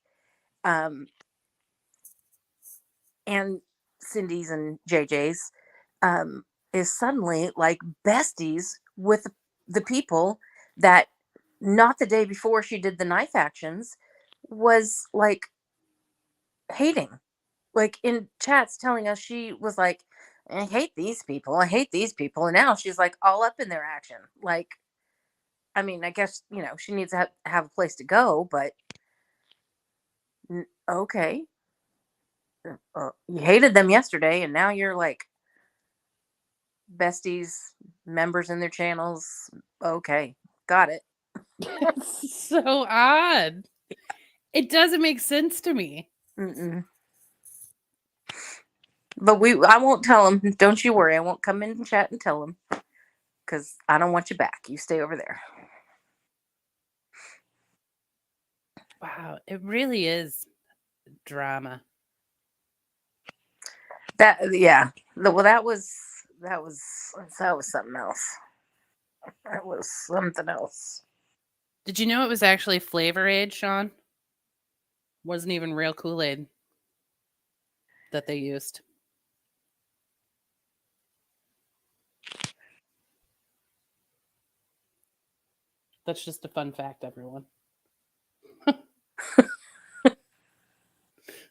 And Cindy's and JJ's is suddenly like besties with the people that not the day before she did the knife actions was like hating, like in chats telling us she was like, I hate these people, I hate these people, and now she's like all up in their action. Like, I mean, I guess, you know, she needs to have a place to go, but okay. You hated them yesterday, and now you're like besties, members in their channels. Okay, got it. It's so odd. It doesn't make sense to me. Mm-mm. But I won't tell them. Don't you worry. I won't come in and chat and tell them because I don't want you back. You stay over there. Wow, it really is drama. That well, that was something else. That was something else. Did you know it was actually Flavor Aid, Sean? Wasn't even real Kool-Aid that they used. That's just a fun fact, everyone.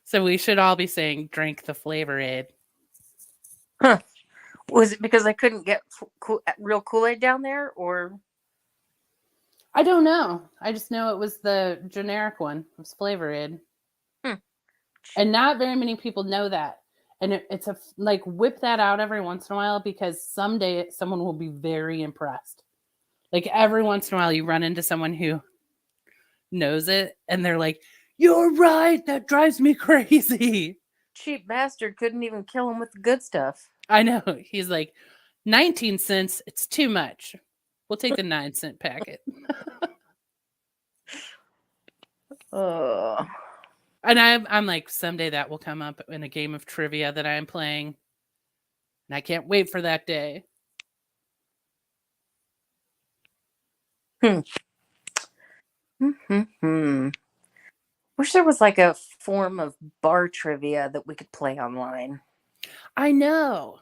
So we should all be saying, drink the Flavor Aid. Huh. Was it because I couldn't get real Kool-Aid down there, or? I don't know. I just know it was the generic one. It was Flavor Aid. And not very many people know that. And it's like whip that out every once in a while because someday someone will be very impressed. Like every once in a while you run into someone who knows it and they're like, you're right. That drives me crazy. Cheap bastard couldn't even kill him with the good stuff. I know. He's like, 19 cents, it's too much. We'll take the 9-cent packet. Oh. And I'm like, someday that will come up in a game of trivia that I'm playing. And I can't wait for that day. Wish there was like a form of bar trivia that we could play online. I know.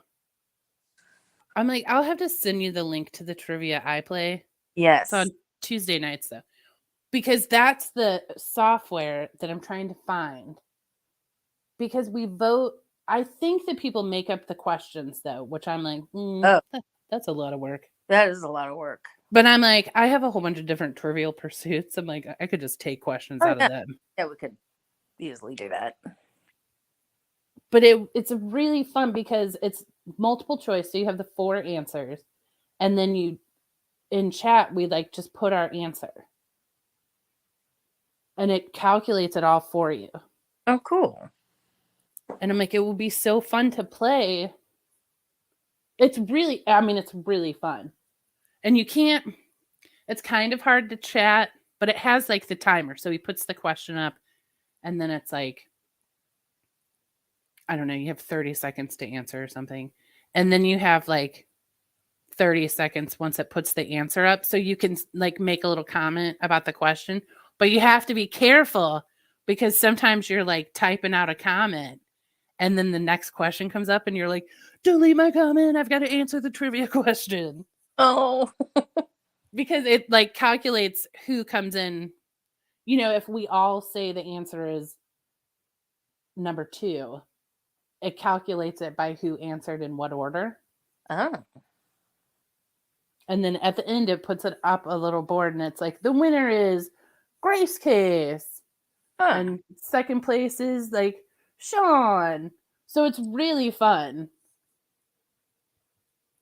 I'm like, I'll have to send you the link to the trivia I play. Yes. It's on Tuesday nights, though. Because that's the software that I'm trying to find. Because we vote. I think that people make up the questions, though, which I'm like, that's a lot of work. That is a lot of work. But I'm like, I have a whole bunch of different Trivial Pursuits. I'm like, I could just take questions out of them. Yeah, we could easily do that. But it's really fun because it's multiple choice. So you have the 4 answers. And then you, in chat, we like just put our answer. And it calculates it all for you. Oh, cool. And I'm like, it will be so fun to play. It's really fun. And you can't, it's kind of hard to chat, but it has like the timer. So he puts the question up and then it's like, I don't know, you have 30 seconds to answer or something. And then you have like 30 seconds once it puts the answer up. So you can like make a little comment about the question, but you have to be careful because sometimes you're like typing out a comment and then the next question comes up and you're like, delete my comment. I've got to answer the trivia question. Oh. Because it like calculates who comes in. You know, if we all say the answer is number 2, it calculates it by who answered in what order. Oh. And then at the end, it puts it up a little board and it's like, the winner is Grace Case. And second place is like Sean. So it's really fun.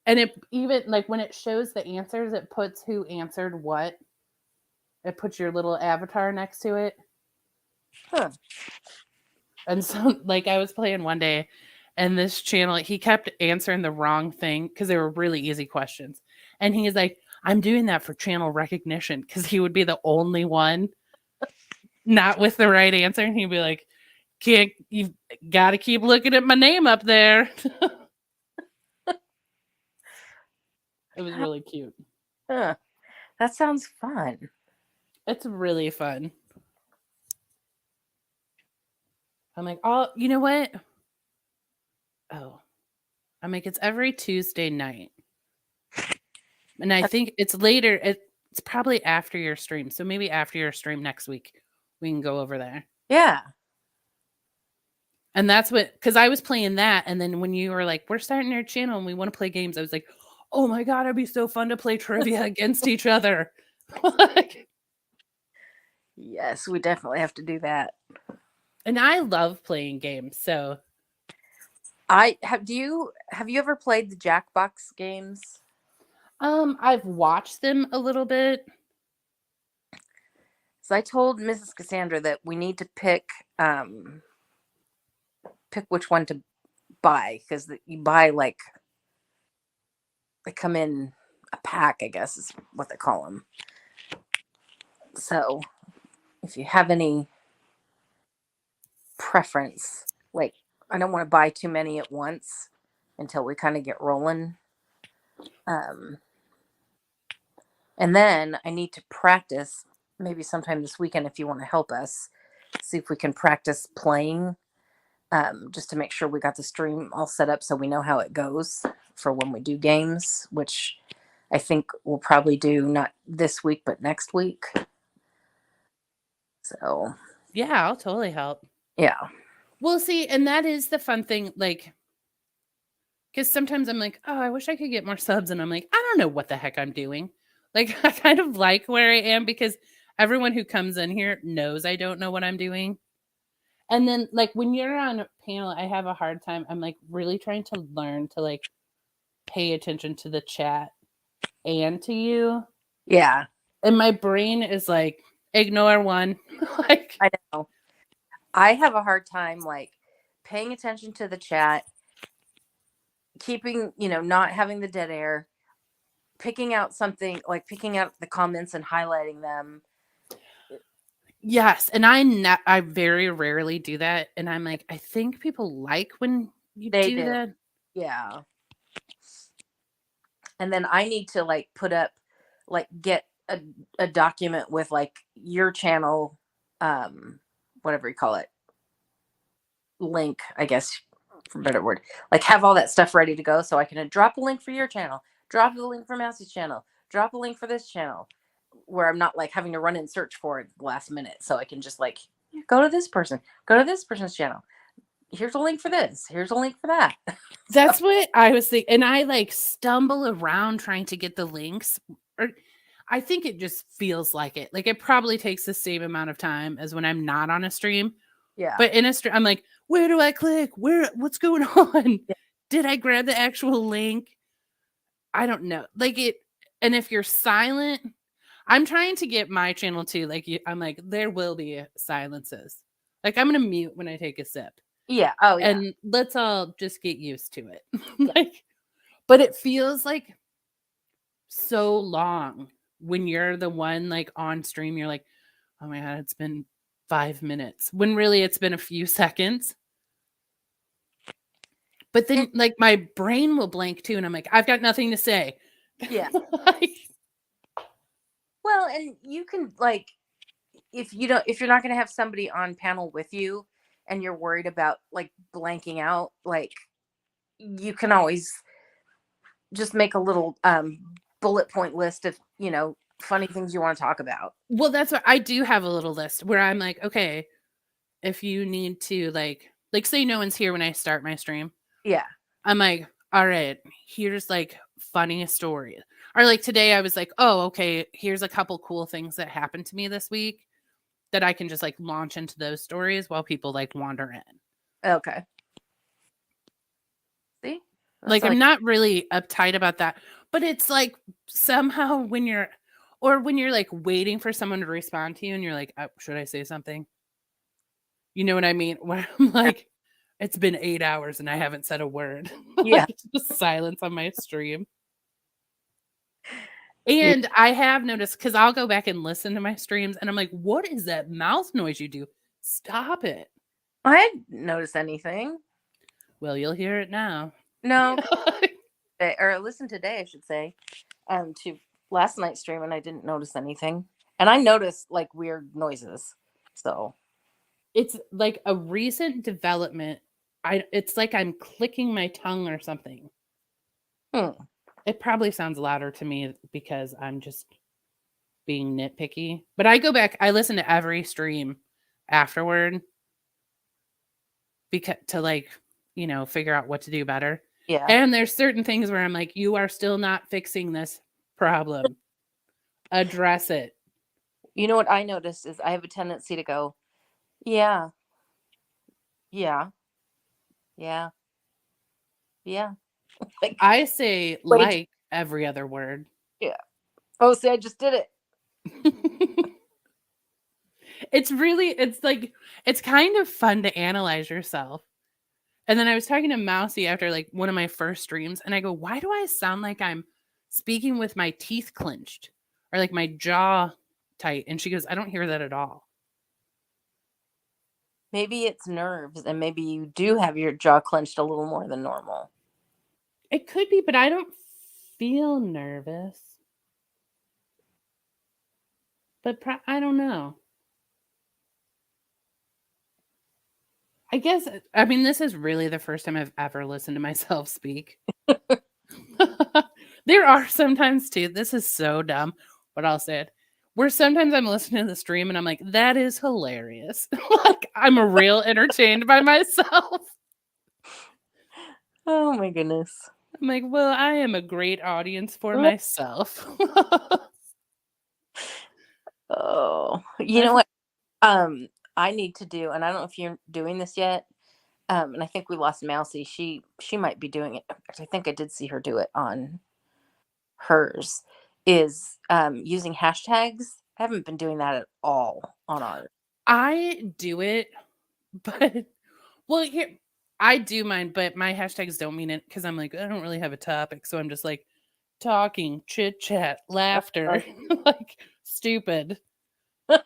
And it even like when it shows the answers, it puts who answered what. It puts your little avatar next to it. And so like I was playing one day and this channel, he kept answering the wrong thing because they were really easy questions. And he's like, I'm doing that for channel recognition because he would be the only one not with the right answer. And he'd be like, you've got to keep looking at my name up there. It was really cute. That sounds fun. It's really fun. I'm like, oh, you know what? Oh, I'm like, it's every Tuesday night. And I think it's later. It's probably after your stream. So maybe after your stream next week, we can go over there. Yeah. And that's what, because I was playing that. And then when you were like, we're starting our channel and we want to play games, I was like, oh my God, it'd be so fun to play trivia against each other. Yes, we definitely have to do that. And I love playing games. So have you ever played the Jackbox games? I've watched them a little bit. So I told Mrs. Cassandra that we need to pick which one to buy because you buy like they come in a pack, I guess is what they call them. So if you have any preference, like I don't want to buy too many at once until we kind of get rolling. And then I need to practice maybe sometime this weekend if you want to help us see if we can practice playing just to make sure we got the stream all set up so we know how it goes for when we do games, which I think we'll probably do not this week but next week. So yeah, I'll totally help. Yeah. Well, see, and that is the fun thing, like, because sometimes I'm like, oh, I wish I could get more subs. And I'm like, I don't know what the heck I'm doing. Like, I kind of like where I am because everyone who comes in here knows I don't know what I'm doing. And then, like, when you're on a panel, I have a hard time. I'm, like, really trying to learn to, like, pay attention to the chat and to you. Yeah. And my brain is, like, ignore one. Like, I know. I have a hard time, like, paying attention to the chat, keeping, not having the dead air, picking out something, like picking out the comments and highlighting them. Yes, and I very rarely do that, and I'm like, I think people like when you They do do. that. Yeah. And then I need to like put up, like get a document with like your channel, whatever you call it, link, I guess, for a better word, like have all that stuff ready to go so I can drop a link for your channel, drop the link for Massey's channel, drop a link for this channel, where I'm not like having to run and search for it last minute. So I can just like go to this person, go to this person's channel. Here's a link for this. Here's a link for that. That's what I was thinking, and I like stumble around trying to get the links, or I think it just feels like it. Like it probably takes the same amount of time as when I'm not on a stream. Yeah. But in a stream, I'm like, where do I click? What's going on? Yeah. Did I grab the actual link? I don't know. Like it, and if you're silent, I'm trying to get my channel too. Like I'm like, there will be silences. Like I'm gonna mute when I take a sip. Yeah. Oh yeah. And let's all just get used to it. Yeah. Like, but it feels like so long when you're the one like on stream. You're like, oh my God, it's been 5 minutes, when really it's been a few seconds. But then like my brain will blank too, and I'm like, I've got nothing to say. Yeah. Like, Well, and you can like, if you're not going to have somebody on panel with you and you're worried about like blanking out, like you can always just make a little bullet point list of, funny things you want to talk about. well, that's what I do have a little list where I'm like, okay, if you need to like say no one's here when I start my stream. Yeah. I'm like, all right, here's like funny stories. Or like today I was like, oh, okay, here's a couple cool things that happened to me this week that I can just like launch into those stories while people like wander in. Okay. See? Like I'm not really uptight about that, but it's like somehow when you're like waiting for someone to respond to you and you're like, oh, should I say something? You know what I mean? Where I'm like, it's been 8 hours and I haven't said a word. Yeah. Just silence on my stream. Yeah. And I have noticed, because I'll go back and listen to my streams and I'm like, what is that mouth noise you do? Stop it. I didn't notice anything. Well, you'll hear it now. No. Or listen today, I should say, to last night's stream, and I didn't notice anything. And I noticed like weird noises. So It's like a recent development. It's like I'm clicking my tongue or something. It probably sounds louder to me because I'm just being nitpicky. But I go back, I listen to every stream afterward because to like, figure out what to do better. yeah. And there's certain things where I'm like, you are still not fixing this problem. Address it. You know what I noticed is I have a tendency to go, yeah, yeah, yeah, yeah. Like, I say like every other word. yeah. Oh, see, I just did it. It's like, it's kind of fun to analyze yourself. And then I was talking to Mousy after like one of my first streams, and I go, why do I sound like I'm speaking with my teeth clenched or like my jaw tight? And she goes, I don't hear that at all. Maybe it's nerves, and maybe you do have your jaw clenched a little more than normal. It could be, but I don't feel nervous. But I don't know. I guess, I mean, this is really the first time I've ever listened to myself speak. There are sometimes too, this is so dumb, but I'll say it, where sometimes I'm listening to the stream and I'm like, that is hilarious. Like I'm real entertained by myself. Oh my goodness. I'm like, well, I am a great audience for myself. Oh, you know what? I need to do, and I don't know if you're doing this yet. And I think we lost Mousy. She might be doing it. I think I did see her do it on hers. Is using hashtags. I haven't been doing that at all on ours. I do it, but well, here I do mine, but my hashtags don't mean it because I'm like, I don't really have a topic. So I'm just like talking, chit chat, laughter, like stupid. But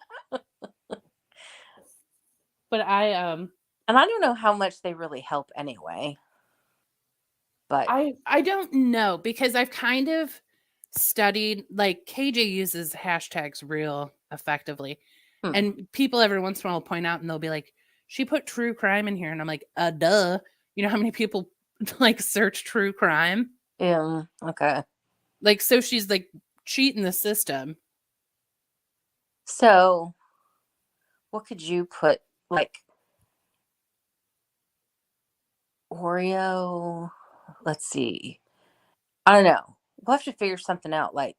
And I don't know how much they really help anyway. But I don't know because I've kind of studied, like KJ uses hashtags real effectively. Hmm. And people every once in a while will point out and they'll be like, she put true crime in here. And I'm like, duh. You know how many people like search true crime? okay. Like, so she's like cheating the system. So what could you put, like Oreo? Let's see. I don't know. We'll have to figure something out. Like,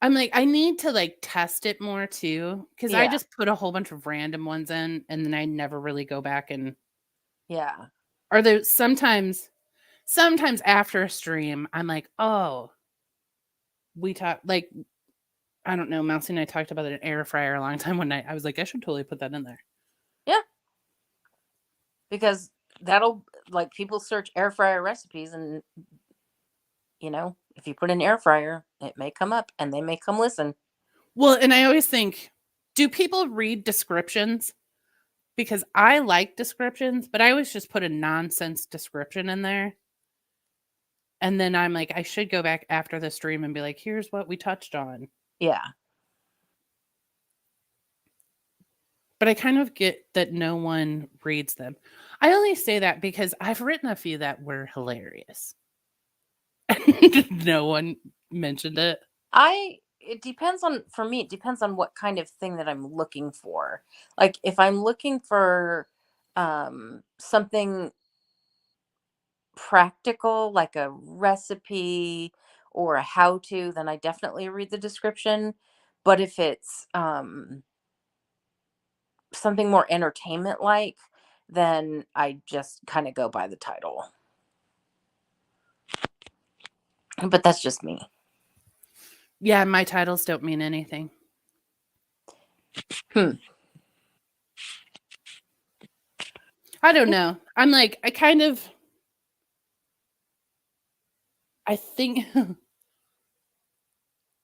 I'm like, I need to like test it more too. Cause I yeah, just put a whole bunch of random ones in and then I never really go back and yeah, are there sometimes after a stream, I'm like, oh, we talked like I don't know, Mousy and I talked about an air fryer a long time one night. I was like, I should totally put that in there. yeah. Because that'll, like, people search air fryer recipes, and if you put an air fryer, it may come up, and they may come listen. Well, and I always think, do people read descriptions? Because I like descriptions, but I always just put a nonsense description in there. And then I'm like, I should go back after the stream and be like, here's what we touched on. Yeah, But I kind of get that no one reads them. I only say that because I've written a few that were hilarious. No one mentioned it. it depends on, for me, it depends on what kind of thing that I'm looking for. Like, if I'm looking for something practical, like a recipe or a how to, then I definitely read the description. But if it's something more entertainment like, then I just kind of go by the title. But that's just me. Yeah, my titles don't mean anything. Hmm. I don't know. I'm like, I think,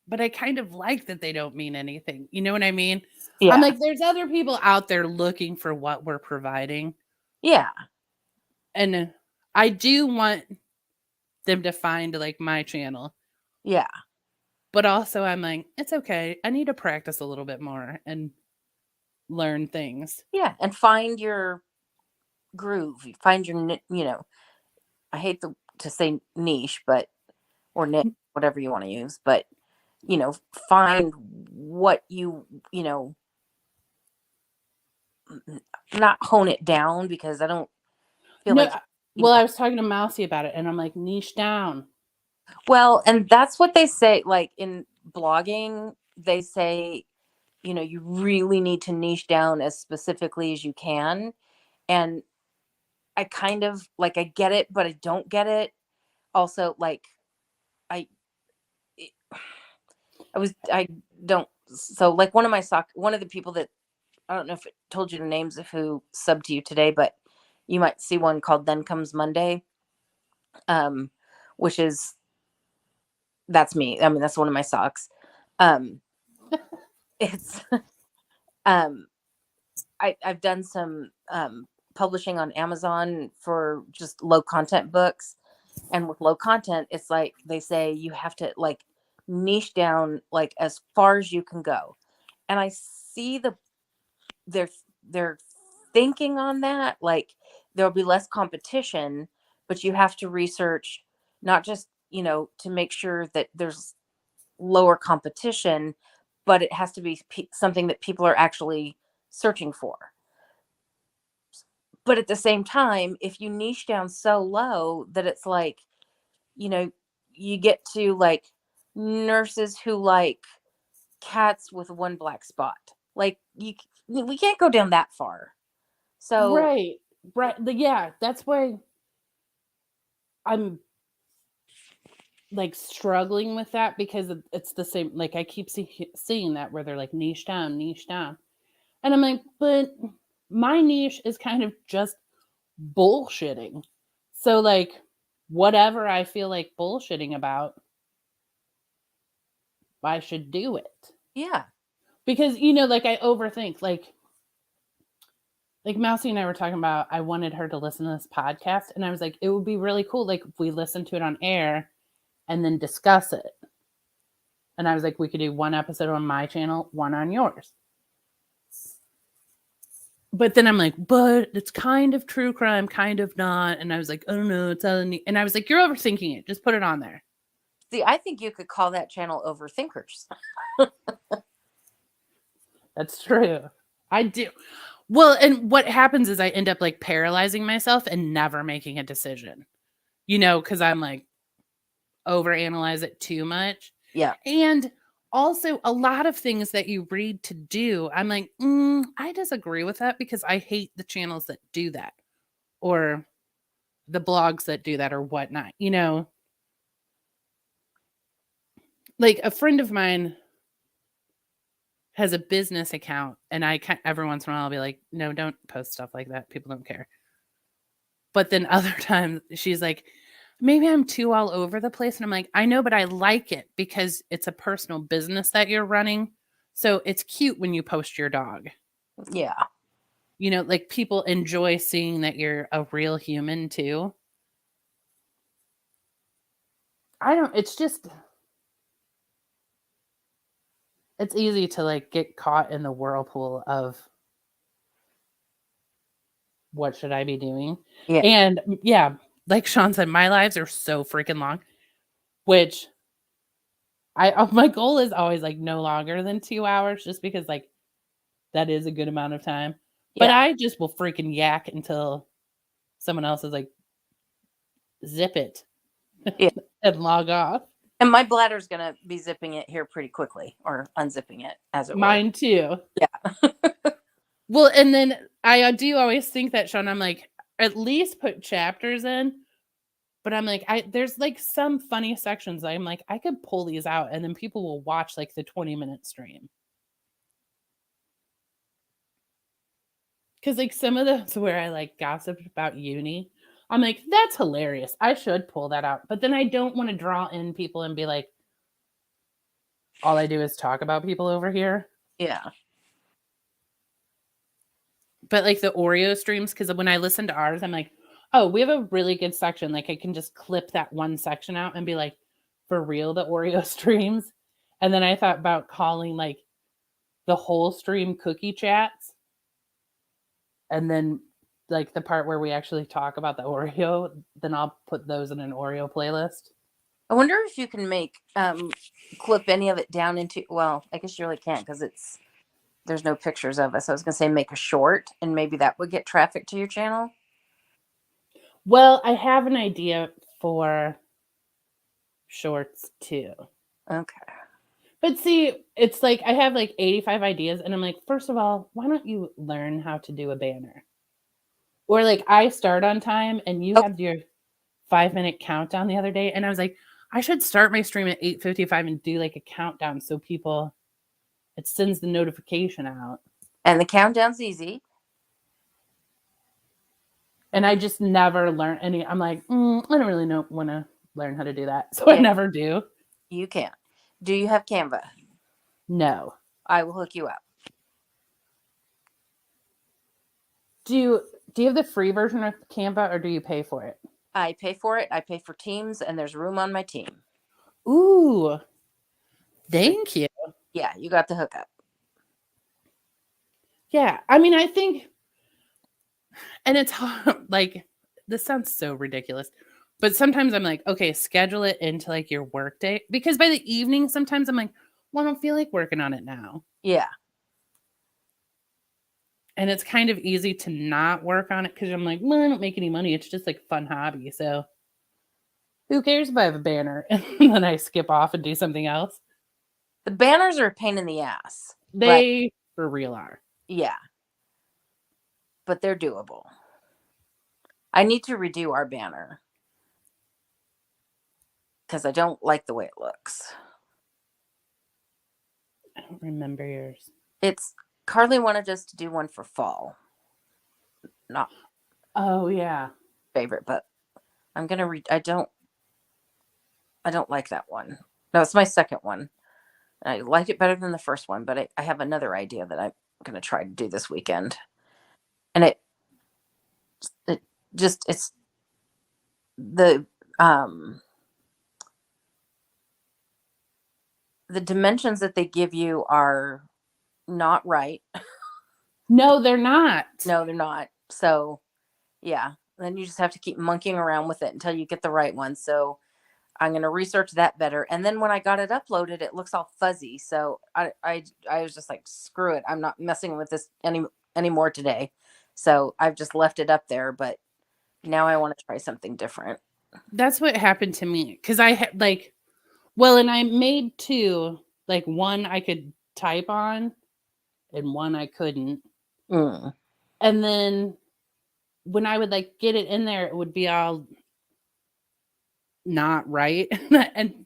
but I kind of like that they don't mean anything. You know what I mean? Yeah. I'm like, there's other people out there looking for what we're providing. Yeah. And I do want them to find like my channel. Yeah. But also I'm like, it's okay. I need to practice a little bit more and learn things. Yeah. And find your groove. Find your, I hate to say niche, or niche, whatever you want to use, but, find what not hone it down, because I don't feel like, well, I was talking to Mousy about it and I'm like, niche down. well, and that's what they say, like in blogging, they say, you really need to niche down as specifically as you can. And I kind of like, I get it, but I don't get it. Also, like, I, I don't, so like one of the people that, I don't know if it told you the names of who subbed to you today, but you might see one called Then Comes Monday, which is, that's me. I mean, that's one of my socks. It's, I've done some publishing on Amazon for just low content books. And with low content, it's like they say you have to like niche down like as far as you can go. And I see their thinking on that. Like, there'll be less competition, but you have to research not just, to make sure that there's lower competition, but it has to be something that people are actually searching for. But at the same time, if you niche down so low that it's like, you get to like nurses who like cats with one black spot, like we can't go down that far. So Right. Yeah, that's why I'm like struggling with that because it's the same. Like I keep seeing that where they're like niche down. And I'm like, but my niche is kind of just bullshitting. So like whatever I feel like bullshitting about, I should do it. Yeah. Because like I overthink like Mousy and I were talking about I wanted her to listen to this podcast and I was like it would be really cool like if we listen to it on air and then discuss it. And I was like we could do one episode on my channel, one on yours. But then I'm like, but it's kind of true crime, kind of not. And I was like, oh no, it's all and I was like, you're overthinking it. Just put it on there. See, I think you could call that channel Overthinkers. That's true. I do. Well, and what happens is I end up like paralyzing myself and never making a decision, because I'm like overanalyze it too much. Yeah. And also a lot of things that you read to do, I'm like, I disagree with that because I hate the channels that do that or the blogs that do that or whatnot, like a friend of mine has a business account and every once in a while I'll be like, no, don't post stuff like that. People don't care. But then other times she's like, maybe I'm too all over the place. And I'm like, I know, but I like it because it's a personal business that you're running. So it's cute when you post your dog. Yeah. Like people enjoy seeing that you're a real human too. It's easy to like get caught in the whirlpool of what should I be doing? Yeah. And yeah, like Sean said, my lives are so freaking long, which my goal is always like no longer than 2 hours just because like that is a good amount of time. But Yeah. I just will freaking yak until someone else is like, zip it Yeah. and log off. And my bladder's going to be zipping it here pretty quickly or unzipping it, as it were. Mine too. Yeah. Well, and then I do always think that, Sean, I'm like, at least put chapters in. But I'm like, there's like some funny sections. I'm like, I could pull these out and then people will watch like the 20-minute stream. Because like some of those where I like gossiped about uni, I'm like, that's hilarious. I should pull that out. But then I don't want to draw in people and be like, all I do is talk about people over here. Yeah. But like the Oreo streams, because when I listen to ours, I'm like, oh, we have a really good section. Like I can just clip that one section out and be like, for real, the Oreo streams. And then I thought about calling like the whole stream cookie chats. And then like the part where we actually talk about the Oreo, then I'll put those in an Oreo playlist. I wonder if you can make clip any of it down into, well, I guess you really can't because there's no pictures of us. I was gonna say make a short and maybe that would get traffic to your channel. Well, I have an idea for shorts too. Okay. But see, it's like I have like 85 ideas and I'm like, first of all, why don't you learn how to do a banner? Or like I start on time and you had your 5-minute countdown the other day and I was like, I should start my stream at 8:55 and do like a countdown so it sends the notification out. And the countdown's easy. And I just never learn any. I'm like, I don't really want to learn how to do that. So I never do. You can. Do you have Canva? No. I will hook you up. Do you have the free version of Canva or do you pay for it? I pay for it. I pay for Teams and there's room on my team. Ooh. Thank you. Yeah, you got the hookup. Yeah. I mean, I think, and it's like, this sounds so ridiculous, but sometimes I'm like, okay, schedule it into like your work day because by the evening, sometimes I'm like, well, I don't feel like working on it now. Yeah. And it's kind of easy to not work on it because I'm like, well, I don't make any money. It's just like fun hobby. So who cares if I have a banner and then I skip off and do something else? The banners are a pain in the ass. They for real are. Yeah. But they're doable. I need to redo our banner because I don't like the way it looks. I don't remember yours. Carly wanted us to do one for fall. Oh yeah. favorite, but I'm gonna read. I don't like that one. No, it's my second one. I like it better than the first one, but I have another idea that I'm gonna try to do this weekend, and it just it's the um the dimensions that they give you are not right. No, they're not. No, they're not. So yeah, then you just have to keep monkeying around with it until you get the right one. So I'm going to research that better. And then when I got it uploaded, it looks all fuzzy. So I was just like, screw it. I'm not messing with this anymore today. So I've just left it up there, but now I want to try something different. That's what happened to me because I had like, well, and I made two, like one I could type on and one I couldn't. Mm. And then when I would like get it in there, it would be all not right. And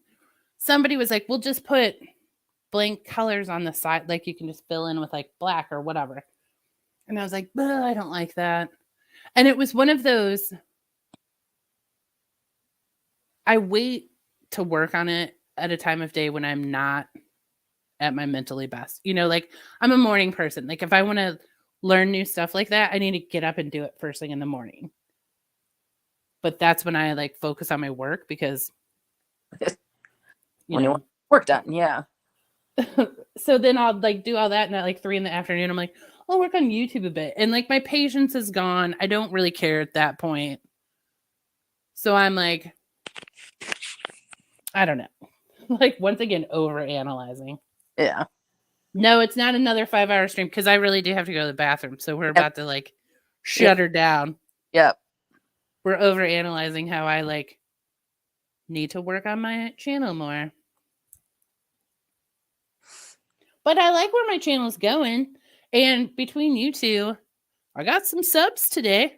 somebody was like, we'll just put blank colors on the side. Like you can just fill in with like black or whatever. And I was like, I don't like that. And it was one of those, I wait to work on it at a time of day when I'm not at my mentally best. You know, like I'm a morning person. Like if I want to learn new stuff like that, I need to get up and do it first thing in the morning. But that's when I like focus on my work because When you want work done, yeah. So then I'll like do all that and at like 3 p.m. I'm like, I'll work on YouTube a bit. And like my patience is gone. I don't really care at that point. So I'm like, I don't know. Like once again, over analyzing. Yeah. No, it's not another 5-hour stream because I really do have to go to the bathroom. So we're about to like shut her down. Yep. We're over analyzing how I like need to work on my channel more. But I like where my channel's going. And between you two, I got some subs today.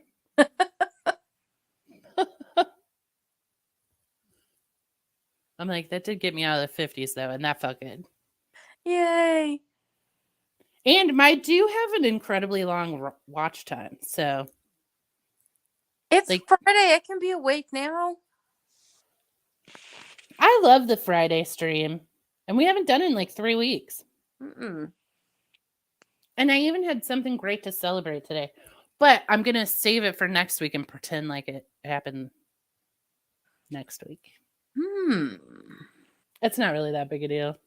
I'm like, that did get me out of the 50s though, and that felt good. Yay. And I do have an incredibly long watch time. So it's like, Friday. I can be awake now. I love the Friday stream. And we haven't done it in like 3 weeks. Mm-mm. And I even had something great to celebrate today. But I'm going to save it for next week and pretend like it happened next week. It's not really that big a deal.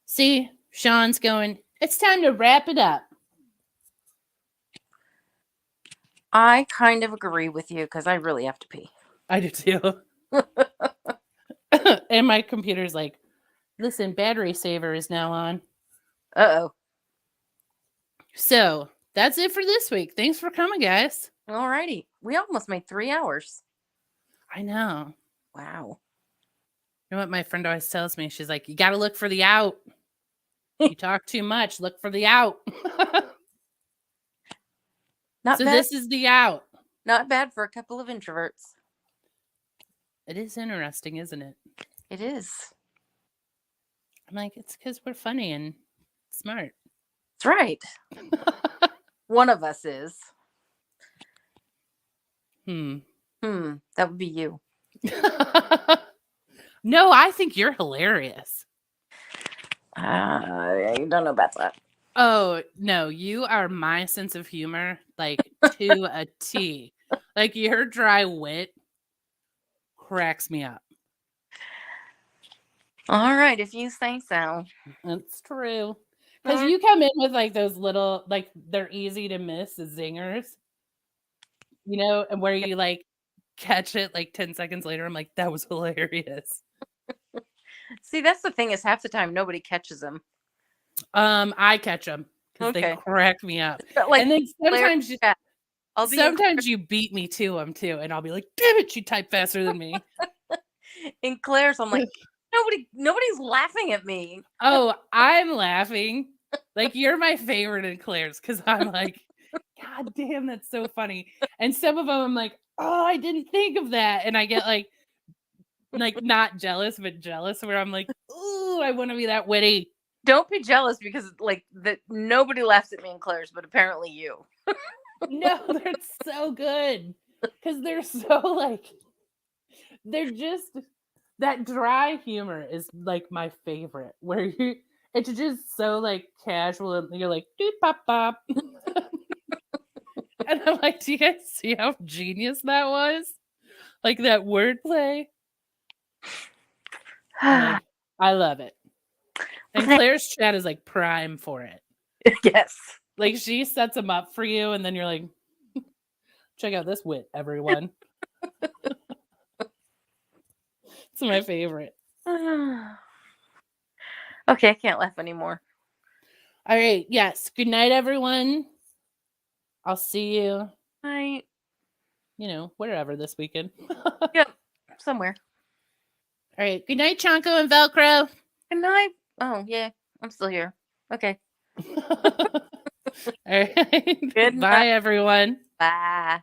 See, Sean's going, it's time to wrap it up. I kind of agree with you because I really have to pee. I do too. And my computer's like, listen, battery saver is now on. Uh-oh. So that's it for this week. Thanks for coming, guys. Alrighty. We almost made 3 hours. I know. Wow. You know what my friend always tells me? She's like, you got to look for the out. You talk too much. Look for the out. Not so bad. This is the out. Not bad for a couple of introverts. It is interesting, isn't it? It is. I'm like, it's because we're funny and smart. That's right. One of us is. That would be you. No, I think you're hilarious. I don't know about that. Oh, no, you are my sense of humor, like to a T. Like your dry wit cracks me up. All right, if you say so. That's true. Because you come in with like those little, like they're easy to miss zingers, you know, and where you like catch it like 10 seconds later. I'm like, that was hilarious. See, that's the thing is half the time nobody catches them. I catch them because they crack me up. Like, and then sometimes you beat me to them too, and I'll be like, damn it, you type faster than me. In Claire's, I'm like, nobody's laughing at me. Oh, I'm laughing. Like you're my favorite in Claire's because I'm like, God damn, that's so funny. And some of them I'm like, oh, I didn't think of that. And I get like not jealous, but jealous where I'm like, ooh, I want to be that witty. Don't be jealous because like that nobody laughs at me in Claire's, but apparently you. No, they're so good because they're so like they're just that dry humor is like my favorite. Where you it's just so like casual and you're like doop pop pop, and I'm like, do you guys see how genius that was? Like that wordplay. Like I love it. And Claire's chat is like prime for it. Yes. Like she sets them up for you, and then you're like, check out this wit, everyone. It's my favorite. Okay, I can't laugh anymore. All right. Yes. Good night, everyone. I'll see you, Night. wherever this weekend. Yep. Somewhere. All right. Good night, Chonko and Velcro. Good night. Oh, yeah. I'm still here. Okay. All right. Good Bye, night. everyone. Bye.